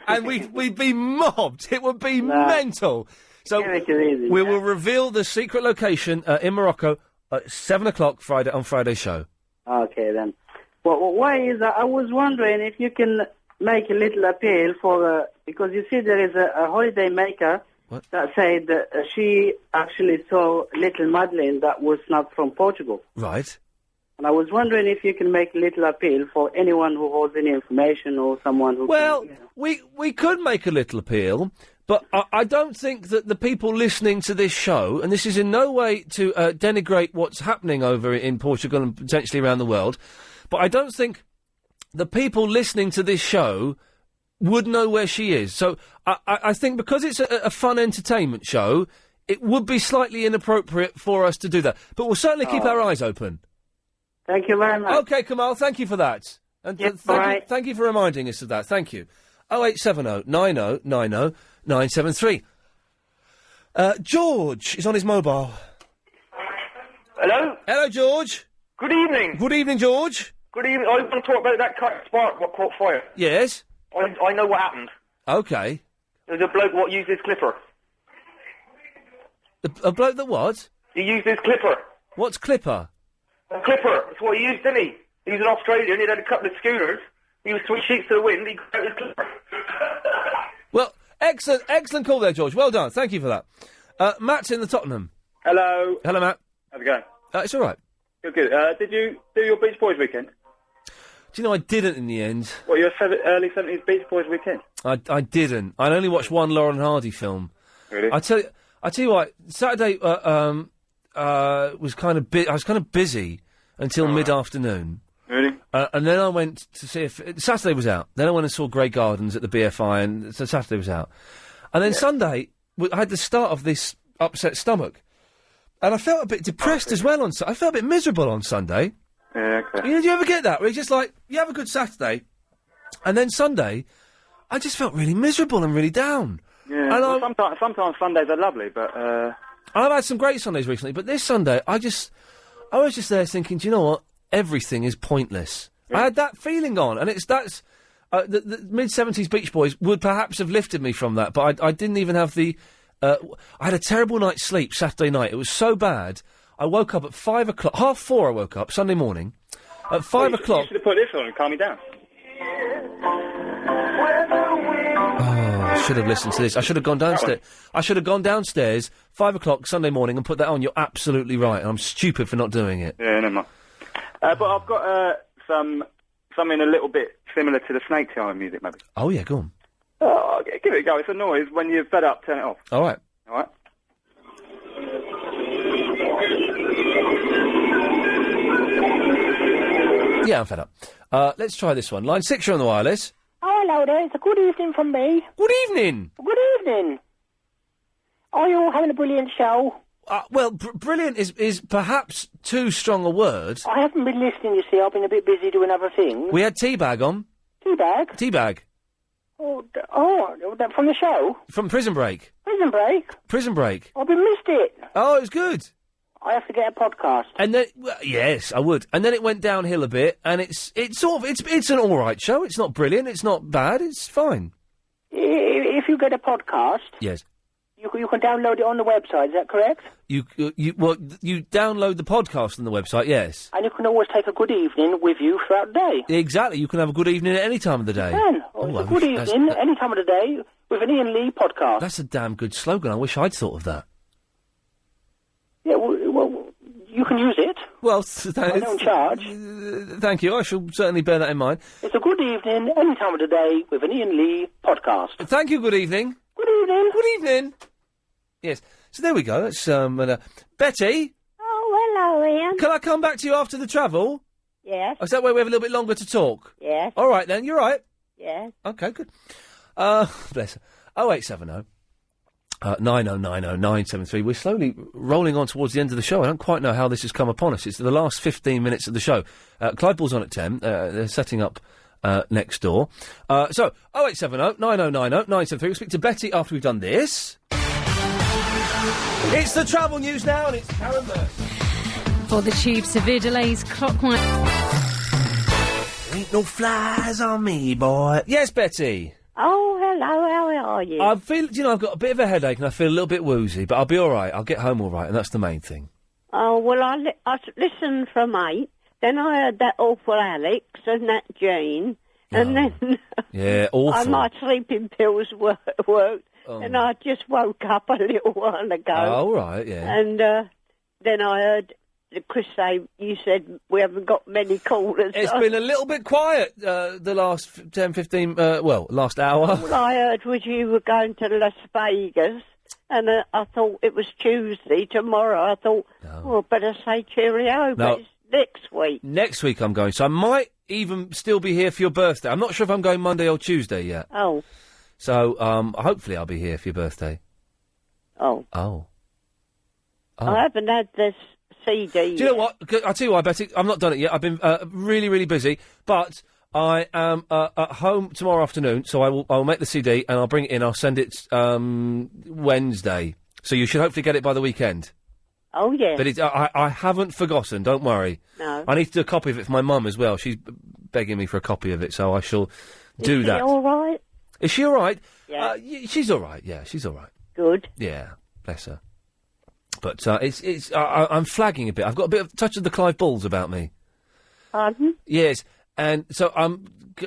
and we'd be mobbed. It would be mental. So we will reveal the secret location in Morocco at 7 o'clock on Friday's show. Okay, then. Well, why is that? I was wondering if you can make a little appeal for, because you see there is a holiday maker that said that she actually saw little Madeleine that was not from Portugal. Right. And I was wondering if you can make a little appeal for anyone who holds any information or someone who we could make a little appeal, but I don't think that the people listening to this show, and this is in no way to denigrate what's happening over in Portugal and potentially around the world, but I don't think the people listening to this show would know where she is. So I think because it's a fun entertainment show, it would be slightly inappropriate for us to do that. But we'll certainly keep our eyes open. Thank you very much. OK, Kamal, thank you for that. And thank you for reminding us of that. Thank you. 0870 90 90 973. George is on his mobile. Hello? Hello, George. Good evening. Good evening, George. Good evening. I want to talk about that car spark what caught fire. Yes? I know what happened. Okay. There was a bloke what used his clipper. A bloke that what? He used his clipper. What's clipper? A clipper. That's what he used, didn't he? He was in Australia and he had a couple of schooners. He was three sheets to the wind. He got out his clipper. Well, excellent call there, George. Well done. Thank you for that. Matt's in the Tottenham. Hello. Hello, Matt. How's it going? It's all right. Good, good. Did you do your Beach Boys weekend? Do you know I didn't in the end? What, your early 70s Beach Boys weekend? I didn't. I only watched one Laurel and Hardy film. Really? I tell you what. Saturday was kind of I was kind of busy until mid-afternoon. Really? And then I went to see if Saturday was out. Then I went and saw Grey Gardens at the BFI, and so Saturday was out. And then Sunday, I had the start of this upset stomach, and I felt a bit depressed as well I felt a bit miserable on Sunday. Yeah, okay. You know, do you ever get that? Where it's just like, you have a good Saturday, and then Sunday, I just felt really miserable and really down. Yeah, and well, sometimes Sundays are lovely, but... I've had some great Sundays recently, but this Sunday, I was just there thinking, do you know what? Everything is pointless. Yeah. I had that feeling on, and the mid-70s Beach Boys would perhaps have lifted me from that, but I didn't even have the... I had a terrible night's sleep Saturday night. It was so bad, I woke up at 5 o'clock, 4:30 I woke up, Sunday morning. At 5 o'clock... You should have put this on and calm me down. Oh, I should have listened to this. I should have gone downstairs. 5 o'clock Sunday morning and put that on. You're absolutely right. I'm stupid for not doing it. Yeah, never mind. But I've got something a little bit similar to the Snake Charmer music, maybe. Oh, yeah, go on. Oh, give it a go. It's a noise. When you're fed up, turn it off. All right. All right. Yeah, I'm fed up. Let's try this one. Line 6, you're on the wireless. Oh, hello there. It's a good evening from me. Good evening. Good evening. Are you all having a brilliant show? Well, brilliant is perhaps too strong a word. I haven't been listening, you see. I've been a bit busy doing other things. We had Teabag on. Teabag? Teabag. Oh, that from the show? From Prison Break. Prison Break? Prison Break. I've been missed it. Oh, it was good. I have to get a podcast. And then, yes, I would. And then it went downhill a bit, and it's an all right show. It's not brilliant. It's not bad. It's fine. If you get a podcast, yes, you can download it on the website. Is that correct? You download the podcast on the website. Yes, and you can always take a good evening with you throughout the day. Exactly. You can have a good evening at any time of the day. You can. A good evening any time of the day with an Iain Lee podcast. That's a damn good slogan. I wish I'd thought of that. Yeah, well, you can use it. Well, I don't charge. Thank you. I shall certainly bear that in mind. It's a good evening, any time of the day, with an Iain Lee podcast. Thank you. Good evening. Good evening. Good evening. Yes. So there we go. That's Betty. Oh, hello, Iain. Can I come back to you after the travel? Yes. Is that way we have a little bit longer to talk? Yes. All right then. You're right. Yes. Okay. Good. Bless her. 0870. 9090973. We're slowly rolling on towards the end of the show. I don't quite know how this has come upon us. It's the last 15 minutes of the show. Clyde Ball's on at 10. They're setting up next door. So, 0870 9090 973. We'll speak to Betty after we've done this. It's the travel news now, and it's Karen Murphy. For the tube, severe delays clockwise. Ain't no flies on me, boy. Yes, Betty. Oh, hello, how are you? I feel, I've got a bit of a headache and I feel a little bit woozy, but I'll be all right. I'll get home all right, and that's the main thing. Oh, well, I listened from 8, then I heard that awful Alex and that Jane, and then Yeah, awful. my sleeping pills worked, and I just woke up a little while ago. Oh, all right, yeah. And then I heard Chris say, you said we haven't got many callers. It's been a little bit quiet the last 10, 15, last hour. All I heard was you were going to Las Vegas, and I thought it was Tuesday, tomorrow. I thought, better say cheerio, but it's next week. Next week I'm going, so I might even still be here for your birthday. I'm not sure if I'm going Monday or Tuesday yet. Oh. So, hopefully I'll be here for your birthday. Oh. Oh. I haven't had this CD. Do you know what? I'll tell you why, Betty. I've not done it yet. I've been really, really busy. But I am at home tomorrow afternoon, so I'll make the CD and I'll bring it in. I'll send it Wednesday. So you should hopefully get it by the weekend. Oh, yeah. But I haven't forgotten, don't worry. No. I need to do a copy of it for my mum as well. She's begging me for a copy of it, so I shall do that. Is she all right? Is she all right? Yeah. She's all right, yeah, she's all right. Good. Yeah, bless her. But I'm flagging a bit. I've got a bit of touch of the Clive Bulls about me. Pardon? Yes, and so I'm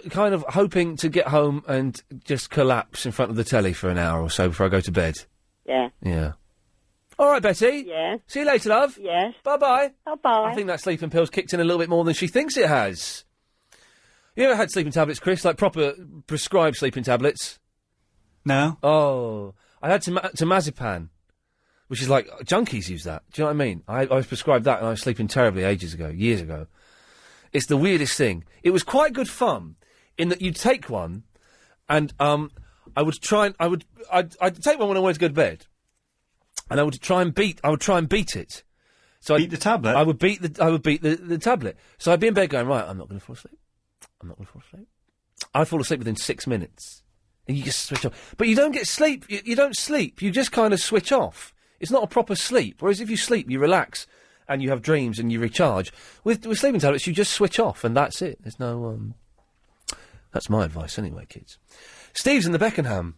kind of hoping to get home and just collapse in front of the telly for an hour or so before I go to bed. Yeah. Yeah. All right, Betty. Yeah. See you later, love. Yes. Bye-bye. Bye-bye. I think that sleeping pill's kicked in a little bit more than she thinks it has. You ever had sleeping tablets, Chris? Like proper prescribed sleeping tablets? No. Oh. I had temazepam, which is like, junkies use that. Do you know what I mean? I was prescribed that and I was sleeping terribly years ago. It's the weirdest thing. It was quite good fun in that you'd take one and I'd take one when I wanted to go to bed. And I would try and beat it. So beat the tablet? I would beat the tablet. So I'd be in bed going, right, I'm not going to fall asleep. I'd fall asleep within 6 minutes. And you just switch off. But you don't get sleep. You don't sleep. You just kind of switch off. It's not a proper sleep. Whereas if you sleep, you relax and you have dreams and you recharge. With sleeping tablets, you just switch off and that's it. There's no... That's my advice anyway, kids. Steve's in the Beckenham.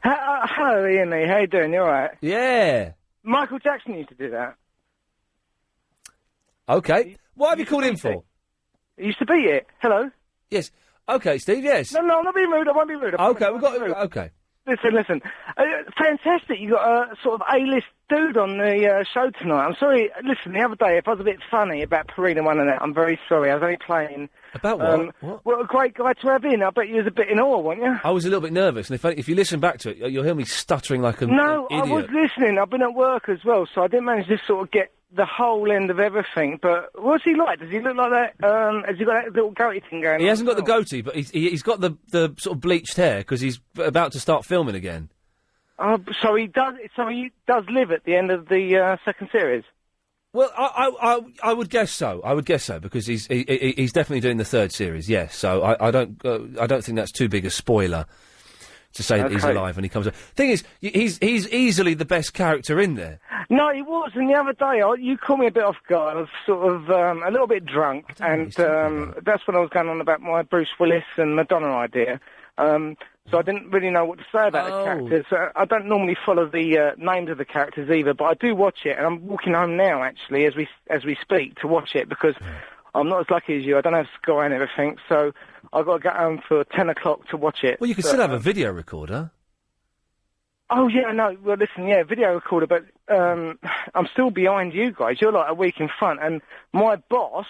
Hello, Ian. How you doing? You all right? Yeah. Michael Jackson used to do that. Okay. What have you called in for? He used to beat it. Hello? Yes. Okay, Steve, yes. No, I'm not being rude. I won't be rude. Okay, okay. Listen. Fantastic. You got a sort of A-list dude on the show tonight. I'm sorry. Listen, the other day, if I was a bit funny about Purina One and that, I'm very sorry. I was only playing. About what? What a great guy to have in. I bet you was a bit in awe, weren't you? I was a little bit nervous, and if you listen back to it, you'll hear me stuttering like an No, idiot. I was listening. I've been at work as well, so I didn't manage to sort of get the whole end of everything. But what's he like? Does he look like that? Has he got that little goatee thing going on? He hasn't got the goatee, but he's got the sort of bleached hair, because he's about to start filming again. So he does live at the end of the second series? Well, I would guess so. I would guess so because he's definitely doing the third series. Yes, so I don't think that's too big a spoiler to say that he's alive when he comes up. Thing is, he's easily the best character in there. No, he was. And the other day, you called me a bit off guard. I was sort of a little bit drunk, and that's when I was going on about my Bruce Willis and Madonna idea. So I didn't really know what to say about the characters. I don't normally follow the names of the characters either, but I do watch it, and I'm walking home now, actually, as we speak, to watch it, because I'm not as lucky as you. I don't have Sky and everything, so I've got to get home for 10 o'clock to watch it. Well, you can still have a video recorder. Oh, yeah, no, well, listen, yeah, video recorder, but I'm still behind you guys. You're like a week in front, and my boss...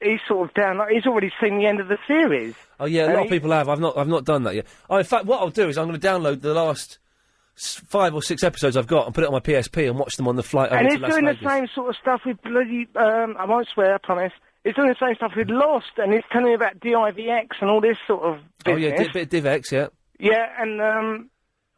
he's sort of down. He's already seen the end of the series. Oh yeah, a lot of people have. I've not done that yet. Oh, in fact, what I'll do is I'm going to download the last 5 or 6 episodes I've got and put it on my PSP and watch them on the flight over to Las Vegas. And he's doing the same sort of stuff with bloody. I won't swear, I promise. He's doing the same stuff with Lost, and he's telling me about DIVX and all this sort of business. Oh yeah, bit of DivX, yeah. Yeah, and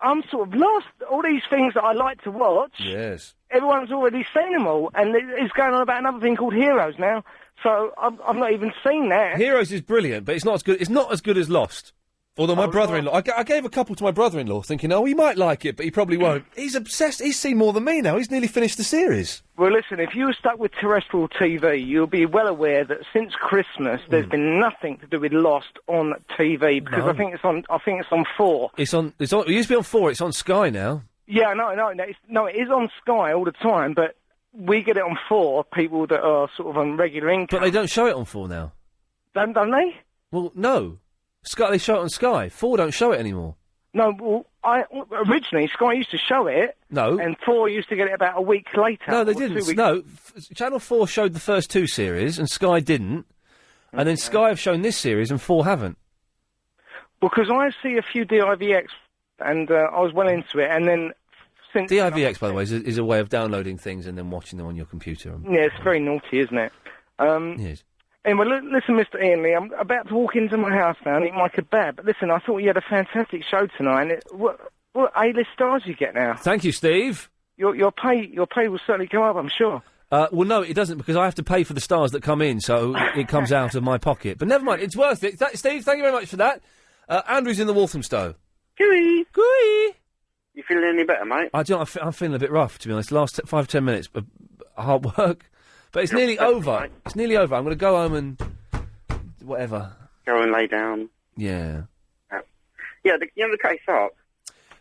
I'm sort of lost. All these things that I like to watch. Yes. Everyone's already seen them all, and it's going on about another thing called Heroes now. So I've not even seen that. Heroes is brilliant, but it's not as good. It's not as good as Lost. Although my brother-in-law, I gave a couple to my brother-in-law, thinking, oh, he might like it, but he probably won't. He's obsessed. He's seen more than me now. He's nearly finished the series. Well, listen, if you were stuck with terrestrial TV, you'll be well aware that since Christmas, there's been nothing to do with Lost on TV because I think it's on 4. It's on. It used to be on 4. It's on Sky now. Yeah, no, it is on Sky all the time, but we get it on 4. People that are sort of on regular income. But they don't show it on 4 now. Don't they? Well, no. Sky, they show it on Sky. 4 don't show it anymore. No, well, originally Sky used to show it. No. And 4 used to get it about a week later. No, they didn't. No, Channel 4 showed the first 2 series and Sky didn't. And then Sky have shown this series and 4 haven't. Because I see a few DIVX and I was well into it, and then since... DIVX, by the way, is a way of downloading things and then watching them on your computer. Yeah, it's very naughty, isn't it? Yes. Anyway, listen, Mr. Iain Lee, I'm about to walk into my house now and eat my kebab. But listen, I thought you had a fantastic show tonight. And what A-list stars you get now? Thank you, Steve. Your pay will certainly go up, I'm sure. Well, no, it doesn't, because I have to pay for the stars that come in, so it comes out of my pocket. But never mind, it's worth it. Steve, thank you very much for that. Andrew's in the Walthamstow. Gooey. Gooey. You feeling any better, mate? I'm feeling a bit rough, to be honest. Last 5-10 minutes of hard work. But it's nearly over. Mate. It's nearly over. I'm going to go home and... whatever. Go and lay down. Yeah. Yeah, the Cutty Sark.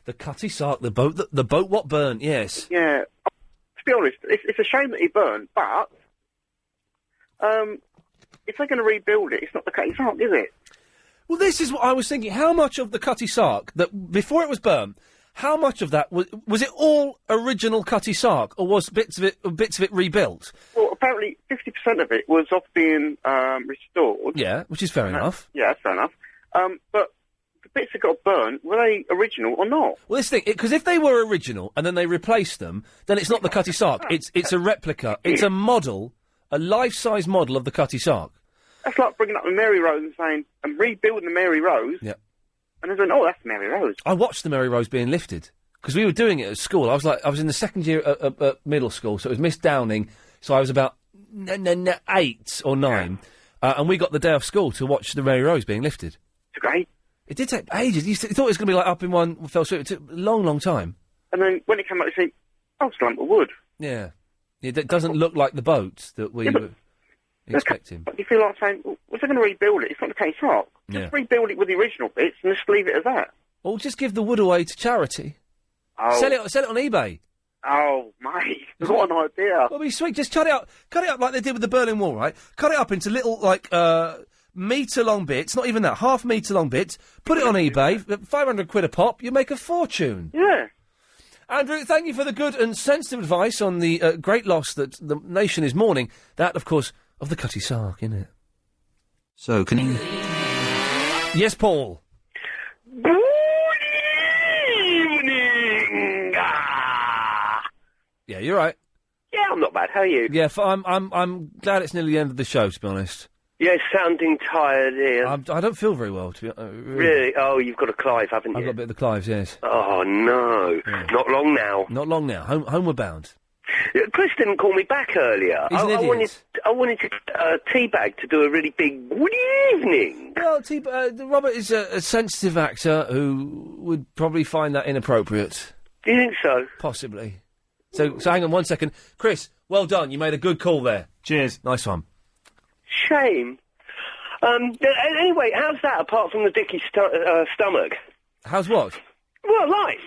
The Cutty Sark, the boat what burnt, yes. Yeah. To be honest, it's a shame that he burned, but... if they're going to rebuild it, it's not the Cutty Sark, is it? Well, this is what I was thinking. How much of the Cutty Sark, that before it was burnt, how much of that was it all original Cutty Sark, or was bits of it rebuilt? Well, apparently 50% of it was off being restored. Yeah, which is fair enough. Yeah, fair enough. But the bits that got burnt, were they original or not? Well, this thing, because if they were original and then they replaced them, then it's not the Cutty Sark. It's a replica. It's a model, a life-size model of the Cutty Sark. That's like bringing up the Mary Rose and saying, and rebuilding the Mary Rose. Yeah. And they're going, oh, that's the Mary Rose. I watched the Mary Rose being lifted because we were doing it at school. I was in the second year at middle school, so it was Miss Downing. So I was about 8 or 9, and we got the day off school to watch the Mary Rose being lifted. It's great. It did take ages. You thought it was going to be like up in one fell swoop. It took a long, long time. And then when it came out, you think, oh, it's a lump of wood. Yeah. It doesn't look like the boat that we were expecting. But you feel like saying, well, if they're going to rebuild it, it's not the Cutty Sark. Just rebuild it with the original bits and just leave it as that. Or just give the wood away to charity. Oh. Sell it on eBay. Oh, mate, what an idea. Well, be sweet. Just cut it up like they did with the Berlin Wall, right? Cut it up into little, metre-long bits, not even that, half-metre-long bits, put it on eBay, 500 quid a pop, you make a fortune. Yeah. Andrew, thank you for the good and sensitive advice on the great loss that the nation is mourning. That, of course, of the Cutty Sark, isn't it? So, can you... Yes, Paul. Good evening. Yeah, you're right. Yeah, I'm not bad. How are you? Yeah, I'm glad it's nearly the end of the show, to be honest. Yeah, sounding tired, Ian. I don't feel very well, to be Really? Oh, you've got a Clive, haven't you? I've got a bit of the Clives, yes. Oh, no. Yeah. Not long now. Not long now. Homeward bound. Chris didn't call me back earlier. He's an idiot. I wanted to Teabag to do a really big good evening. Well, Robert is a sensitive actor who would probably find that inappropriate. Do you think so? Possibly. So hang on 1 second. Chris, well done. You made a good call there. Cheers. Nice one. Shame. Anyway, how's that apart from the dicky stomach? How's what? Well, life.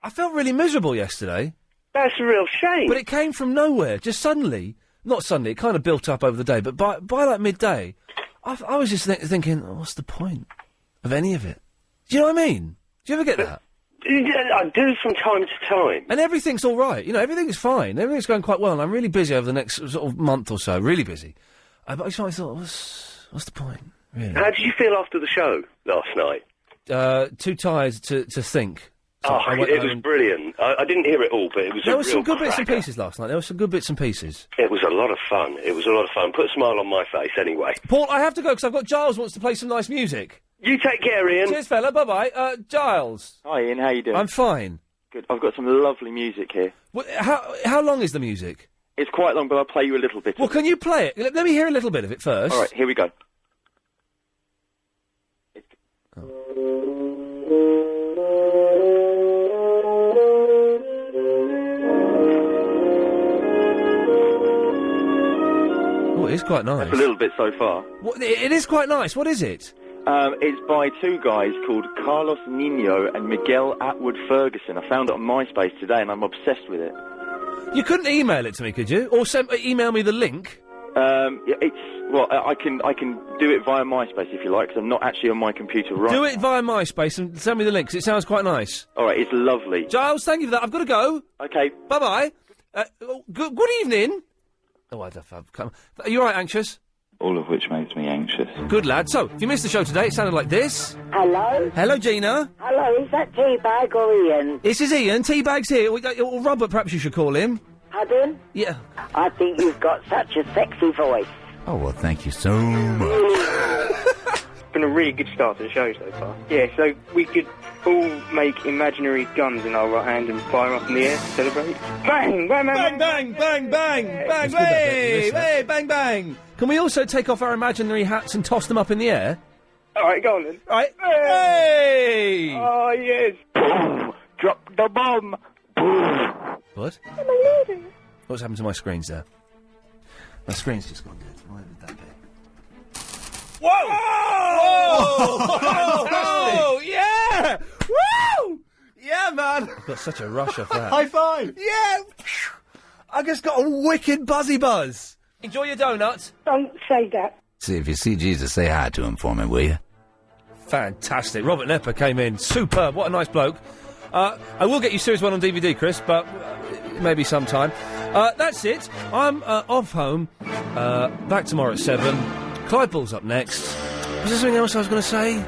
I felt really miserable yesterday. That's a real shame. But it came from nowhere, just suddenly. Not suddenly, it kind of built up over the day, but by like midday, I was just thinking, what's the point of any of it? Do you know what I mean? Do you ever get that? I do from time to time. And everything's all right. You know, everything's fine. Everything's going quite well, and I'm really busy over the next sort of month or so. Really busy. But I thought, what's the point, really? How did you feel after the show last night? Too tired to think. So it was brilliant. I didn't hear it all, but it was There a were real some good bits and cracker. pieces last night. There were some good bits and pieces. It was a lot of fun. Put a smile on my face, anyway. Paul, I have to go because I've got Giles wants to play some nice music. You take care, Ian. Cheers, fella. Bye-bye. Giles. Hi, Ian. How you doing? I'm fine. Good. I've got some lovely music here. How long is the music? It's quite long, but I'll play you a little bit. Well, can you play it? Let me hear a little bit of it first. All right, here we go. Oh, it is quite nice. That's a little bit so far. It is quite nice. What is it? It's by two guys called Carlos Nino and Miguel Atwood Ferguson. I found it on MySpace today, and I'm obsessed with it. You couldn't email it to me, could you? Or email me the link? I can do it via MySpace if you like, because I'm not actually on my computer right Do it via MySpace and send me the link, 'cause it sounds quite nice. All right, it's lovely. Giles, thank you for that. I've got to go. Okay. Bye-bye. Good evening. Oh, I've come. Are you all right, anxious? All of which makes me anxious. Good lad. So, if you missed the show today, it sounded like this. Hello? Hello, Gina. Hello, is that Teabag or Ian? This is Ian. Teabag's here. Or Robert, perhaps you should call him. Pardon? Yeah. I think you've got such a sexy voice. Oh, well, thank you so much. It's been a really good start to the show so far. Yeah, so we could all make imaginary guns in our right hand and fire up in the air to celebrate. Bang! Bang! Bang! Bang! Bang! Bang! Bang! Bang! Hey! Hey! Bang! Bang! Can we also take off our imaginary hats and toss them up in the air? All right, go on then. All right. Hey! Oh, yes. dropped the bomb. What? What's happened to my screens there? My screen's just gone dead. Why did that be? Whoa! Whoa! Yeah! Woo! Yeah, man! I've got such a rush off that. High five! Yeah! I just got a wicked buzzy buzz. Enjoy your donuts. Don't say that. See, if you see Jesus, say hi to him for me, will you? Fantastic. Robert Nepper came in. Superb. What a nice bloke. I will get you Series 1 on DVD, Chris, but maybe sometime. That's it. I'm off home. Back tomorrow at 7. Clyde Bull's up next. Was there something else I was going to say?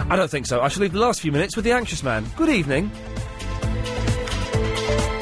I don't think so. I shall leave the last few minutes with the Anxious Man. Good evening.